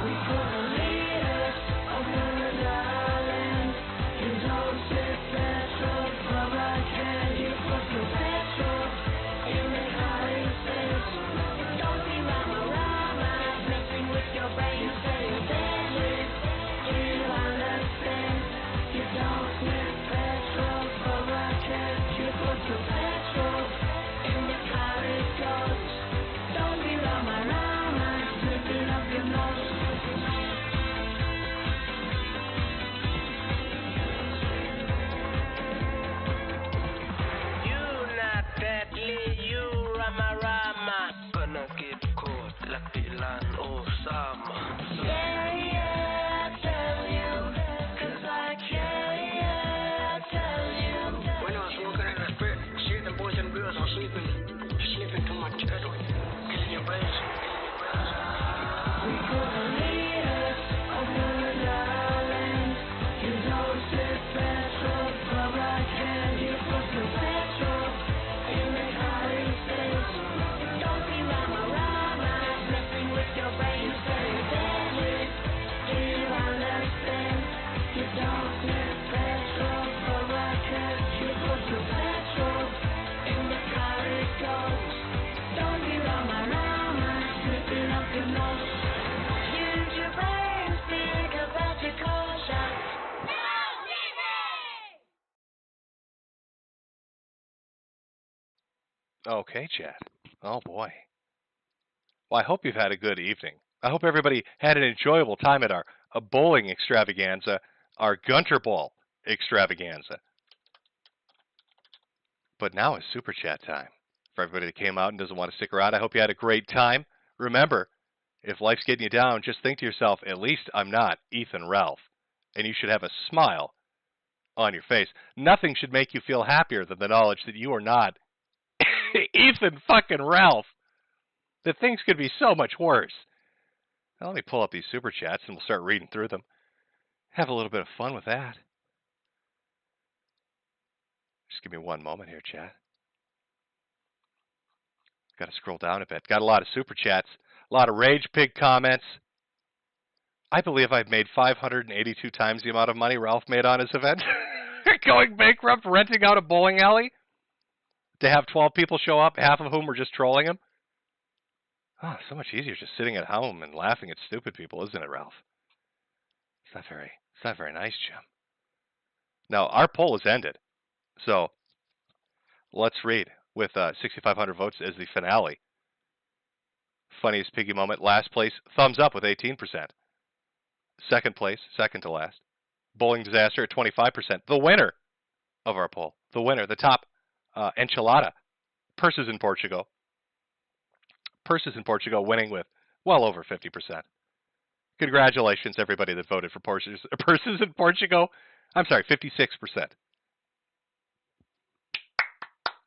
We could lead us over the island. You don't say petrol, brother, can you put the petrol in the car instead? Don't be rama-rama, messing with your brain, you say you're sandwich. Do you understand? You don't need petrol for a can. You put the petrol in the car is yours. Don't be rama-rama, snipping up your nose. You not deadly, you rama-rama. Gonna get caught like Dylan Osama. Yeah, I tell you, 'cause I can, yeah, I tell you. When I was smoking in the spit, shit, the boys and girls are sleeping too much heroin, killing your brains. We could lead us over the island. You don't say petrol, brother, can you put the petrol in the car instead? Don't be rama-rama, messing with your brain, you say you're sandwich. Do you understand? You don't need petrol for a can. You put the petrol in the car is yours. Don't be rama-rama, snipping up your nose. Use your brain, think about your caution. Okay, chat. Oh, boy. Well, I hope you've had a good evening. I hope everybody had an enjoyable time at our bowling extravaganza, our Gunterball extravaganza. But now it's super chat time. For everybody that came out and doesn't want to stick around, I hope you had a great time. Remember, if life's getting you down, just think to yourself, at least I'm not Ethan Ralph. And you should have a smile on your face. Nothing should make you feel happier than the knowledge that you are not Ethan fucking Ralph. That things could be so much worse. Now let me pull up these super chats and we'll start reading through them. Have a little bit of fun with that. Just give me one moment here, chat. Got to scroll down a bit. Got a lot of super chats. A lot of Rage Pig comments. I believe I've made 582 times the amount of money Ralph made on his event. Going bankrupt, renting out a bowling alley. to have 12 people show up, half of whom were just trolling him? Oh, so much easier just sitting at home and laughing at stupid people, isn't it, Ralph? It's not very nice, Jim. Now, our poll is ended, so let's read with 6,500 votes as the finale. Funniest piggy moment, last place, thumbs up with 18%. Second place, second to last, bowling disaster at 25%. The winner of our poll, the winner, the top enchilada, purses in Portugal. Purses in Portugal winning with well over 50%. Congratulations, everybody that voted for purses in Portugal. I'm sorry, 56%.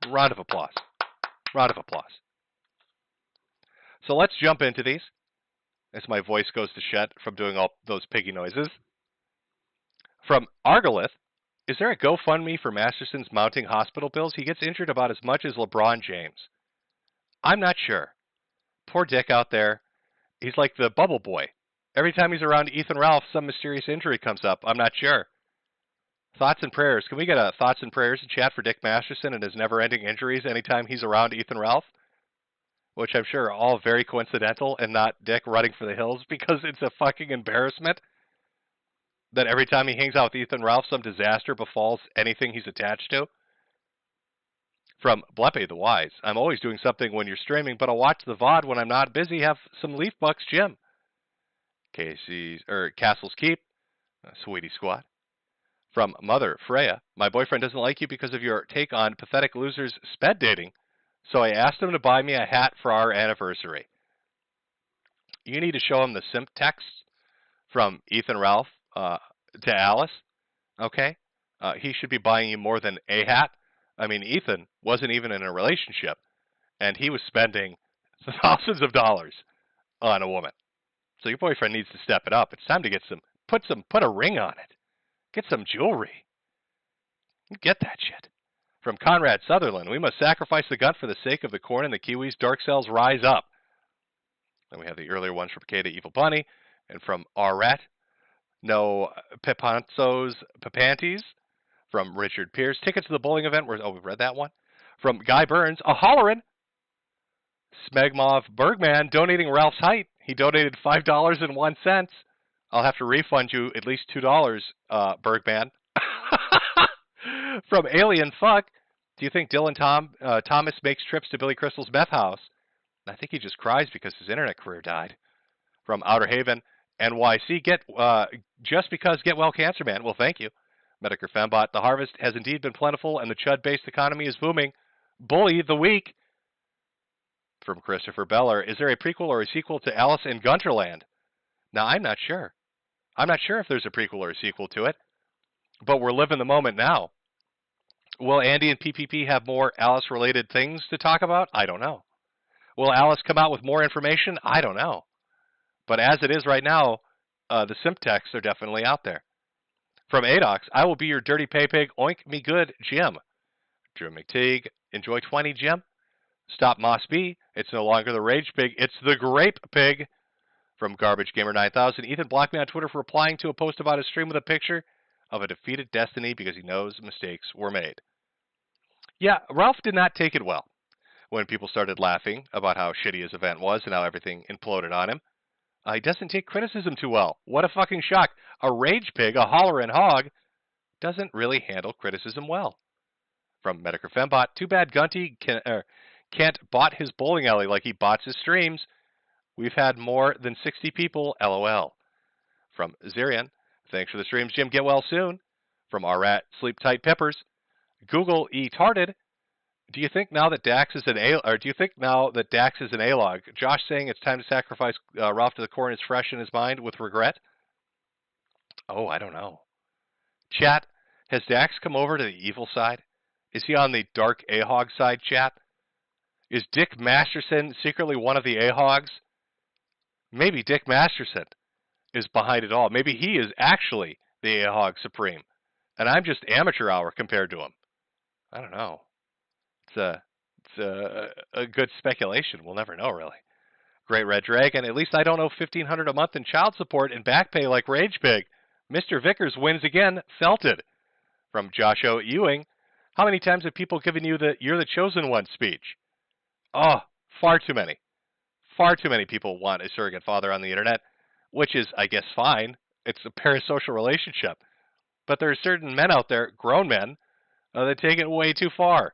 Round of applause. Round of applause. So let's jump into these as my voice goes to shit from doing all those piggy noises. From Argolith, is there a GoFundMe for Masterson's mounting hospital bills? He gets injured about as much as LeBron James. I'm not sure. Poor Dick out there. He's like the bubble boy. Every time he's around Ethan Ralph, some mysterious injury comes up. I'm not sure. Thoughts and prayers. Can we get a thoughts and prayers in chat for Dick Masterson and his never-ending injuries anytime he's around Ethan Ralph? Which I'm sure are all very coincidental and not Dick running for the hills, because it's a fucking embarrassment that every time he hangs out with Ethan Ralph, some disaster befalls anything he's attached to. From Blepe the Wise, I'm always doing something when you're streaming, but I'll watch the VOD when I'm not busy. Have some Leaf Bucks, Jim. Castle's Keep, Sweetie Squad. From Mother Freya, my boyfriend doesn't like you because of your take on pathetic losers sped dating, so I asked him to buy me a hat for our anniversary. You need to show him the simp text from Ethan Ralph to Alice, okay? He should be buying you more than a hat. I mean, Ethan wasn't even in a relationship, and he was spending thousands of dollars on a woman. So your boyfriend needs to step it up. It's time to get put a ring on it. Get some jewelry. Get that shit. From Conrad Sutherland, we must sacrifice the gun for the sake of the corn and the kiwis. Dark cells rise up. Then we have the earlier ones from Kata Evil Bunny, and from Rat, no Pepanzos Pepantes. From Richard Pierce, tickets to the bowling event. We've read that one. From Guy Burns, a hollerin'. Smegmov Bergman donating Ralph's height. He donated $5.01. I'll have to refund you at least $2, Bergman. From Alien Fuck, do you think Dylan Thomas makes trips to Billy Crystal's meth house? I think he just cries because his internet career died. From Outer Haven, NYC, just because get well, Cancer Man. Well, thank you. Medicare Fembot, the harvest has indeed been plentiful and the chud-based economy is booming. Bully the week. From Christopher Beller, is there a prequel or a sequel to Alice in Gunterland? Now, I'm not sure. I'm not sure if there's a prequel or a sequel to it, but we're living the moment now. Will Andy and PPP have more Alice-related things to talk about? I don't know. Will Alice come out with more information? I don't know. But as it is right now, the simp texts are definitely out there. From Adox, I will be your dirty pay pig. Oink me good, Jim. Drew McTeague, enjoy 20, Jim. Stop Moss B. It's no longer the rage pig. It's the grape pig. From Garbage Gamer 9000, Ethan blocked me on Twitter for replying to a post about his stream with a picture of a defeated Destiny because he knows mistakes were made. Yeah, Ralph did not take it well when people started laughing about how shitty his event was and how everything imploded on him. He doesn't take criticism too well. What a fucking shock. A rage pig, a hollerin' hog, doesn't really handle criticism well. From Medicare Fembot, too bad Gunty can't bot his bowling alley like he bots his streams. We've had more than 60 people, LOL. From Zirian, thanks for the streams, Jim. Get well soon. From Rat, sleep tight peppers. Google E-tarded. Do you think now that Dax is an A-log? Josh saying it's time to sacrifice Ralph to the core and is fresh in his mind with regret? Oh, I don't know. Chat, has Dax come over to the evil side? Is he on the dark A-hog side, chat? Is Dick Masterson secretly one of the A-hogs? Maybe Dick Masterson is behind it all. Maybe he is actually the A-hog supreme, and I'm just amateur hour compared to him. I don't know. It's a good speculation. We'll never know, really. Great Red Dragon. At least I don't owe $1,500 a month in child support and back pay like Rage Pig. Mr. Vickers wins again. Felted. From Josh O. Ewing. How many times have people given you the "you're the chosen one" speech? Oh, far too many. Far too many people want a surrogate father on the internet, which is, I guess, fine. It's a parasocial relationship. But there are certain men out there, grown men, that take it way too far.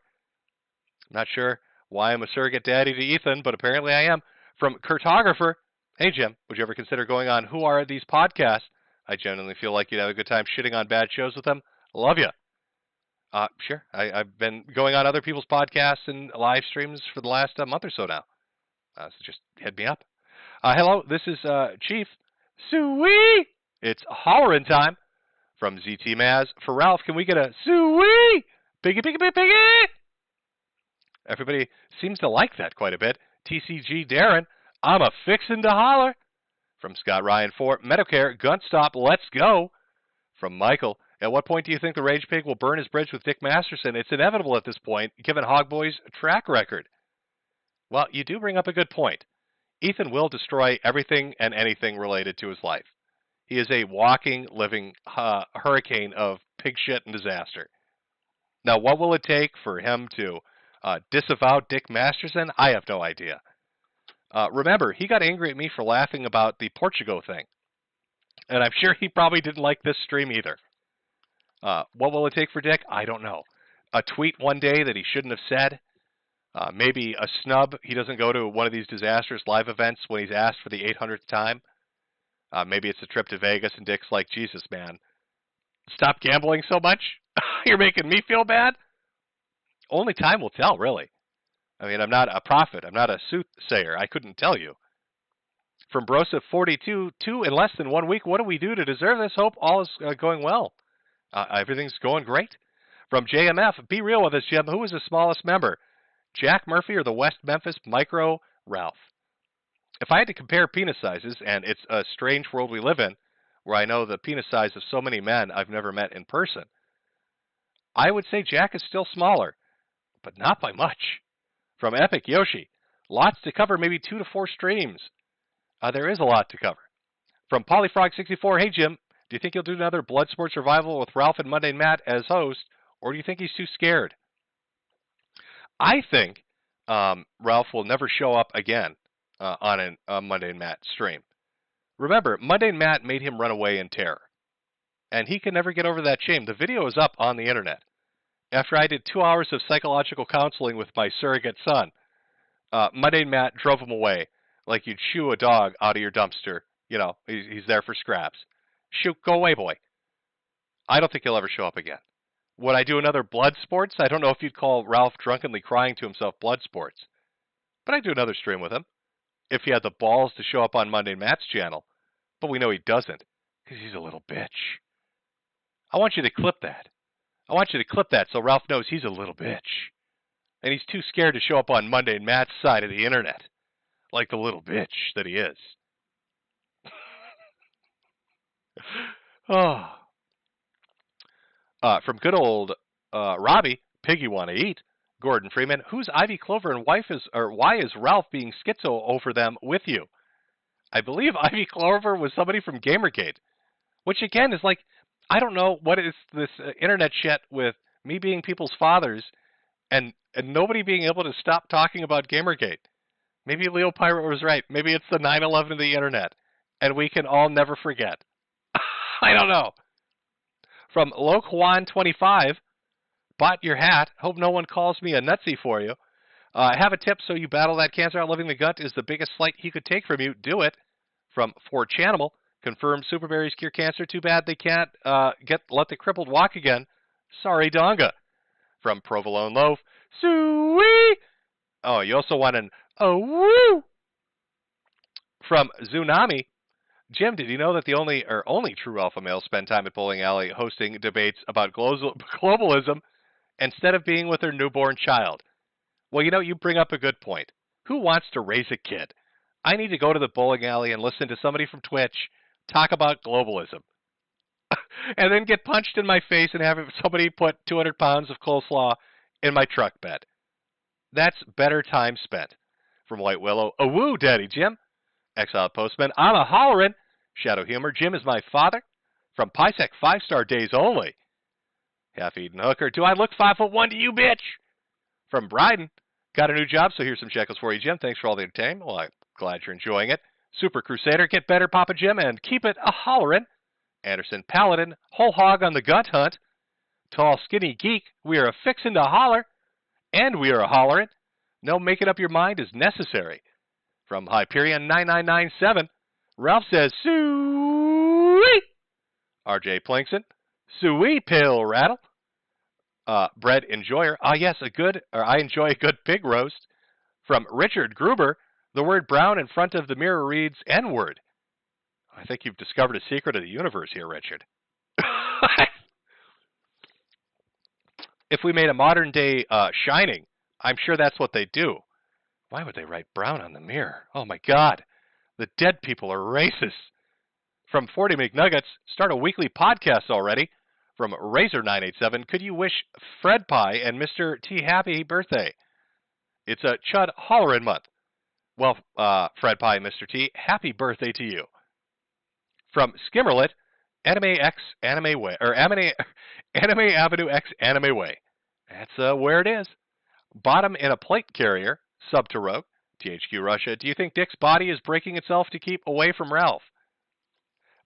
I'm not sure why I'm a surrogate daddy to Ethan, but apparently I am. From Cartographer, hey Jim, would you ever consider going on Who Are These Podcasts? I genuinely feel like you'd have a good time shitting on bad shows with them. Love you. Sure. I've been going on other people's podcasts and live streams for the last month or so now. So just hit me up. Hello, this is Chief Suey. It's hollering time from ZT Maz. For Ralph, can we get a Suey? Piggy, piggy, piggy, piggy. Everybody seems to like that quite a bit. TCG Darren, I'm a fixin' to holler. From Scott Ryan 4, Medicare, Gun Stop, let's go. From Michael, at what point do you think the Rage Pig will burn his bridge with Dick Masterson? It's inevitable at this point, given Hogboy's track record. Well, you do bring up a good point. Ethan will destroy everything and anything related to his life. He is a walking, living hurricane of pig shit and disaster. Now, what will it take for him to disavow Dick Masterson? I have no idea. Remember, he got angry at me for laughing about the Portugal thing. And I'm sure he probably didn't like this stream either. What will it take for Dick? I don't know. A tweet one day that he shouldn't have said. Maybe a snub. He doesn't go to one of these disastrous live events when he's asked for the 800th time. Maybe it's a trip to Vegas and Dick's like, Jesus, man, stop gambling so much. You're making me feel bad. Only time will tell, really. I mean, I'm not a prophet. I'm not a soothsayer. I couldn't tell you. From Brosa 42, 2 in less than 1 week. What do we do to deserve this? Hope all is going well. Everything's going great. From JMF, be real with us, Jim. Who is the smallest member? Jack Murphy or the West Memphis Micro Ralph? If I had to compare penis sizes, and it's a strange world we live in, where I know the penis size of so many men I've never met in person, I would say Jack is still smaller, but not by much. From Epic Yoshi, lots to cover, maybe 2 to 4 streams. There is a lot to cover. From Polyfrog64, hey Jim, do you think you'll do another Bloodsport Survival with Ralph and Monday Matt as host, or do you think he's too scared? I think Ralph will never show up again on a Monday Matt stream. Remember, Monday Matt made him run away in terror, and he can never get over that shame. The video is up on the internet. After I did 2 hours of psychological counseling with my surrogate son, Monday Matt drove him away like you'd shoo a dog out of your dumpster. You know, he's there for scraps. Shoot, go away, boy. I don't think he'll ever show up again. Would I do another Blood Sports? I don't know if you'd call Ralph drunkenly crying to himself Blood Sports. But I'd do another stream with him, if he had the balls to show up on Monday Matt's channel. But we know he doesn't, because he's a little bitch. I want you to clip that. I want you to clip that so Ralph knows he's a little bitch. And he's too scared to show up on Monday Matt's side of the internet, like the little bitch that he is. Oh. From good old Robbie, Piggy Wanna Eat, Gordon Freeman, who's Ivy Clover and why is Ralph being schizo over them with you? I believe Ivy Clover was somebody from Gamergate, which again is like, I don't know what is this internet shit with me being people's fathers and nobody being able to stop talking about Gamergate. Maybe Leo Pirate was right. Maybe it's the 9/11 of the internet, and we can all never forget. I don't know. From Loquan25, bought your hat. Hope no one calls me a nutsy for you. Have a tip so you battle that cancer out. Living the gut is the biggest slight he could take from you. Do it. From 4Chanimal, confirmed superberries cure cancer. Too bad they can't let the crippled walk again. Sorry, Donga. From Provolone Loaf, Suey. Oh, you also want an oh woo. From Tsunami, Jim, did you know that the only true alpha males spend time at bowling alley hosting debates about globalism instead of being with their newborn child? Well, you know, you bring up a good point. Who wants to raise a kid? I need to go to the bowling alley and listen to somebody from Twitch talk about globalism. And then get punched in my face and have somebody put 200 pounds of coleslaw in my truck bed. That's better time spent. From White Willow, a woo, Daddy Jim. Exiled Postman, I'm a hollerin'. Shadow Humor, Jim is my father. From Pisek, 5-star days only. Half-eaten hooker. Do I look 5'1" to you, bitch? From Bryden. Got a new job, so here's some shekels for you, Jim. Thanks for all the entertainment. Well, I'm glad you're enjoying it. Super Crusader. Get better, Papa Jim, and keep it a hollerin'. Anderson Paladin. Whole hog on the gut hunt. Tall, skinny geek. We are a fixin' to holler. And we are a hollerin'. No making up your mind is necessary. From Hyperion 9997. Ralph says, sweet. RJ Plankson. Sweet pill rattle. Bread enjoyer. Yes, I enjoy a good pig roast. From Richard Gruber. The word brown in front of the mirror reads N-word. I think you've discovered a secret of the universe here, Richard. If we made a modern day Shining, I'm sure that's what they do. Why would they write brown on the mirror? Oh my God. The dead people are racist. From 40 McNuggets, start a weekly podcast already. From Razor987, could you wish Fred Pie and Mr. T happy birthday? It's a Chud Hollerin' month. Well, Fred Pie and Mr. T, happy birthday to you. From Skimmerlet, Anime X Anime Way, or Anime Avenue X Anime Way. That's where it is. Bottom in a plate carrier, sub to Rogue, THQ Russia. Do you think Dick's body is breaking itself to keep away from Ralph?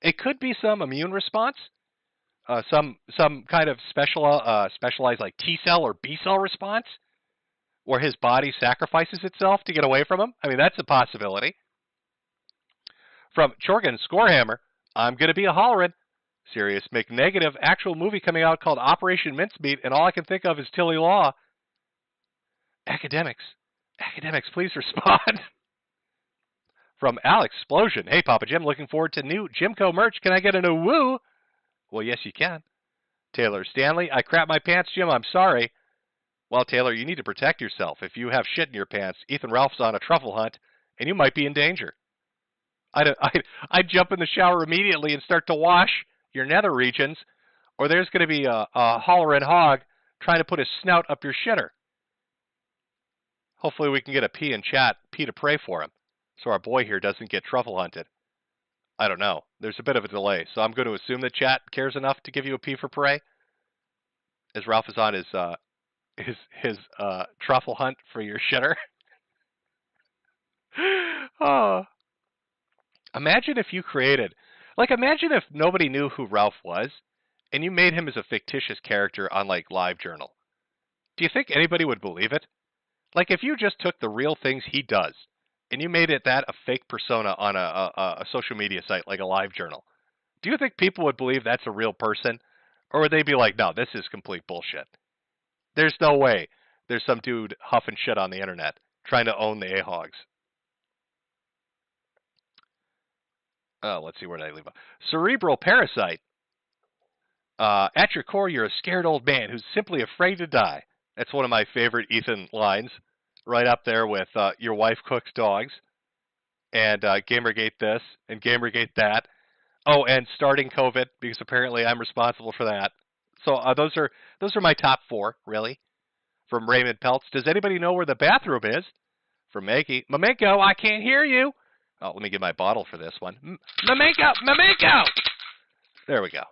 It could be some immune response, some kind of specialized like T cell or B cell response, where his body sacrifices itself to get away from him. I mean, that's a possibility. From Chorgan Scorehammer, I'm gonna be a hollerin'. Serious McNegative actual movie coming out called Operation Mincemeat, and all I can think of is Tilly Law. Academics, please respond. From Alex Explosion, hey Papa Jim, looking forward to new JimCo merch. Can I get a woo? Well, yes you can. Taylor Stanley, I crap my pants, Jim. I'm sorry. Well, Taylor, you need to protect yourself. If you have shit in your pants, Ethan Ralph's on a truffle hunt, and you might be in danger. I'd jump in the shower immediately and start to wash your nether regions, or there's going to be a hollerin' hog trying to put his snout up your shitter. Hopefully we can get a P in chat, P to pray for him, so our boy here doesn't get truffle hunted. I don't know. There's a bit of a delay, so I'm going to assume that chat cares enough to give you a P for pray, as Ralph is on his truffle hunt for your shitter. Oh. Imagine if you imagine if nobody knew who Ralph was, and you made him as a fictitious character on, like, LiveJournal. Do you think anybody would believe it? Like, if you just took the real things he does, and you made it a fake persona on a social media site like a LiveJournal, do you think people would believe that's a real person? Or would they be like, no, this is complete bullshit? There's no way there's some dude huffing shit on the internet trying to own the AHOGs. Let's see, where did I leave off? Cerebral Parasite. At your core, you're a scared old man who's simply afraid to die. That's one of my favorite Ethan lines, right up there with your wife cooks dogs, and Gamergate this, and Gamergate that. Oh, and starting COVID, because apparently I'm responsible for that. So those are my top four, really. From Raymond Peltz, does anybody know where the bathroom is? From Maggie, Mamenko, I can't hear you. Oh, let me get my bottle for this one. Mamenko! There we go.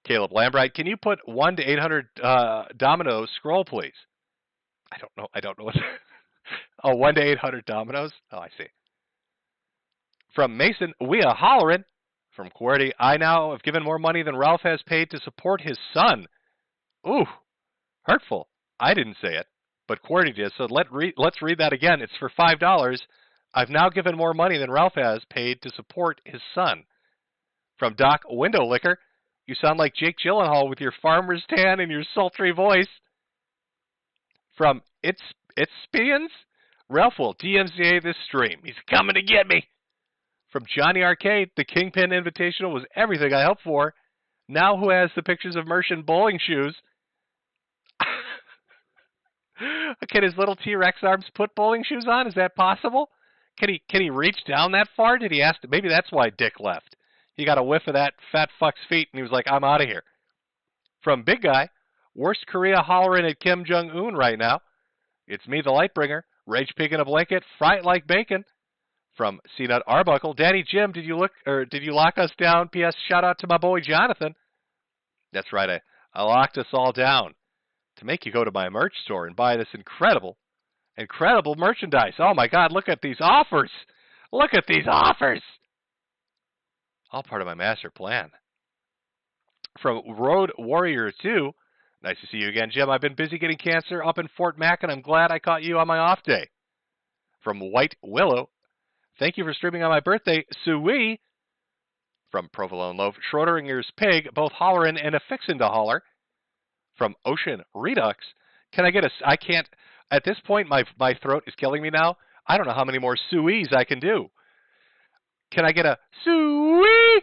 Caleb Lambright, can you put 1 to 800 dominoes scroll, please? I don't know what. Oh, 1 to 800 dominoes? Oh, I see. From Mason, we a hollerin'. From QWERTY, I now have given more money than Ralph has paid to support his son. Ooh, hurtful. I didn't say it, but QWERTY did, so let's read that again. It's for $5. I've now given more money than Ralph has paid to support his son. From Doc Window Licker, you sound like Jake Gyllenhaal with your farmer's tan and your sultry voice. From It's Spians, Ralph will DMCA this stream. He's coming to get me. From Johnny Arcade, the Kingpin Invitational was everything I hoped for. Now who has the pictures of Mersh in bowling shoes? Can his little T-Rex arms put bowling shoes on? Is that possible? Can he reach down that far? Did he ask? Maybe that's why Dick left. He got a whiff of that fat fuck's feet, and he was like, I'm out of here. From Big Guy, worst Korea hollering at Kim Jong-un right now. It's me, the Lightbringer. Rage pig in a blanket, fry it like bacon. From C-Nut Arbuckle, Daddy Jim, did you lock us down? P.S. Shout out to my boy Jonathan. That's right. I locked us all down to make you go to my merch store and buy this incredible merchandise. Oh my God, look at these offers. Look at these offers. All part of my master plan. From Road Warrior 2, nice to see you again, Jim. I've been busy getting cancer up in Fort Mac, and I'm glad I caught you on my off day. From White Willow, thank you for streaming on my birthday, Sui. From Provolone Loaf, Schrodinger's Pig, both hollerin' and affixin' to holler. From Ocean Redux, can I get I can't, at this point, my throat is killing me now. I don't know how many more Suis I can do. Can I get a Sui?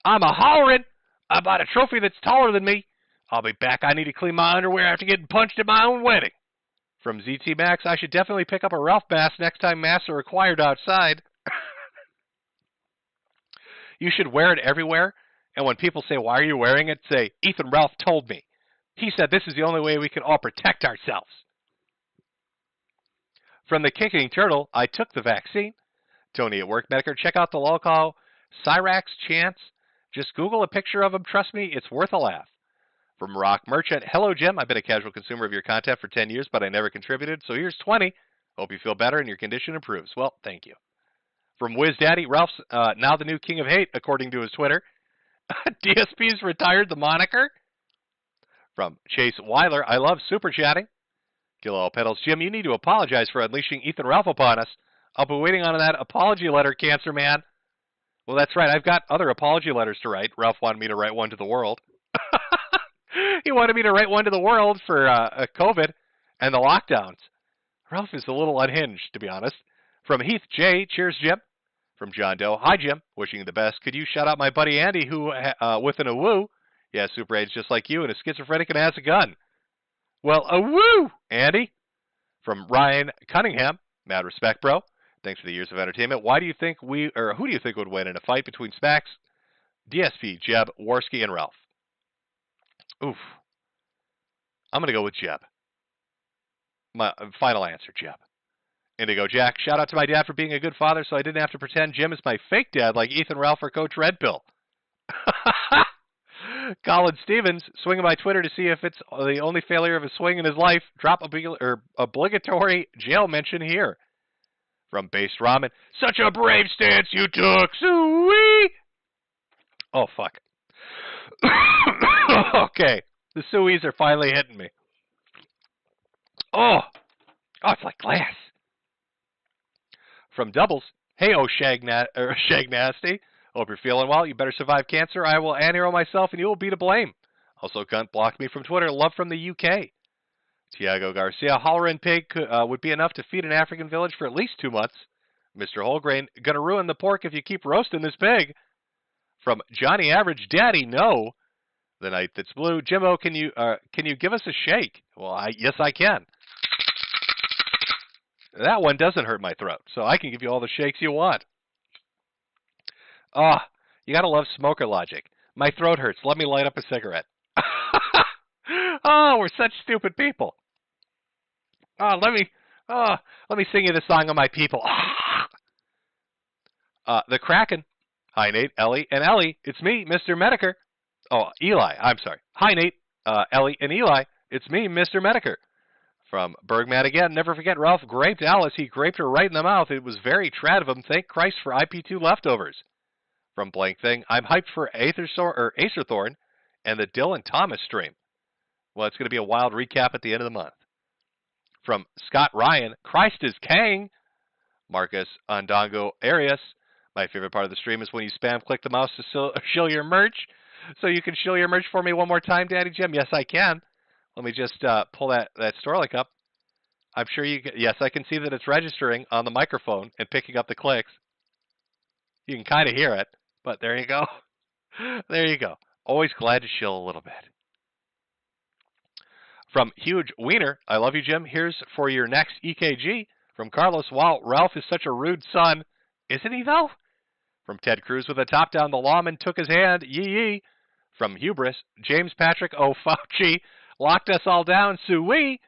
I'm a hollerin'. I bought a trophy that's taller than me. I'll be back. I need to clean my underwear after getting punched at my own wedding. From ZT Max, I should definitely pick up a Ralph mask next time masks are required outside. You should wear it everywhere, and when people say, why are you wearing it, say, Ethan Ralph told me. He said this is the only way we can all protect ourselves. From the Kicking Turtle, I took the vaccine. Tony at Work Medical, check out the local Cyrax chants. Just Google a picture of him. Trust me, it's worth a laugh. From Rock Merchant, hello, Jim. I've been a casual consumer of your content for 10 years, but I never contributed, so here's 20. Hope you feel better and your condition improves. Well, thank you. From Wiz Daddy, Ralph's now the new king of hate, according to his Twitter. DSP's retired the moniker. From Chase Weiler, I love super chatting. Kilo Pedals, Jim, you need to apologize for unleashing Ethan Ralph upon us. I'll be waiting on that apology letter, Cancer Man. Well, that's right. I've got other apology letters to write. Ralph wanted me to write one to the world. He wanted me to write one to the world for COVID and the lockdowns. Ralph is a little unhinged, to be honest. From Heath J, cheers, Jim. From John Doe, hi, Jim. Wishing you the best. Could you shout out my buddy Andy, who, with an awoo, yeah, super age just like you, and is schizophrenic and has a gun. Well, awoo, Andy. From Ryan Cunningham, mad respect, bro. Thanks for the years of entertainment. Who do you think would win in a fight between Spax, DSP, Jeb, Warski, and Ralph? Oof. I'm going to go with Jeb. My final answer, Jeb. Indigo Jack, shout out to my dad for being a good father so I didn't have to pretend Jim is my fake dad like Ethan Ralph or Coach Red Pill. Colin Stevens, swinging by Twitter to see if it's the only failure of a swing in his life. Drop obligatory jail mention here. From Based Ramen, such a brave stance you took, Suey! Oh, fuck. Okay, the Sueys are finally hitting me. Oh, it's like glass. From Doubles, hey, Shag Nasty. Hope you're feeling well. You better survive cancer. I will anhero myself, and you will be to blame. Also, Gunt blocked me from Twitter. Love from the UK. Tiago Garcia, Hollerin' Pig would be enough to feed an African village for at least 2 months. Mr. Wholegrain, gonna ruin the pork if you keep roasting this pig. From Johnny Average Daddy, no. The Night That's Blue. Jimbo, can you give us a shake? Well, yes, I can. That one doesn't hurt my throat, so I can give you all the shakes you want. You gotta love smoker logic. My throat hurts. Let me light up a cigarette. We're such stupid people. Let me sing you the song of my people. The Kraken. Hi, Nate, Ellie, and Ellie. It's me, Mr. Mediker. Oh, Eli. I'm sorry. Hi, Nate, Ellie, and Eli. It's me, Mr. Mediker. From Bergman again. Never forget Ralph graped Alice. He graped her right in the mouth. It was very trad of him. Thank Christ for IP2 leftovers. From Blank Thing. I'm hyped for Acerthorn and the Dylan Thomas stream. Well, it's going to be a wild recap at the end of the month. From Scott Ryan. Christ is Kang. Marcus Andongo Arias. My favorite part of the stream is when you spam click the mouse to shill your merch. So you can shill your merch for me one more time, Daddy Jim? Yes, I can. Let me just pull that store link up. I'm sure you can. Yes, I can see that it's registering on the microphone and picking up the clicks. You can kind of hear it, but there you go. There you go. Always glad to shill a little bit. From Huge Wiener, I love you, Jim. Here's for your next EKG. From Carlos, wow, Ralph is such a rude son. Isn't he, though? From Ted Cruz with a top down, the lawman took his hand. Yee. From Hubris, James Patrick, oh, Fauci, locked us all down. Sue-wee.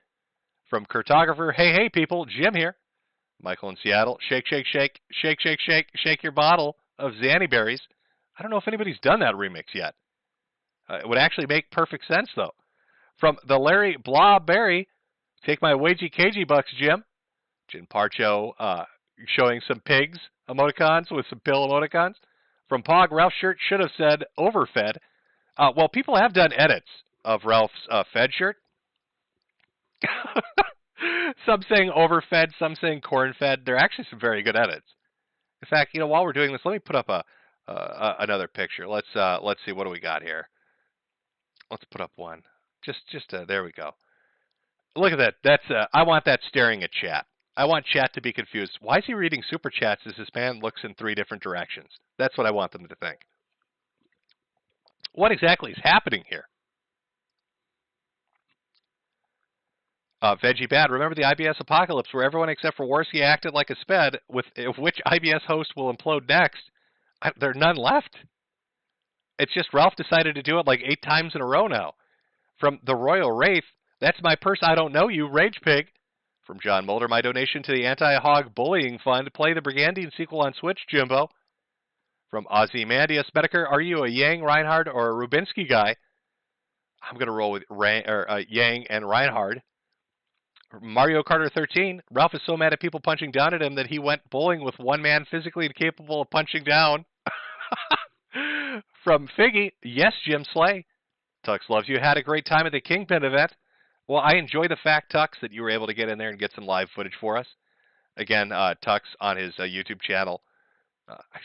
From Cartographer, hey, people, Jim here. Michael in Seattle, shake, shake, shake, shake, shake, shake, shake your bottle of Zanny Berries. I don't know if anybody's done that remix yet. It would actually make perfect sense, though. From the Larry Blawberry, take my wagey cagey bucks, Jim. Jim Parcho showing some pigs emoticons with some pill emoticons. From Pog, Ralph's shirt should have said overfed. Well, people have done edits of Ralph's fed shirt. Some saying overfed, some saying corn-fed. They're actually some very good edits. In fact, while we're doing this, let me put up another picture. Let's see, what do we got here? Let's put up one. There we go. Look at that. That's I want that staring at chat. I want chat to be confused. Why is he reading super chats as this man looks in 3 different directions? That's what I want them to think. What exactly is happening here? Veggie Bad, remember the IBS apocalypse where everyone except for Worski acted like a sped, with which IBS host will implode next? There are none left. It's just Ralph decided to do it like 8 times in a row now. From the Royal Wraith, that's my purse, I don't know you, Rage Pig. From John Mulder, my donation to the Anti-Hog Bullying Fund, play the Brigandine sequel on Switch, Jimbo. From Ozymandias, Mediker, are you a Yang, Reinhard, or a Rubinsky guy? I'm going to roll with Yang and Reinhard. Mario Carter 13, Ralph is so mad at people punching down at him that he went bowling with one man physically incapable of punching down. From Figgy, yes, Jim Slay. Tux loves you. Had a great time at the Kingpin event. Well, I enjoy the fact, Tux, that you were able to get in there and get some live footage for us. Again, Tux on his YouTube channel.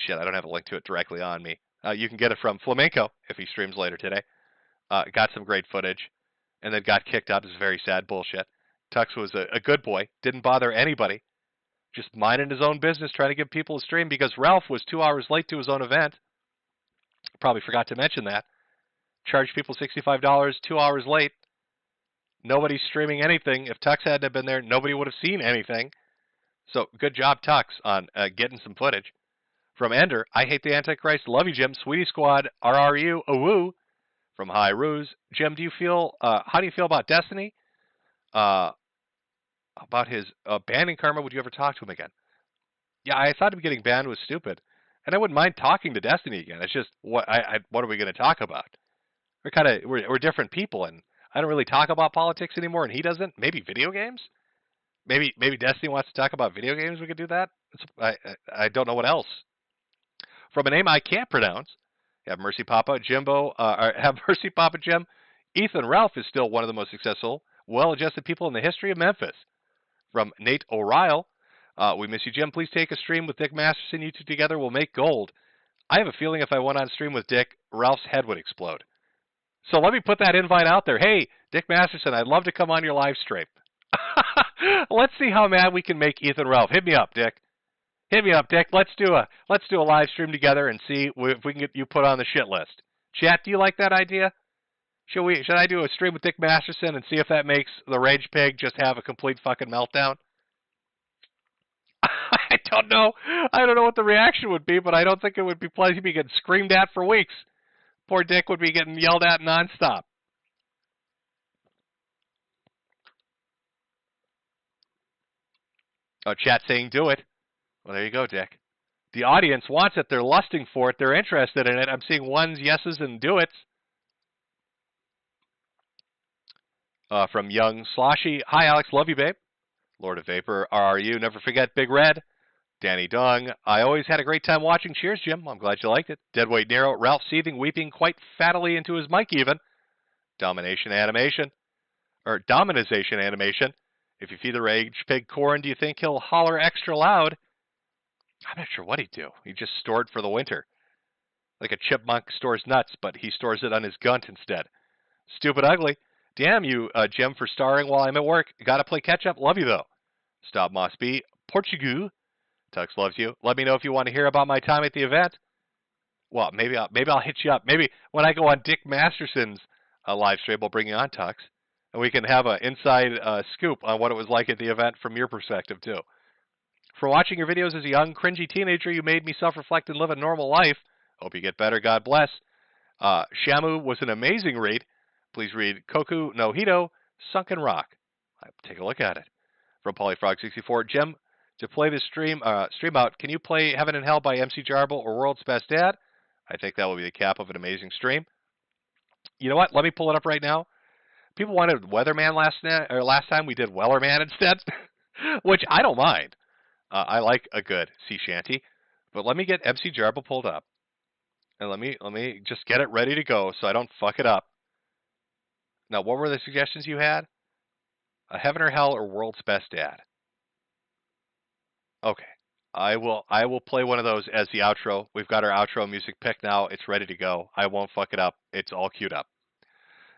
Shit, I don't have a link to it directly on me. You can get it from Flamenco if he streams later today. Got some great footage and then got kicked out. This is very sad bullshit. Tux was a good boy, didn't bother anybody, just minding his own business, trying to give people a stream because Ralph was 2 hours late to his own event. Probably forgot to mention that. Charged people $65, 2 hours late. Nobody's streaming anything. If Tux hadn't been there, nobody would have seen anything. So good job, Tux, on getting some footage. From Ender, I hate the Antichrist. Love you, Jim. Sweetie Squad, RRU, awoo. From High Ruse, Jim, how do you feel about Destiny? About his banning Karma, would you ever talk to him again? Yeah, I thought him getting banned was stupid, and I wouldn't mind talking to Destiny again. It's just what are we going to talk about? We're different people, and I don't really talk about politics anymore, and he doesn't. Maybe video games. Maybe Destiny wants to talk about video games. We could do that. I don't know what else. From a name I can't pronounce, have mercy, Papa Jimbo. Have mercy, Papa Jim. Ethan Ralph is still one of the most successful, well-adjusted people in the history of Memphis. From Nate O'Reilly, we miss you, Jim. Please take a stream with Dick Masterson. You two together will make gold. I have a feeling if I went on stream with Dick, Ralph's head would explode. So let me put that invite out there. Hey, Dick Masterson, I'd love to come on your live stream. Let's see how mad we can make Ethan Ralph. Hit me up, Dick. Hit me up, Dick. Let's do a live stream together and see if we can get you put on the shit list. Chat, do you like that idea? Should I do a stream with Dick Masterson and see if that makes the Rage Pig just have a complete fucking meltdown? I don't know. I don't know what the reaction would be, but I don't think it would be pleasant. He'd be getting screamed at for weeks. Poor Dick would be getting yelled at nonstop. Oh, chat saying do it. Well, there you go, Dick. The audience wants it. They're lusting for it. They're interested in it. I'm seeing ones, yeses, and do-its. From Young Sloshy. Hi, Alex. Love you, babe. Lord of Vapor. RRU. Never forget Big Red. Danny Dung. I always had a great time watching. Cheers, Jim. I'm glad you liked it. Deadweight Nero. Ralph seething, weeping quite fattily into his mic even. Domination Animation. Or Dominization Animation. If you feed the Rage Pig corn, do you think he'll holler extra loud? I'm not sure what he'd do. He'd just store it for the winter. Like a chipmunk stores nuts, but he stores it on his gunt instead. Stupid Ugly. Damn you, Jim, for starring while I'm at work. Gotta play catch-up. Love you, though. Stop Moss B. Portugal. Tux loves you. Let me know if you want to hear about my time at the event. Well, maybe I'll hit you up. Maybe when I go on Dick Masterson's live stream, we'll bring you on, Tux. And we can have an inside scoop on what it was like at the event from your perspective, too. For watching your videos as a young, cringy teenager, you made me self-reflect and live a normal life. Hope you get better. God bless. Shamu was an amazing read. Please read Koku no Hito, Sunken Rock. Take a look at it. From Polyfrog64, Jim, to play this stream out, can you play Heaven and Hell by MC Jarble or World's Best Dad? I think that will be the cap of an amazing stream. You know what? Let me pull it up right now. People wanted Weatherman last time. We did Wellerman instead, which I don't mind. I like a good sea shanty. But let me get MC Jarbo pulled up. And let me just get it ready to go so I don't fuck it up. Now, what were the suggestions you had? A Heaven or Hell or World's Best Dad? Okay. I will play one of those as the outro. We've got our outro music picked now. It's ready to go. I won't fuck it up. It's all queued up.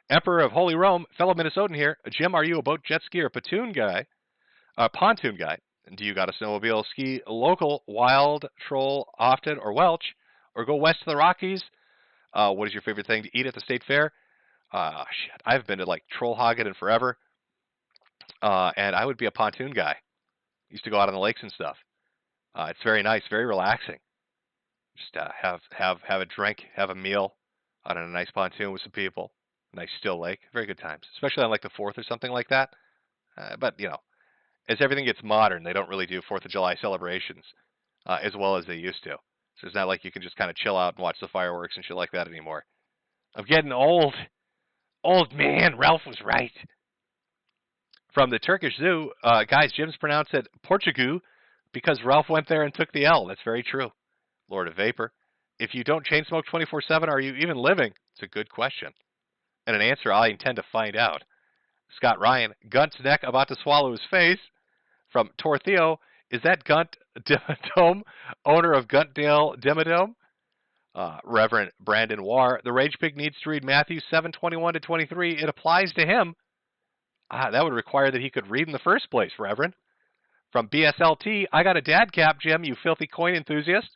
Emperor of Holy Rome, fellow Minnesotan here. Jim, are you a boat, jet ski, or pontoon guy? Do you got a snowmobile, ski local, wild, troll, often, or Welch? Or go west to the Rockies? What is your favorite thing to eat at the state fair? Shit, I've been to like Trollhagen and forever. And I would be a pontoon guy. Used to go out on the lakes and stuff. It's very nice, very relaxing. Just have a drink, have a meal on a nice pontoon with some people. Nice still lake, very good times. Especially on like the 4th or something like that. But you know, as everything gets modern, they don't really do 4th of July celebrations as well as they used to. So it's not like you can just kind of chill out and watch the fireworks and shit like that anymore. I'm getting old. Old man, Ralph was right. From the Turkish Zoo, guys, Jim's pronounced it Portugu because Ralph went there and took the L. That's very true. Lord of Vapor. If you don't chain smoke 24/7, are you even living? It's a good question. And an answer I intend to find out. Scott Ryan, Gunt's neck about to swallow his face. From Tortheo, is that Gunt Dimmadome, owner of Guntdale Dimmadome? Reverend Brandon Warr, the Rage Pig needs to read Matthew 7:21-23. It applies to him. That would require that he could read in the first place, Reverend. From BSLT, I got a dad cap, Jim, you filthy coin enthusiast.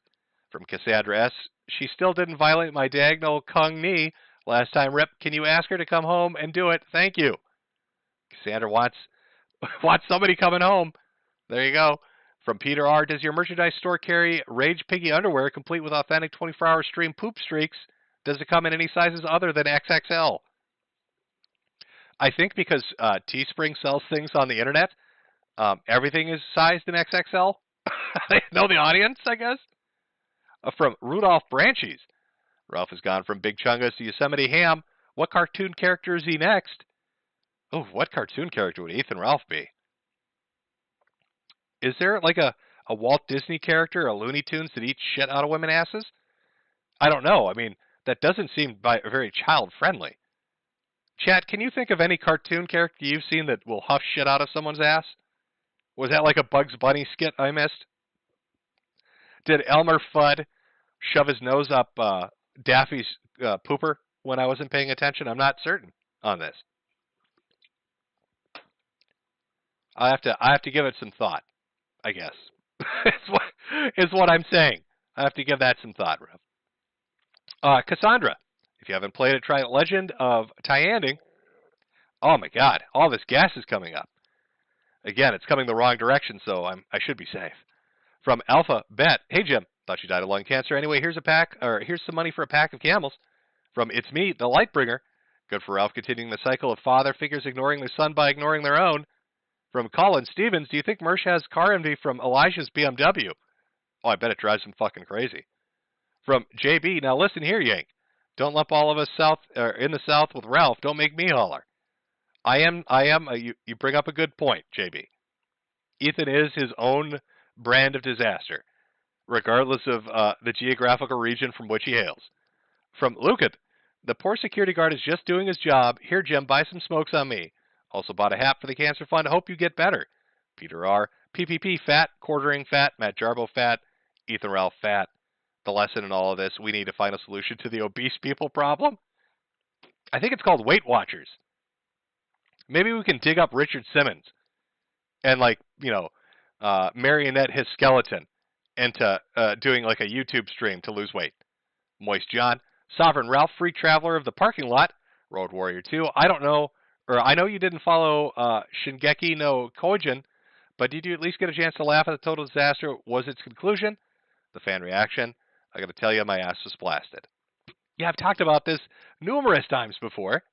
From Cassandra S, she still didn't violate my diagonal Kung knee last time, Rip. Can you ask her to come home and do it? Thank you. Cassandra wants somebody coming home. There you go. From Peter R, does your merchandise store carry Rage Piggy underwear complete with authentic 24-hour stream poop streaks? Does it come in any sizes other than XXL? I think because Teespring sells things on the internet, everything is sized in XXL. They know the audience, I guess. From Rudolph Branchies, Ralph has gone from Big Chungus to Yosemite Ham. What cartoon character is he next? Oh, what cartoon character would Ethan Ralph be? Is there like a Walt Disney character, a Looney Tunes that eats shit out of women's asses? I don't know. I mean, that doesn't seem very child-friendly. Chat, can you think of any cartoon character you've seen that will huff shit out of someone's ass? Was that like a Bugs Bunny skit I missed? Did Elmer Fudd shove his nose up Daffy's pooper when I wasn't paying attention? I'm not certain on this. I have to give it some thought, I guess. is what I'm saying. I have to give that some thought, Rev. Cassandra, if you haven't played it, try Legend of Tyanding. Oh my God, all this gas is coming up. Again, it's coming the wrong direction, so I should be safe. From Alpha Bet, hey Jim, thought you died of lung cancer. Anyway, here's some money for a pack of camels. From It's Me, the Lightbringer. Good for Ralph continuing the cycle of father figures ignoring their son by ignoring their own. From Colin Stevens, do you think Mersh has car envy from Elijah's BMW? Oh, I bet it drives him fucking crazy. From JB, now listen here, Yank. Don't lump all of us in the South with Ralph. Don't make me holler. You bring up a good point, JB. Ethan is his own brand of disaster, regardless of the geographical region from which he hails. From Lucan, the poor security guard is just doing his job. Here, Jim, buy some smokes on me. Also bought a hat for the cancer fund. Hope you get better. Peter R. PPP fat, quartering fat, Matt Jarbo fat, Ethan Ralph fat. The lesson in all of this, we need to find a solution to the obese people problem. I think it's called Weight Watchers. Maybe we can dig up Richard Simmons and marionette his skeleton into doing like a YouTube stream to lose weight. Moist John, Sovereign Ralph, free traveler of the parking lot, Road Warrior 2. I don't know, or I know you didn't follow Shingeki no Kyojin, but did you at least get a chance to laugh at the total disaster? Was its conclusion? The fan reaction, I got to tell you, my ass was blasted. Yeah, I've talked about this numerous times before.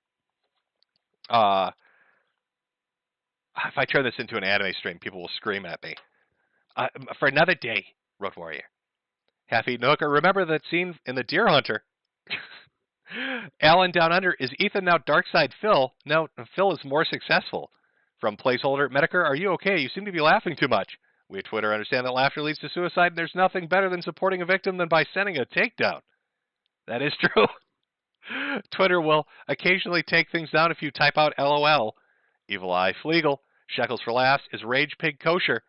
If I turn this into an anime stream, people will scream at me. For another day, Road Warrior. Half-eaten hooker. Remember that scene in The Deer Hunter Alan Down Under, is Ethan now Darkside Phil? No, Phil is more successful. From placeholder, Medicare, are you okay? You seem to be laughing too much. We at Twitter understand that laughter leads to suicide, and there's nothing better than supporting a victim than by sending a takedown. That is true. Twitter will occasionally take things down if you type out LOL. Evil Eye Fleagle, Shekels for Laughs, is Rage Pig kosher?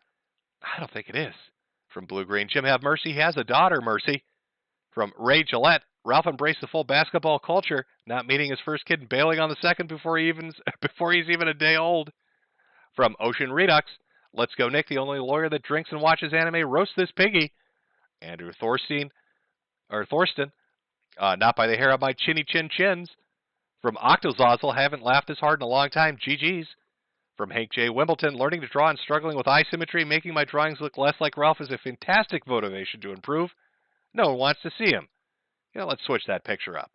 I don't think it is. From Blue Green, Jim have mercy. He has a daughter, Mercy. From Ray Gillette, Ralph embraced the full basketball culture, not meeting his first kid and bailing on the second before he's even a day old. From Ocean Redux, let's go Nick, the only lawyer that drinks and watches anime, roast this piggy. Andrew Thorsten, not by the hair of my chinny chin chins. From Octozozzle, haven't laughed this hard in a long time, GG's. From Hank J. Wimbledon, learning to draw and struggling with eye symmetry, making my drawings look less like Ralph is a fantastic motivation to improve. No one wants to see him. Let's switch that picture up.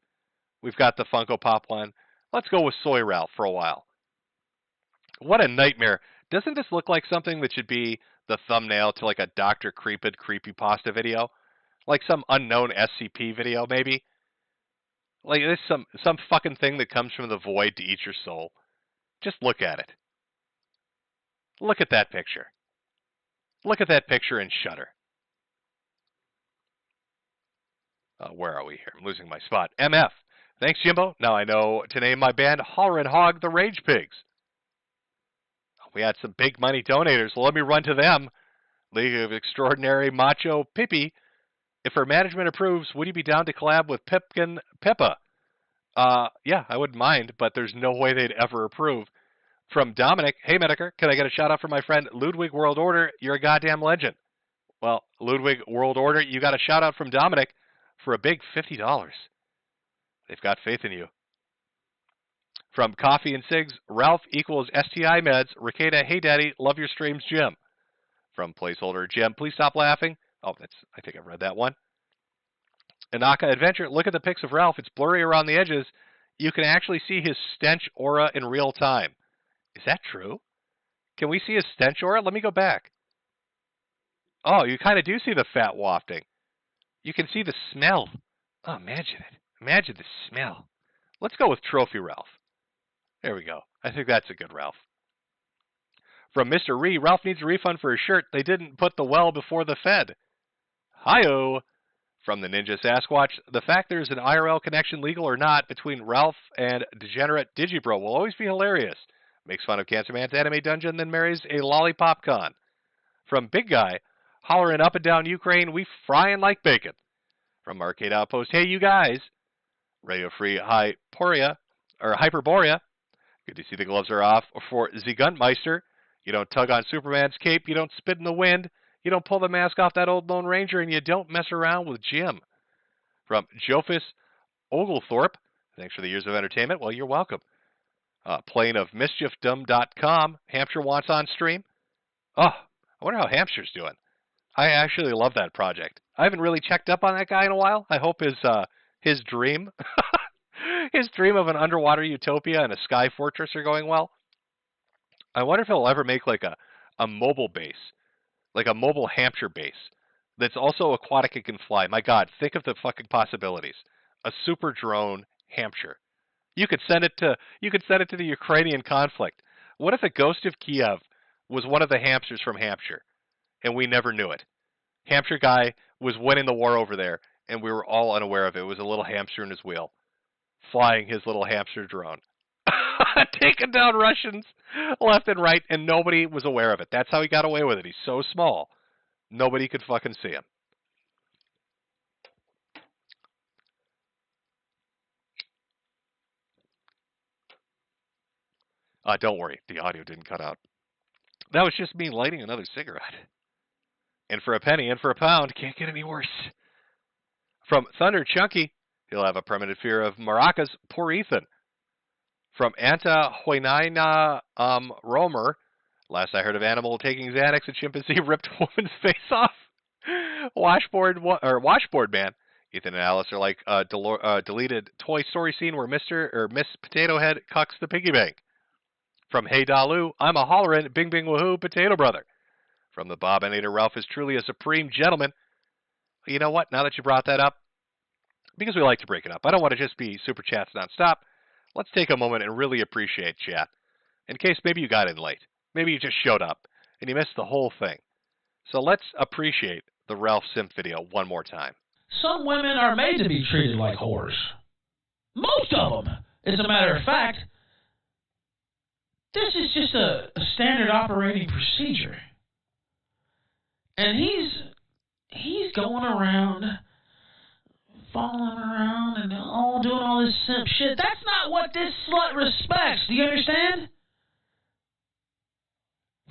We've got the Funko Pop one. Let's go with Soy Ralph for a while. What a nightmare. Doesn't this look like something that should be the thumbnail to like a Dr. Creepid creepypasta video? Like some unknown SCP video, maybe? Like this some fucking thing that comes from the void to eat your soul. Just look at it. Look at that picture. Look at that picture and shudder. Where are we here? I'm losing my spot. MF. Thanks, Jimbo. Now I know to name my band Holler and Hog the Rage Pigs. We had some big money donators. Well, let me run to them. League of Extraordinary Macho Pippi. If her management approves, would you be down to collab with Pipkin Pippa? Yeah, I wouldn't mind, but there's no way they'd ever approve. From Dominic, hey Medicare, can I get a shout out for my friend Ludwig World Order? You're a goddamn legend. Well, Ludwig World Order, you got a shout out from Dominic for a big $50. They've got faith in you. From Coffee and Cigs, Ralph equals STI meds. Ricada, hey daddy, love your streams, Jim. From placeholder, Jim, please stop laughing. Oh, I think I've read that one. Anaka Adventure, look at the pics of Ralph. It's blurry around the edges. You can actually see his stench aura in real time. Is that true? Can we see his stench aura? Let me go back. Oh, you kind of do see the fat wafting. You can see the smell. Oh, imagine it. Imagine the smell. Let's go with Trophy Ralph. There we go. I think that's a good Ralph. From Mr. Ree, Ralph needs a refund for his shirt. They didn't put the well before the Fed. Hi-oh. From the Ninja Sasquatch, the fact there's an IRL connection, legal or not, between Ralph and degenerate Digibro will always be hilarious. Makes fun of Cancer Man's anime dungeon, then marries a lollipop con. From Big Guy, hollering up and down Ukraine, we frying like bacon. From Arcade Outpost, hey you guys. Radio Free Hyperborea. Good to see the gloves are off. For the Guntmeister, you don't tug on Superman's cape, you don't spit in the wind, you don't pull the mask off that old Lone Ranger, and you don't mess around with Jim. From Jofus Oglethorpe, thanks for the years of entertainment. Well, you're welcome. Planeofmischiefdom.com, Hampshire wants on stream. Oh, I wonder how Hampshire's doing. I actually love that project. I haven't really checked up on that guy in a while. I hope his dream, his dream of an underwater utopia and a sky fortress are going well. I wonder if he'll ever make like a mobile base, like a mobile Hampshire base that's also aquatic and can fly. My God, think of the fucking possibilities. A super drone Hampshire. You could send it to the Ukrainian conflict. What if the ghost of Kiev was one of the hamsters from Hampshire, and we never knew it? Hampshire guy was winning the war over there, and we were all unaware of it. It was a little hamster in his wheel, flying his little hamster drone, taking down Russians left and right, and nobody was aware of it. That's how he got away with it. He's so small, nobody could fucking see him. Don't worry, the audio didn't cut out. That was just me lighting another cigarette. And for a penny and for a pound, can't get any worse. From Thunder Chunky, he'll have a permanent fear of maracas. Poor Ethan. From Anta Huinaina Romer, last I heard of Animal taking Xanax, a chimpanzee ripped a woman's face off. Washboard Man. Ethan and Alice are like a deleted Toy Story scene where Mr. or Miss Potato Head cucks the piggy bank. From Hey Dalu, I'm a hollerin', bing bing woohoo, potato brother. From the Bobinator, Ralph is truly a supreme gentleman. You know what? Now that you brought that up, because we like to break it up. I don't want to just be super chats nonstop. Let's take a moment and really appreciate chat. In case maybe you got in late. Maybe you just showed up and you missed the whole thing. So let's appreciate the Ralph Simp video one more time. Some women are made to be treated like whores. Most of them. As a matter of fact, this is just a standard operating procedure. And he's going around, following around, and doing all this simp shit. That's not what this slut respects. Do you understand?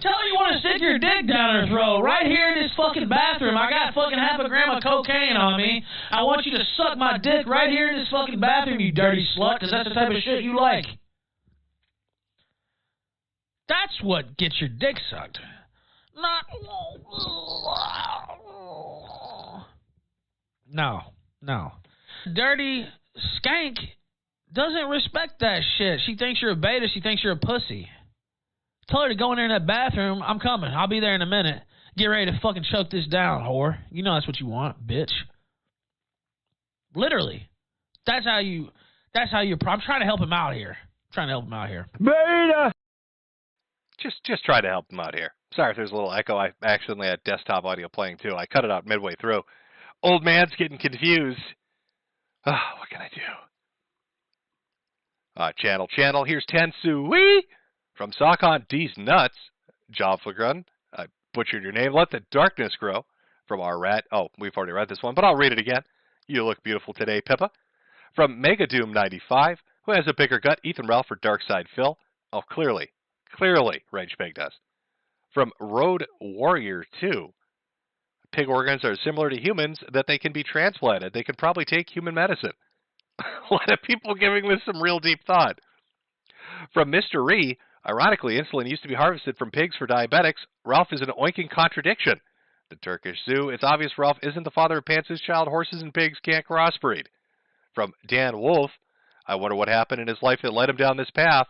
Tell her you want to stick your dick down her throat right here in this fucking bathroom. I got fucking half a gram of cocaine on me. I want you to suck my dick right here in this fucking bathroom, you dirty slut, because that's the type of shit you like. That's what gets your dick sucked. Not... No. Dirty skank doesn't respect that shit. She thinks you're a beta. She thinks you're a pussy. Tell her to go in there in that bathroom. I'm coming. I'll be there in a minute. Get ready to fucking choke this down, whore. You know that's what you want, bitch. Literally. I'm trying to help him out here. Beta! Just try to help him out here. Sorry if there's a little echo. I accidentally had desktop audio playing too. I cut it out midway through. Old man's getting confused. Oh, what can I do? Channel. Here's Tensui from Sockon D's Nuts. Jobflagrun. I butchered your name. Let the Darkness Grow from our rat. Oh, we've already read this one, but I'll read it again. You look beautiful today, Pippa. From Megadoom95, who has a bigger gut, Ethan Ralph or Darkside Phil. Oh, clearly, Rage Pig does. From Road Warrior 2. Pig organs are similar to humans that they can be transplanted. They could probably take human medicine. A lot of people giving this some real deep thought. From Mr. Ree, ironically, insulin used to be harvested from pigs for diabetics. Ralph is an oinking contradiction. The Turkish Zoo, it's obvious Ralph isn't the father of Pants's child. Horses and pigs can't crossbreed. From Dan Wolf, I wonder what happened in his life that led him down this path.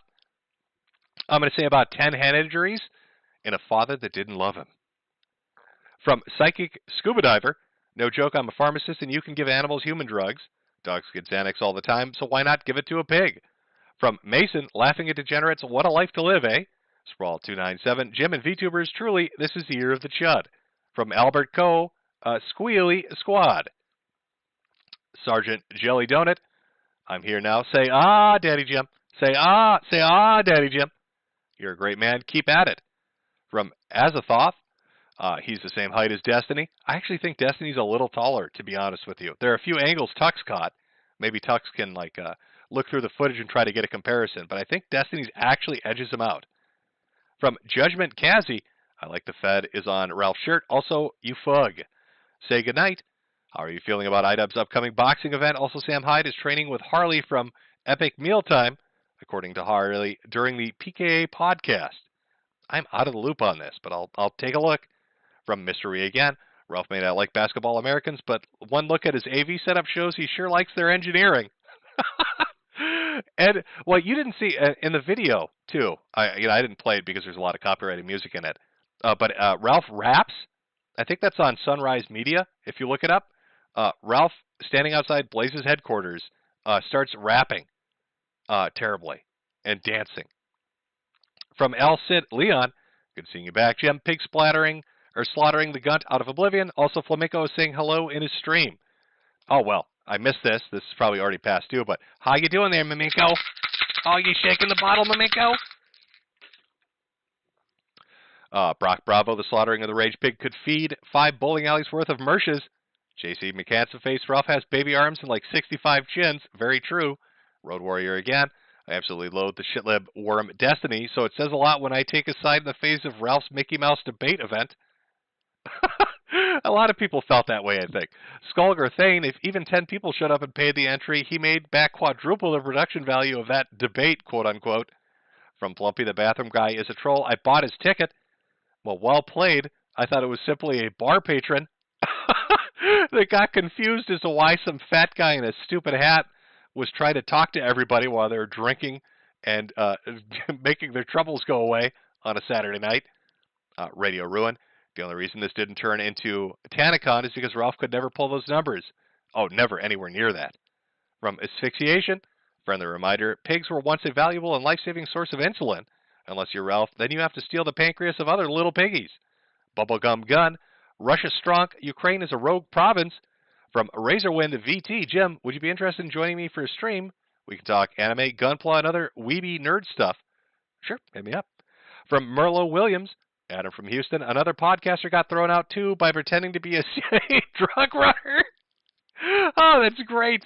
I'm going to say about 10 head injuries and a father that didn't love him. From Psychic Scuba Diver, no joke, I'm a pharmacist and you can give animals human drugs. Dogs get Xanax all the time, so why not give it to a pig? From Mason, laughing at degenerates, what a life to live, eh? Sprawl297, Jim and VTubers, truly, this is the year of the chud. From Albert Coe, Squealy Squad. Sergeant Jelly Donut, I'm here now. Say, ah, Daddy Jim. Say, ah, Daddy Jim. You're a great man. Keep at it. From Azathoth, he's the same height as Destiny. I actually think Destiny's a little taller, to be honest with you. There are a few angles Tux caught. Maybe Tux can, look through the footage and try to get a comparison. But I think Destiny's actually edges him out. From Judgment Kazi, I like the Fed is on Ralph's shirt. Also, you fug. Say goodnight. How are you feeling about IDub's upcoming boxing event? Also, Sam Hyde is training with Harley from Epic Mealtime, according to Harley, during the PKA podcast. I'm out of the loop on this, but I'll take a look. From Mystery again, Ralph may not like basketball Americans, but one look at his AV setup shows he sure likes their engineering. And what you didn't see in the video too, I didn't play it because there's a lot of copyrighted music in it. But Ralph raps. I think that's on Sunrise Media. If you look it up, Ralph standing outside Blaze's headquarters starts rapping terribly and dancing. From Al Sid Leon, good seeing you back, Jim. Pig slaughtering the Gunt out of oblivion. Also, Flamenco is saying hello in his stream. Oh well, I missed this. This is probably already past due, but how you doing there, Mimico? Oh, you shaking the bottle, Mimico? Brock Bravo, the slaughtering of the Rage Pig could feed 5 bowling alleys worth of Mershes. JC McCanson face Ralph has baby arms and like 65 chins. Very true. Road Warrior again. I absolutely loathe the shitlib worm Destiny, so it says a lot when I take a side in the face of Ralph's Mickey Mouse debate event. A lot of people felt that way, I think. Skulger Thane, if even 10 people showed up and paid the entry, he made back quadruple the production value of that debate, quote-unquote. From Plumpy, the bathroom guy is a troll. I bought his ticket. Well played. I thought it was simply a bar patron. They got confused as to why some fat guy in a stupid hat was trying to talk to everybody while they were drinking and making their troubles go away on a Saturday night. Radio Ruin. The only reason this didn't turn into Tanacon is because Ralph could never pull those numbers. Oh, never anywhere near that. From asphyxiation, friendly reminder, pigs were once a valuable and life-saving source of insulin. Unless you're Ralph, then you have to steal the pancreas of other little piggies. Bubblegum gun, Russia strong, Ukraine is a rogue province. From Razorwind VT, Jim, would you be interested in joining me for a stream? We can talk anime, gunpla, and other weeby nerd stuff. Sure, hit me up. From Merlo Williams, Adam from Houston, another podcaster got thrown out too by pretending to be a CIA drug runner. Oh, that's great.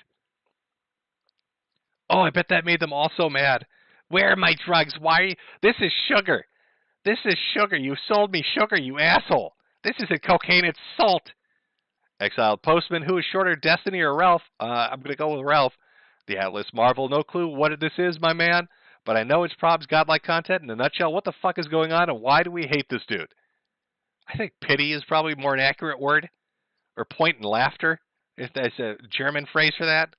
Oh, I bet that made them all so mad. Where are my drugs? Why are you? This is sugar. This is sugar. You sold me sugar, you asshole. This isn't cocaine, it's salt. Exiled Postman, who is shorter, Destiny or Ralph? I'm going to go with Ralph. The Atlas Marvel, no clue what this is, my man. But I know it's Prob's godlike content. In a nutshell, what the fuck is going on and why do we hate this dude? I think pity is probably more an accurate word. Or point and laughter, if that's a German phrase for that.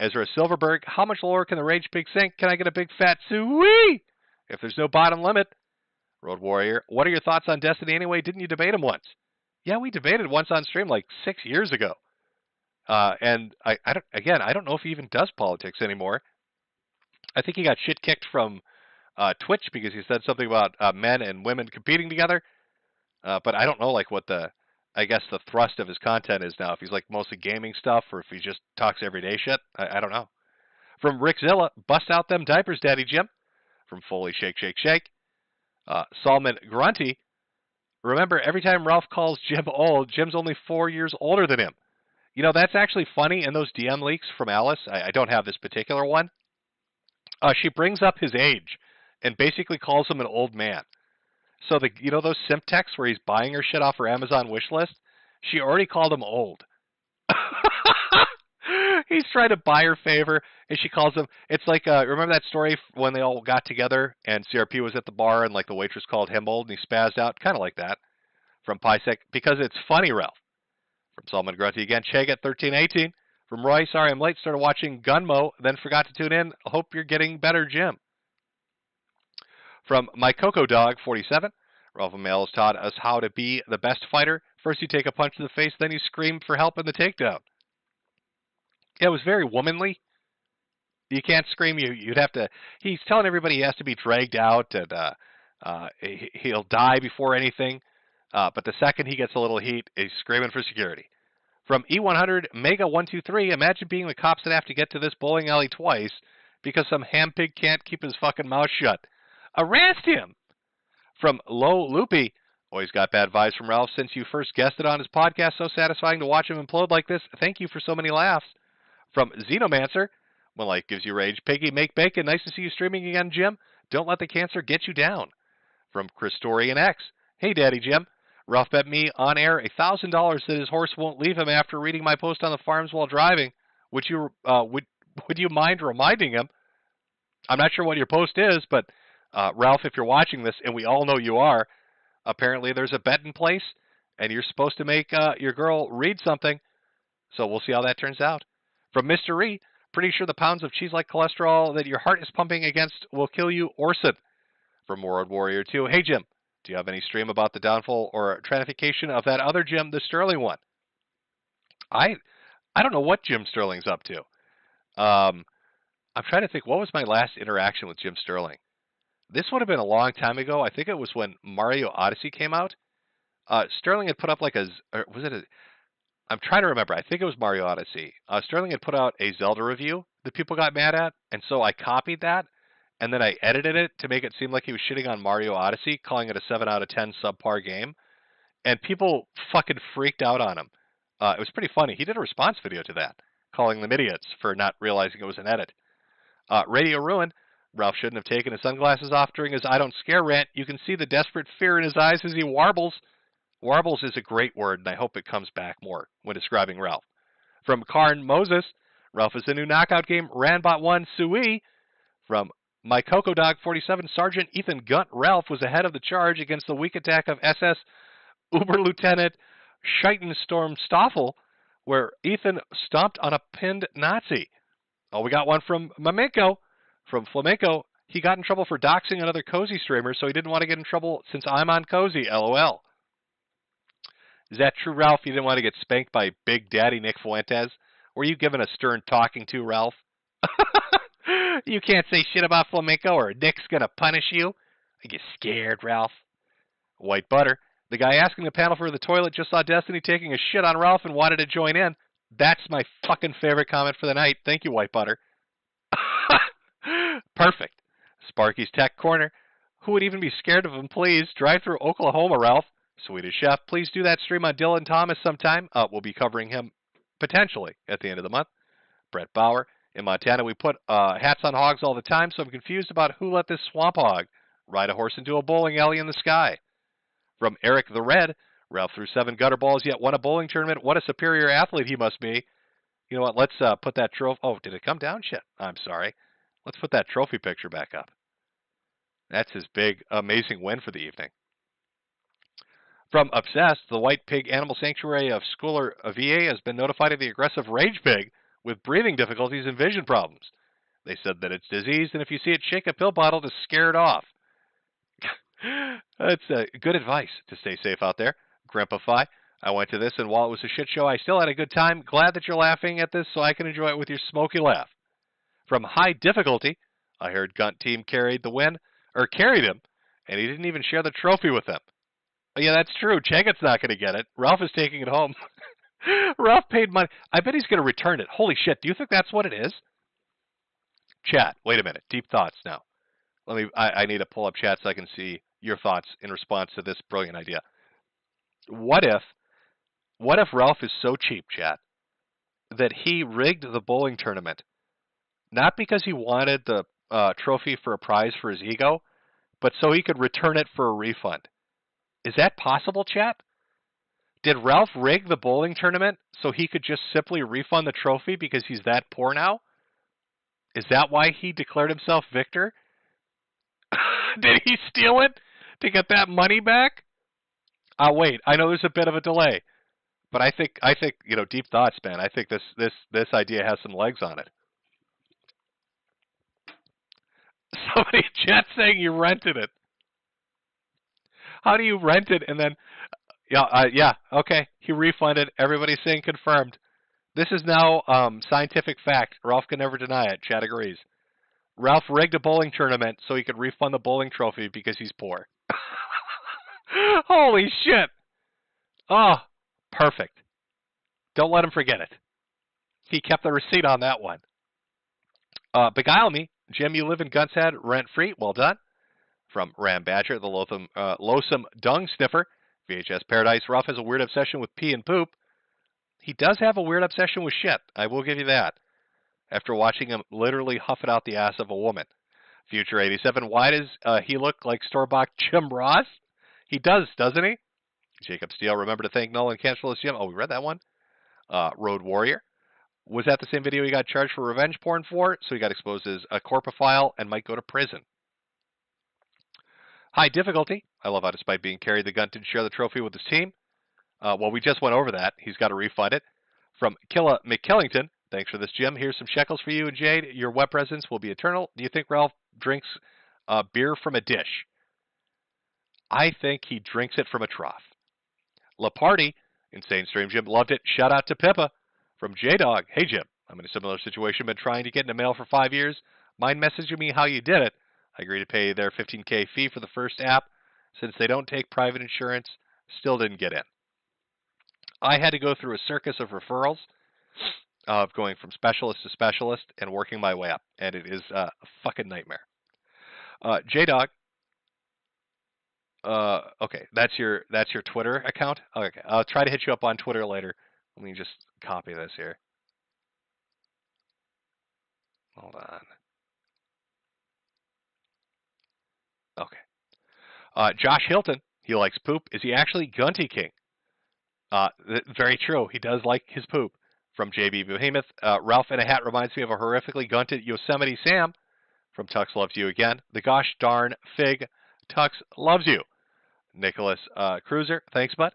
Ezra Silverberg, how much lower can the Rage Pig sink? Can I get a big fat soo-wee? If there's no bottom limit. Road Warrior, what are your thoughts on Destiny anyway? Didn't you debate him once? Yeah, we debated once on stream like 6 years ago. And I don't know if he even does politics anymore. I think he got shit kicked from Twitch because he said something about men and women competing together. But I don't know like what the thrust of his content is now. If he's like mostly gaming stuff or if he just talks everyday shit. I don't know. From Rick Zilla, bust out them diapers, Daddy Jim. From Foley Shake Shake Shake. Salman Grunty, remember every time Ralph calls Jim old, Jim's only 4 years older than him. You know, that's actually funny in those DM leaks from Alice. I don't have this particular one. She brings up his age and basically calls him an old man. So those simp texts where he's buying her shit off her Amazon wish list, she already called him old. He's trying to buy her favor, and she calls him. It's like remember that story when they all got together and CRP was at the bar and like the waitress called him old and he spazzed out, kind of like that. From Pisek, because it's funny, Ralph. From Solomon Grunty again, Cheg at 1318. From Roy, sorry I'm late. Started watching Gunmo, then forgot to tune in. Hope you're getting better, Jim. From My Coco Dog 47. Ralph Mail has taught us how to be the best fighter. First you take a punch to the face, then you scream for help in the takedown. Yeah, it was very womanly. You can't scream. You'd have to. He's telling everybody he has to be dragged out and he'll die before anything. But the second he gets a little heat, he's screaming for security. From E100 Mega 123, imagine being the cops that have to get to this bowling alley twice because some ham pig can't keep his fucking mouth shut. Arrest him. From Low Loopy, always got bad vibes from Ralph since you first guested on his podcast. So satisfying to watch him implode like this. Thank you for so many laughs. From Xenomancer, when life gives you rage. Piggy, make bacon. Nice to see you streaming again, Jim. Don't let the cancer get you down. From Christorian X, hey, Daddy Jim. Ralph bet me on air $1,000 that his horse won't leave him after reading my post on the farms while driving. Would you mind reminding him? I'm not sure what your post is, but Ralph, if you're watching this, and we all know you are, apparently there's a bet in place, and you're supposed to make your girl read something. So we'll see how that turns out. From Mr. E, pretty sure the pounds of cheese-like cholesterol that your heart is pumping against will kill you, Orson. From Road Warrior 2, hey, Jim, do you have any stream about the downfall or tranification of that other Jim, the Sterling one? I don't know what Jim Sterling's up to. I'm trying to think, what was my last interaction with Jim Sterling? This would have been a long time ago. I think it was when Mario Odyssey came out. Sterling had put up like I'm trying to remember. I think it was Mario Odyssey. Sterling had put out a Zelda review that people got mad at, and so I copied that, and then I edited it to make it seem like he was shitting on Mario Odyssey, calling it a 7 out of 10 subpar game, and people fucking freaked out on him. It was pretty funny. He did a response video to that, calling them idiots for not realizing it was an edit. Radio Ruin, Ralph shouldn't have taken his sunglasses off during his I don't scare rant. You can see the desperate fear in his eyes as he warbles. Warbles is a great word, and I hope it comes back more when describing Ralph. From Karn Moses, Ralph is a new knockout game, Ranbot 1, Sui. From My Coco Dog 47, Sergeant Ethan Gunt Ralph was ahead of the charge against the weak attack of SS Uber Lieutenant Scheitenstorm Stoffel, where Ethan stomped on a pinned Nazi. Oh, we got one from Flamenco. From Flamenco, he got in trouble for doxing another Cozy streamer, so he didn't want to get in trouble since I'm on Cozy, LOL. Is that true, Ralph? You didn't want to get spanked by Big Daddy Nick Fuentes? Were you given a stern talking to, Ralph? You can't say shit about flamenco or Nick's going to punish you. I get scared, Ralph. White Butter. The guy asking the panel for the toilet just saw Destiny taking a shit on Ralph and wanted to join in. That's my fucking favorite comment for the night. Thank you, White Butter. Perfect. Sparky's Tech Corner. Who would even be scared of him, please? Drive through Oklahoma, Ralph. Swedish Chef. Please do that stream on Dylan Thomas sometime. We'll be covering him potentially at the end of the month. Brett Bauer. In Montana, we put hats on hogs all the time, so I'm confused about who let this swamp hog ride a horse into a bowling alley in the sky. From Eric the Red. Ralph threw 7 gutter balls, yet won a bowling tournament. What a superior athlete he must be. You know what? Let's put that trophy. Oh, did it come down? Shit. I'm sorry. Let's put that trophy picture back up. That's his big, amazing win for the evening. From Obsessed, the White Pig Animal Sanctuary of Schooler VA has been notified of the aggressive rage pig with breathing difficulties and vision problems. They said that it's diseased, and if you see it, shake a pill bottle to scare it off. That's good advice to stay safe out there. Grandpa Fi, I went to this, and while it was a shit show, I still had a good time. Glad that you're laughing at this so I can enjoy it with your smoky laugh. From High Difficulty, I heard Gunt Team carried the win, or carried him, and he didn't even share the trophy with them. Oh, yeah, that's true. Chegget's not going to get it. Ralph is taking it home. Ralph paid money. I bet he's going to return it. Holy shit, do you think that's what it is? Chat, wait a minute. Deep thoughts now. I need to pull up chat so I can see your thoughts in response to this brilliant idea. What if Ralph is so cheap, chat, that he rigged the bowling tournament, not because he wanted the trophy for a prize for his ego, but so he could return it for a refund? Is that possible, chat? Did Ralph rig the bowling tournament so he could just simply refund the trophy because he's that poor now? Is that why he declared himself victor? Did he steal it to get that money back? Wait, I know there's a bit of a delay, but I think deep thoughts, man. I think this idea has some legs on it. Somebody in chat saying you rented it. How do you rent it and then? Yeah, okay. He refunded. Everybody's saying confirmed. This is now scientific fact. Ralph can never deny it. Chat agrees. Ralph rigged a bowling tournament so he could refund the bowling trophy because he's poor. Holy shit. Oh, perfect. Don't let him forget it. He kept the receipt on that one. Beguile me. Jim, you live in Gunt's Head rent-free. Well done. From Ram Badger, the loathsome dung sniffer. VHS Paradise. Ralph has a weird obsession with pee and poop. He does have a weird obsession with shit. I will give you that. After watching him literally huff it out the ass of a woman. Future 87. Why does he look like store-bought Jim Ross? He does, doesn't he? Jacob Steele. Remember to thank Nolan Cancellous Jim. Oh, we read that one. Road Warrior. Was that the same video he got charged for revenge porn for? So he got exposed as a corpophile and might go to prison. High Difficulty. I love how despite being carried, the gun didn't share the trophy with his team. Well, we just went over that. He's got to refund it. From Killa McKillington. Thanks for this, Jim. Here's some shekels for you and Jade. Your web presence will be eternal. Do you think Ralph drinks beer from a dish? I think he drinks it from a trough. La Party. Insane Stream Jim. Loved it. Shout out to Pippa. From J-Dog. Hey, Jim. I'm in a similar situation. Been trying to get into mail for 5 years. Mind messaging me how you did it. I agreed to pay their $15K fee for the first app. Since they don't take private insurance, still didn't get in. I had to go through a circus of referrals, of going from specialist to specialist and working my way up, and it is a fucking nightmare. J-Dog. Okay, that's your Twitter account? Okay, I'll try to hit you up on Twitter later. Let me just copy this here. Hold on. Okay. Josh Hilton, he likes poop. Is he actually Gunty King? Very true. He does like his poop. From JB Behemoth, Ralph in a hat reminds me of a horrifically gunted Yosemite Sam. From Tux Loves You Again. The gosh darn fig. Tux loves you. Nicholas Cruiser, thanks, bud.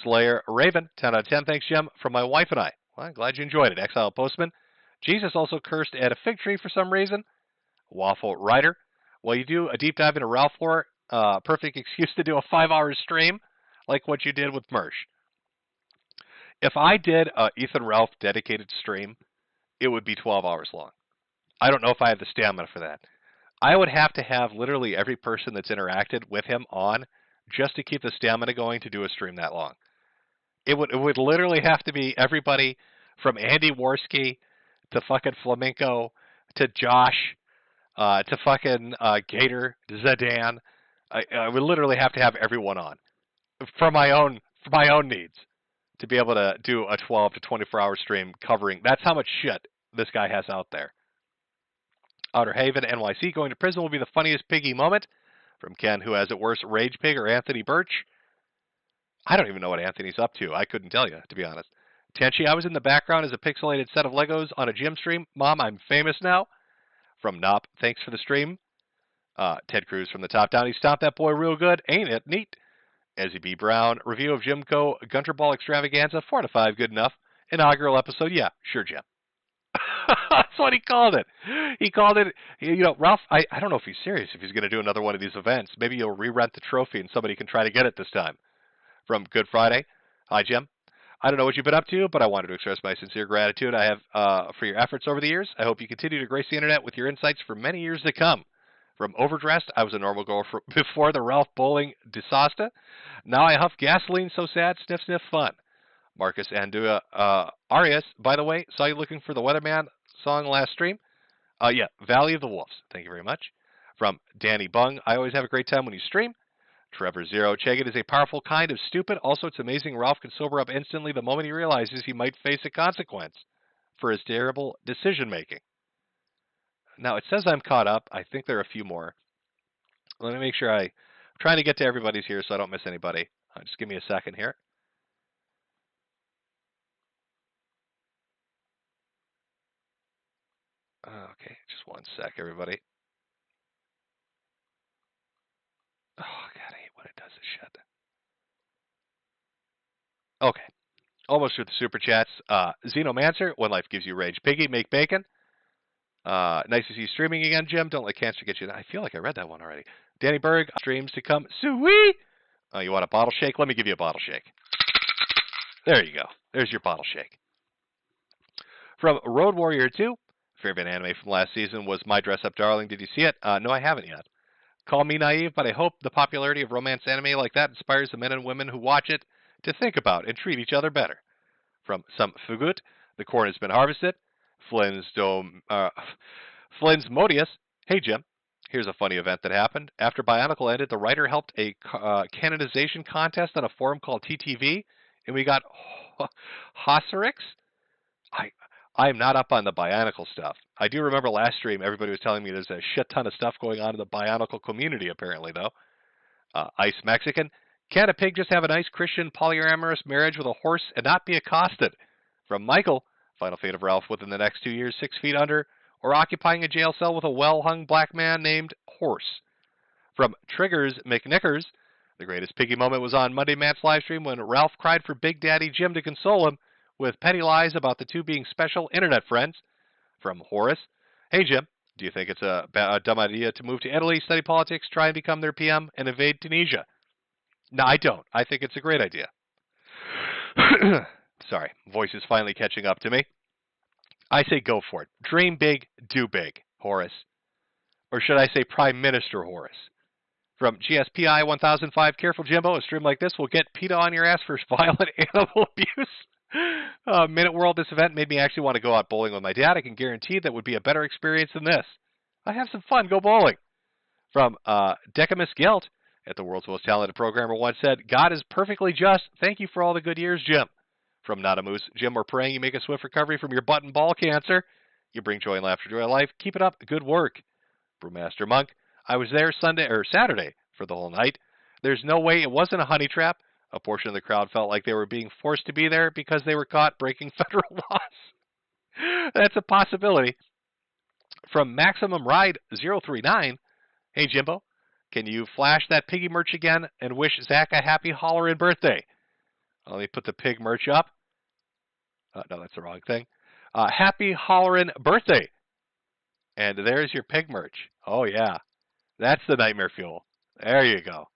Slayer Raven, 10 out of 10. Thanks, Jim. From my wife and I. Well, I'm glad you enjoyed it. Exile Postman. Jesus also cursed at a fig tree for some reason. Waffle Rider. Well, you do a deep dive into Ralph lore. Perfect excuse to do a 5-hour stream like what you did with Mersh. If I did a Ethan Ralph dedicated stream, it would be 12 hours long. I don't know if I have the stamina for that. I would have to have literally every person that's interacted with him on just to keep the stamina going to do a stream that long. It would literally have to be everybody from Andy Worski to fucking Flamenco to Josh to fucking Gator, Zidane. I would literally have to have everyone on for my own needs to be able to do a 12 to 24 hour stream covering. That's how much shit this guy has out there. Outer Haven, NYC, going to prison will be the funniest piggy moment. From Ken, who has it worse, Rage Pig or Anthony Birch? I don't even know what Anthony's up to. I couldn't tell you, to be honest. Tenchi, I was in the background as a pixelated set of Legos on a gym stream. Mom, I'm famous now. From Nop, thanks for the stream. Ted Cruz from the top down. He stopped that boy real good. Ain't it neat? Ezzy B. Brown, review of JimCo Gunterball Extravaganza, 4 to 5, good enough. Inaugural episode, yeah, sure, Jim. That's what he called it. He called it, Ralph, I don't know if he's serious, if he's going to do another one of these events. Maybe you'll re-rent the trophy and somebody can try to get it this time. From Good Friday, hi, Jim. I don't know what you've been up to, but I wanted to express my sincere gratitude I have for your efforts over the years. I hope you continue to grace the internet with your insights for many years to come. From Overdressed, I was a normal girl before the Ralph Bowling disaster. Now I huff gasoline, so sad, sniff, sniff, fun. Marcus Andua Arias, by the way, saw you looking for the Weatherman song last stream. Yeah, Valley of the Wolves. Thank you very much. From Danny Bung, I always have a great time when you stream. Trevor Zero, Chagin is a powerful kind of stupid. Also, it's amazing Ralph can sober up instantly the moment he realizes he might face a consequence for his terrible decision-making. Now, it says I'm caught up. I think there are a few more. Let me make sure I'm trying to get to everybody's here so I don't miss anybody. Just give me a second here. Okay, just one sec, everybody. Oh, God, I hate when it does this shit. Okay, almost through the super chats. Xenomancer, When Life Gives You Rage. Piggy, Make Bacon. Nice to see you streaming again, Jim. Don't let cancer get you. I feel like I read that one already. Danny Berg, streams to come. Sweet! You want a bottle shake? Let me give you a bottle shake. There you go. There's your bottle shake. From Road Warrior 2, favorite anime from last season was My Dress Up Darling. Did you see it? No, I haven't yet. Call me naive, but I hope the popularity of romance anime like that inspires the men and women who watch it to think about and treat each other better. From some Fugut, the corn has been harvested. Flynn's Modius, hey Jim, here's a funny event that happened. After Bionicle ended, the writer helped a canonization contest on a forum called TTV, and we got Hosserix. I am not up on the Bionicle stuff. I do remember last stream everybody was telling me there's a shit ton of stuff going on in the Bionicle community apparently though. Ice Mexican, can a pig just have a nice Christian polyamorous marriage with a horse and not be accosted? From Michael, final fate of Ralph within the next 2 years, 6 feet under, or occupying a jail cell with a well-hung black man named Horse. From Triggers McNickers, the greatest piggy moment was on Monday Matt's live stream when Ralph cried for Big Daddy Jim to console him with petty lies about the two being special internet friends. From Horace, hey Jim, do you think it's a dumb idea to move to Italy, study politics, try and become their PM, and invade Tunisia? No, I don't. I think it's a great idea. Sorry, voice is finally catching up to me. I say go for it. Dream big, do big, Horace. Or should I say Prime Minister Horace? From GSPI 1005, careful Jimbo, a stream like this will get PETA on your ass for violent animal abuse. Minute World, this event made me actually want to go out bowling with my dad. I can guarantee that would be a better experience than this. I have some fun, go bowling. From Decamus Gelt, at the world's most talented programmer once said, God is perfectly just. Thank you for all the good years, Jim. From Not a Moose, Jim, we're praying you make a swift recovery from your butt and ball cancer. You bring joy and laughter to your life. Keep it up. Good work. Brewmaster Monk, I was there Saturday for the whole night. There's no way it wasn't a honey trap. A portion of the crowd felt like they were being forced to be there because they were caught breaking federal laws. That's a possibility. From Maximum Ride 039, hey Jimbo, can you flash that piggy merch again and wish Zach a happy hollering birthday? Let me put the pig merch up. No, that's the wrong thing. Happy hollering birthday. And there's your pig merch. Oh, yeah. That's the nightmare fuel. There you go.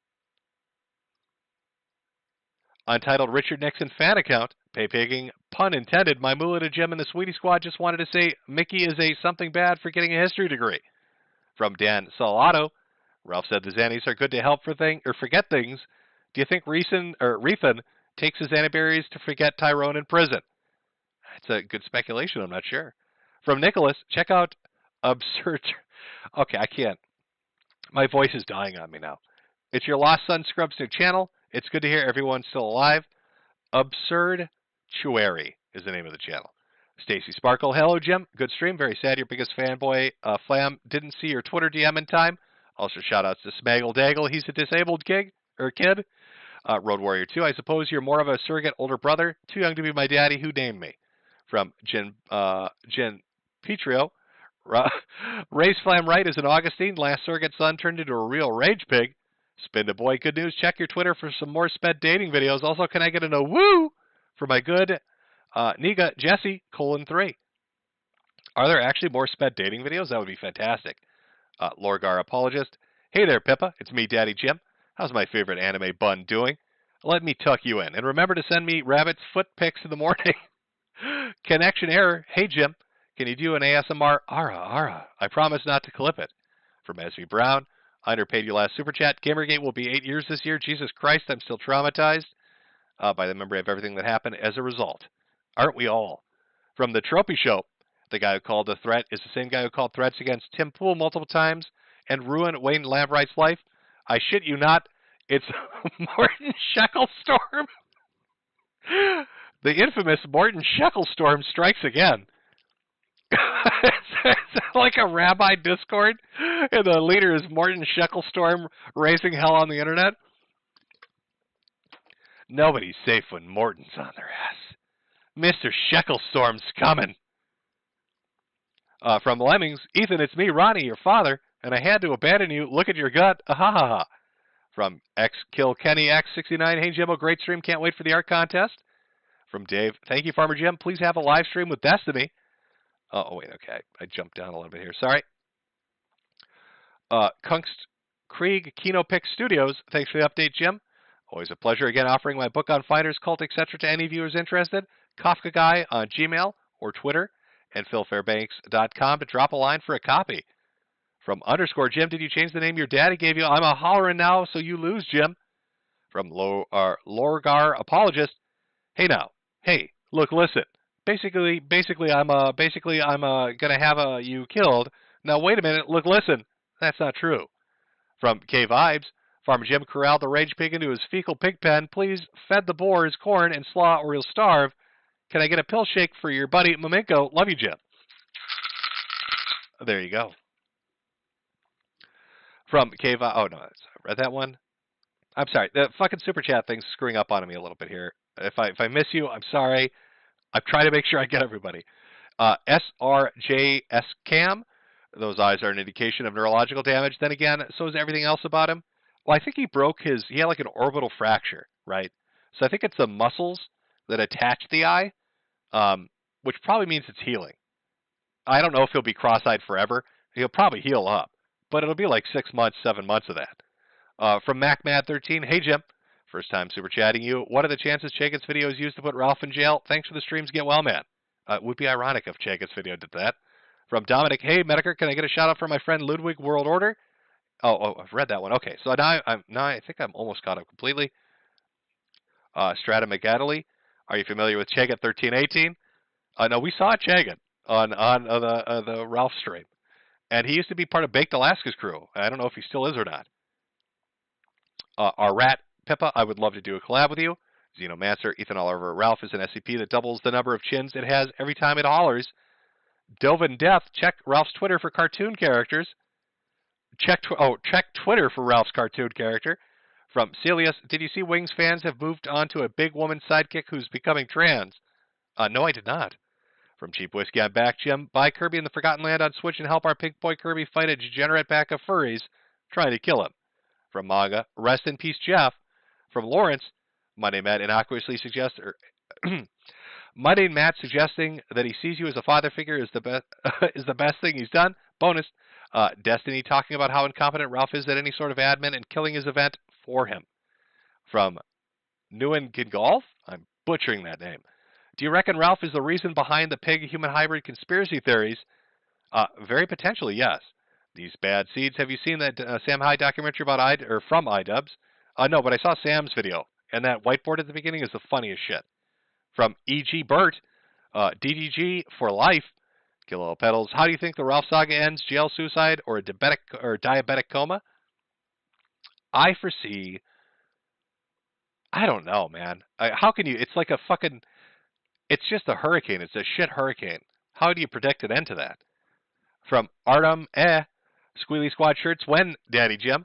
Untitled Richard Nixon fan account. Pay pigging, pun intended. My Moolah to Jim and the Sweetie Squad just wanted to say Mickey is a something bad for getting a history degree. From Dan Salato, Ralph said the Xannies are good to help forget things. Do you think Rethan takes his Xanniberries to forget Tyrone in prison? It's a good speculation. I'm not sure. From Nicholas, check out Absurd. Okay, I can't. My voice is dying on me now. It's your Lost Son Scrubs new channel. It's good to hear everyone's still alive. Absurd Chuary is the name of the channel. Stacy Sparkle, hello Jim. Good stream. Very sad your biggest fanboy, Flam, didn't see your Twitter DM in time. Also shout outs to Smaggle Daggle. He's a disabled kid. Road Warrior 2, I suppose you're more of a surrogate older brother. Too young to be my daddy. Who named me? From Jen Petrio. Ray's Flam Right is an Augustine. Last surrogate son turned into a real rage pig. Spin the boy. Good news. Check your Twitter for some more sped dating videos. Also, can I get a woo for my good Niga Jesse, :3. Are there actually more sped dating videos? That would be fantastic. Lorgar Apologist. Hey there, Pippa. It's me, Daddy Jim. How's my favorite anime bun doing? Let me tuck you in. And remember to send me rabbit's foot pics in the morning. Connection error. Hey, Jim. Can you do an ASMR? Ara. I promise not to clip it. From SV Brown. I underpaid you last super chat. Gamergate will be 8 years this year. Jesus Christ, I'm still traumatized by the memory of everything that happened as a result. Aren't we all? From the Trophy Show, the guy who called the threat is the same guy who called threats against Tim Pool multiple times and ruined Wayne Lambright's life. I shit you not, it's Morton Shecklestorm. The infamous Morton Shecklestorm strikes again. It's like a rabbi Discord, and the leader is Morton Shecklestorm raising hell on the internet. Nobody's safe when Morton's on their ass. Mr. Shecklestorm's coming. From Lemmings, Ethan, it's me, Ronnie, your father, and I had to abandon you. Look at your gut. Ha. From XKillKenny X69, hey Jimbo, great stream. Can't wait for the art contest. From Dave, thank you, Farmer Jim. Please have a live stream with Destiny. Oh, wait, okay. I jumped down a little bit here. Sorry. Kunst Krieg Kino Pick Studios. Thanks for the update, Jim. Always a pleasure. Again, offering my book on fighters, cult, etc. to any viewers interested. Kafka Guy on Gmail or Twitter, and PhilFairbanks.com to drop a line for a copy. From _Jim, did you change the name your daddy gave you? I'm a hollerin' now, so you lose, Jim. From Lorgar Apologist. Hey now. Hey, look, listen. Basically, I'm gonna have you killed. Now wait a minute. Look, listen. That's not true. From K Vibes, Farmer Jim corralled the rage pig into his fecal pig pen. Please fed the boar his corn and slaw or he'll starve. Can I get a pill shake for your buddy Momenko? Love you, Jim. There you go. From K Vibes. Oh no, I read that one. I'm sorry. The fucking super chat thing's screwing up on me a little bit here. If I miss you, I'm sorry. I'm trying to make sure I get everybody. SRJS Cam. Those eyes are an indication of neurological damage. Then again, so is everything else about him. Well, I think he had like an orbital fracture, right? So I think it's the muscles that attach the eye, which probably means it's healing. I don't know if he'll be cross-eyed forever. He'll probably heal up, but it'll be like 6 months, 7 months of that. From MacMad13, hey Jim. First time super chatting you. What are the chances Chagut's video is used to put Ralph in jail? Thanks for the streams. Get well, man. It would be ironic if Chagut's video did that. From Dominic, hey, Mediker, can I get a shout out from my friend Ludwig World Order? Oh, I've read that one. Okay, so now I think I'm almost caught up completely. Strata McAdley, are you familiar with Chagut 1318? No, we saw Chagut on the Ralph stream, and he used to be part of Baked Alaska's crew. I don't know if he still is or not. Our rat. Pippa, I would love to do a collab with you. Xenomancer, Ethan Oliver, Ralph is an SCP that doubles the number of chins it has every time it hollers. Dovin Death, check Ralph's Twitter for cartoon characters. Check Twitter for Ralph's cartoon character. From Celius, did you see Wings fans have moved on to a big woman sidekick who's becoming trans? No, I did not. From Cheap Whiskey, I'm back, Jim. Buy Kirby in the Forgotten Land on Switch and help our pig boy Kirby fight a degenerate pack of furries trying to kill him. From Manga, rest in peace, Jeff. From Lawrence, Monday Matt innocuously suggests, Monday Matt suggesting that he sees you as a father figure is the best thing he's done. Bonus, Destiny talking about how incompetent Ralph is at any sort of admin and killing his event for him. From Nguyen Golf, I'm butchering that name. Do you reckon Ralph is the reason behind the pig-human hybrid conspiracy theories? Very potentially, yes. These bad seeds. Have you seen that Sam Hyde documentary about from iDubbbz? No, but I saw Sam's video, and that whiteboard at the beginning is the funniest shit. From E.G. Burt, DDG for life, Kilo Pedals. How do you think the Ralph saga ends? Jail, suicide, or a diabetic coma? I foresee. I don't know, man. How can you? It's like a fucking. It's just a hurricane. It's a shit hurricane. How do you predict an end to that? From Artem, Squealy Squad shirts when, Daddy Jim?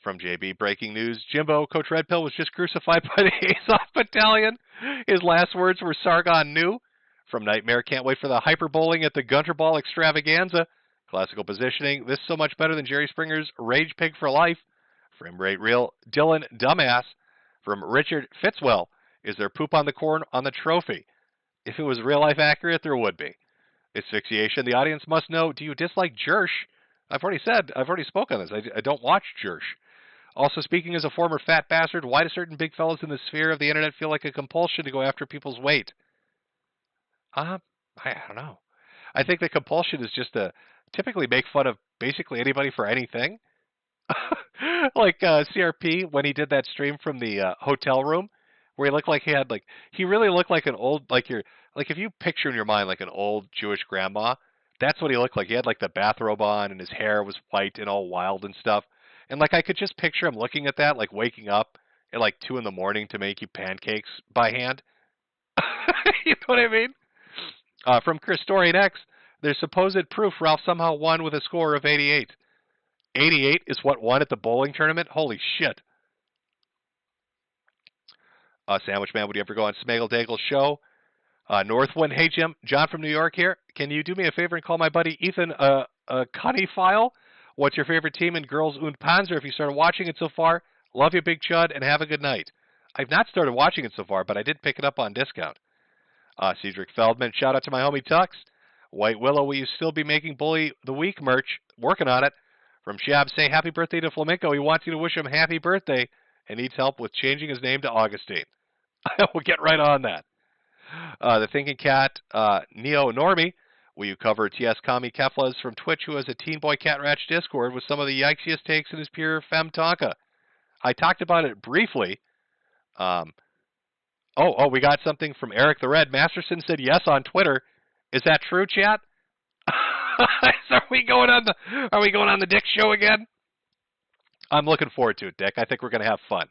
From JB, breaking news. Jimbo, Coach Red Pill was just crucified by the Azoff Battalion. His last words were Sargon knew. From Nightmare, can't wait for the hyper-bowling at the Gunterball Extravaganza. Classical positioning. This is so much better than Jerry Springer's Rage Pig for Life. Frame rate real. Dylan, dumbass. From Richard Fitzwell, is there poop on the corn on the trophy? If it was real-life accurate, there would be. Asphyxiation. The audience must know, do you dislike Jersh? I've already spoken on this. I don't watch Jersh. Also, speaking as a former fat bastard, why do certain big fellas in the sphere of the internet feel like a compulsion to go after people's weight? I don't know. I think the compulsion is just to typically make fun of basically anybody for anything. Like CRP, when he did that stream from the hotel room, where he looked like he really looked like an old, like if you picture in your mind like an old Jewish grandma, that's what he looked like. He had like the bathrobe on and his hair was white and all wild and stuff. And like I could just picture him looking at that, like waking up at like 2 a.m. to make you pancakes by hand. You know what I mean? From Christorian X, there's supposed proof Ralph somehow won with a score of 88. 88 is what won at the bowling tournament? Holy shit. Sandwich Man, would you ever go on Smaggle Daggle's show? Northwind, hey Jim, John from New York here. Can you do me a favor and call my buddy Ethan a Cunny file? What's your favorite team in Girls und Panzer if you started watching it so far? Love you, Big Chud, and have a good night. I've not started watching it so far, but I did pick it up on discount. Cedric Feldman, shout out to my homie Tux. White Willow, will you still be making Bully the Week merch? Working on it. From Shab, say happy birthday to Flamenco. He wants you to wish him happy birthday and needs help with changing his name to Augustine. We'll get right on that. The Thinking Cat, Neo Normie, will you cover TS Kami Keflas from Twitch, who has a Teen Boy Cat Ratch Discord with some of the yikesiest takes in his pure femme tonka? I talked about it briefly. We got something from Eric the Red. Masterson said yes on Twitter. Is that true, chat? Are we going on the Dick show again? I'm looking forward to it, Dick. I think we're going to have fun.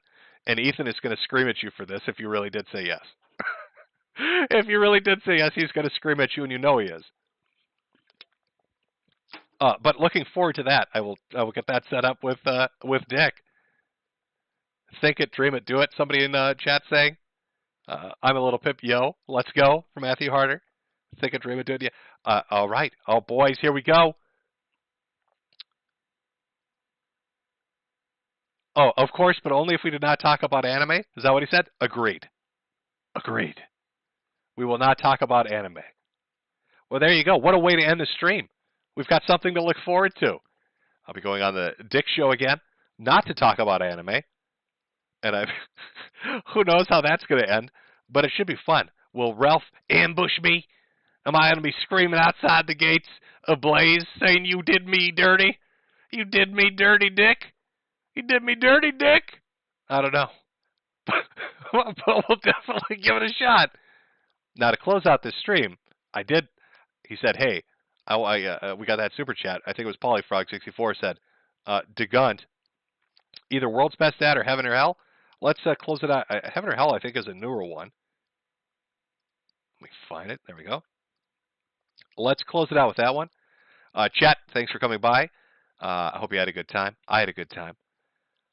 And Ethan is going to scream at you for this if you really did say yes. If you really did say yes, he's going to scream at you, and you know he is. But looking forward to that. I will get that set up with Dick. Think it, dream it, do it. Somebody in chat saying, I'm a little pip, yo, let's go, from Matthew Harder. Think it, dream it, do it, yeah. All right. Oh, boys, here we go. Oh, of course, but only if we did not talk about anime. Is that what he said? Agreed. Agreed. We will not talk about anime. Well, there you go. What a way to end the stream. We've got something to look forward to. I'll be going on the Dick show again, not to talk about anime. And who knows how that's going to end, but it should be fun. Will Ralph ambush me? Am I going to be screaming outside the gates ablaze, saying, you did me dirty? You did me dirty, Dick? You did me dirty, Dick? I don't know. But we'll definitely give it a shot. Now, to close out this stream, he said, hey, we got that super chat. I think it was Polyfrog64 said, DeGunt, either World's Best Dad or Heaven or Hell. Let's close it out. Heaven or Hell, I think, is a newer one. Let me find it. There we go. Let's close it out with that one. Chat, thanks for coming by. I hope you had a good time. I had a good time.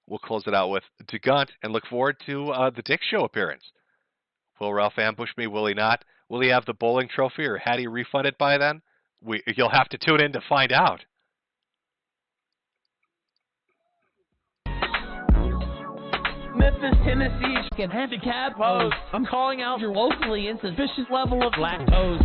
We'll close it out with DeGunt and look forward to the Dick Show appearance. Will Ralph ambush me? Will he not? Will he have the bowling trophy, or had he refunded by then? You'll have to tune in to find out. Memphis, Tennessee, chicken handicap pose. I'm calling out your woefully insufficient level of lactose.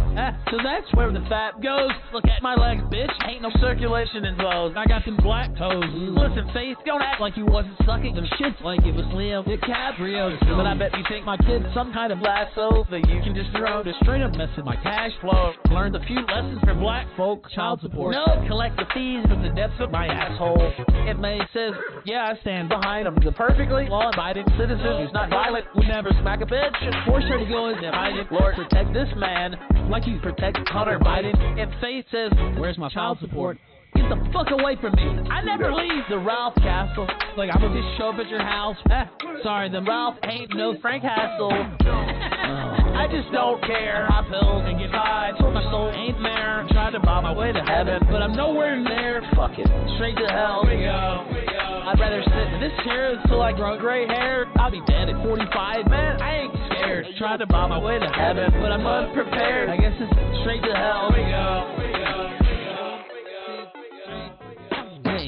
So that's where the fat goes. Look at my legs, bitch. Ain't no circulation in those. I got them black toes. Listen, Faith, don't act like you wasn't sucking them shits like it was Leo DiCaprio. But I bet you think my kid's some kind of lasso that you can just throw to straight up mess with my cash flow. Learned a few lessons for black folk. Child support. No, collect the fees from the depths of my asshole. It may says, yeah, I stand behind him. The perfectly law-abiding citizen who's not violent would never smack a bitch and force her to go in hiding. Lord, protect this man like you protect Hunter Biden. If Faith says, where's my child support? Get the fuck away from me. I never leave the Ralph Castle. Like, I'm gonna just show up at your house. Sorry, the Ralph ain't no Frank Hassel. I just don't care. I pills and get high. So my soul ain't there. I'm trying to buy my way to heaven, but I'm nowhere near. Fuck it. Straight to hell. We go. I'd rather sit in this chair until I grow gray hair. I'll be dead at 45, man. I ain't scared. Trying to buy my way to heaven, but I'm unprepared. I guess it's straight to hell. We go.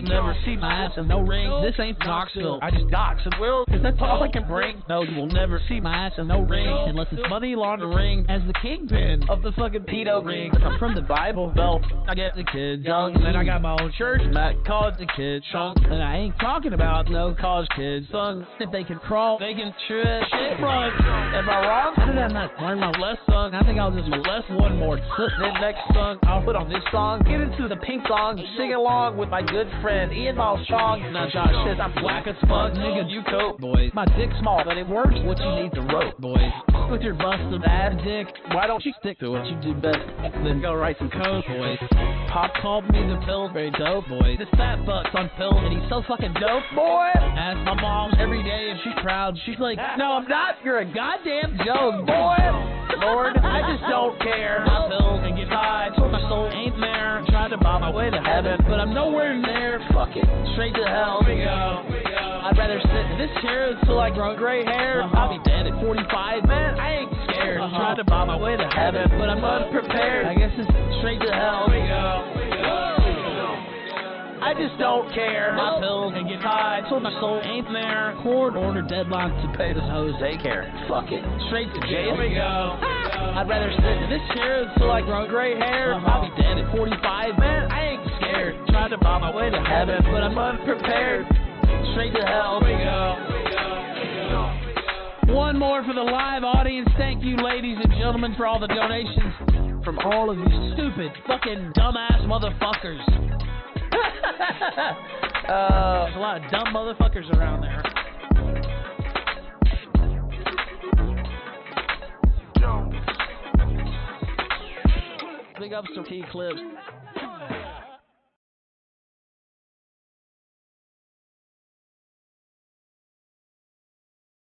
Never see my ass in no ring. This ain't Knoxville. I just dox and will, cause that's all I can bring. No, you will never see my ass in no ring unless it's money laundering as the kingpin of the fucking pedo ring. I'm from the Bible Belt. I get the kids young, and then I got my own church. Matt called the kids chunk, and I ain't talking about no college kids. Sung, if they can crawl, they can shit run. Am I wrong? How did I not learn my last song? I think I'll just molest one more. Then next song, I'll put on this song. Get into the pink song, sing along with my good friend Ian Malstrong. Now Josh says I'm black as fuck, nigga, you coat, boys. My dick's small, but it works. What you need to rope, boys. With your busted ass dick, why don't you stick to what you do best? Then go write some code, boys. Pop called me the Pillsbury dope, boys. This fat fuck's on pills and he's so fucking dope, boy. Ask my mom every day if she's proud. She's like, no, I'm not. You're a goddamn joke, boy. Lord, I just don't care. I pills and get high, so my soul ain't there. Trying to buy my way to heaven, but I'm nowhere near. Fuck it, straight to hell. We go. I'd rather sit in this chair until I grow gray hair. I'll be dead at 45, man. I ain't scared. Trying to buy my way to heaven, but I'm unprepared. I guess it's straight to hell. We go. I just don't care. My pills and get high, so my soul ain't there. Court order deadline to pay this hoes daycare. Fuck it, straight to jail. We go. I'd rather sit in this chair until I grow gray hair. I'll be dead at 45, man. I ain't scared. Trying to buy my way to heaven, but I'm unprepared. Straight to hell. We go. One more for the live audience. Thank you, ladies and gentlemen, for all the donations from all of you stupid, fucking dumbass motherfuckers. There's a lot of dumb motherfuckers around there. Big ups to T-Clips.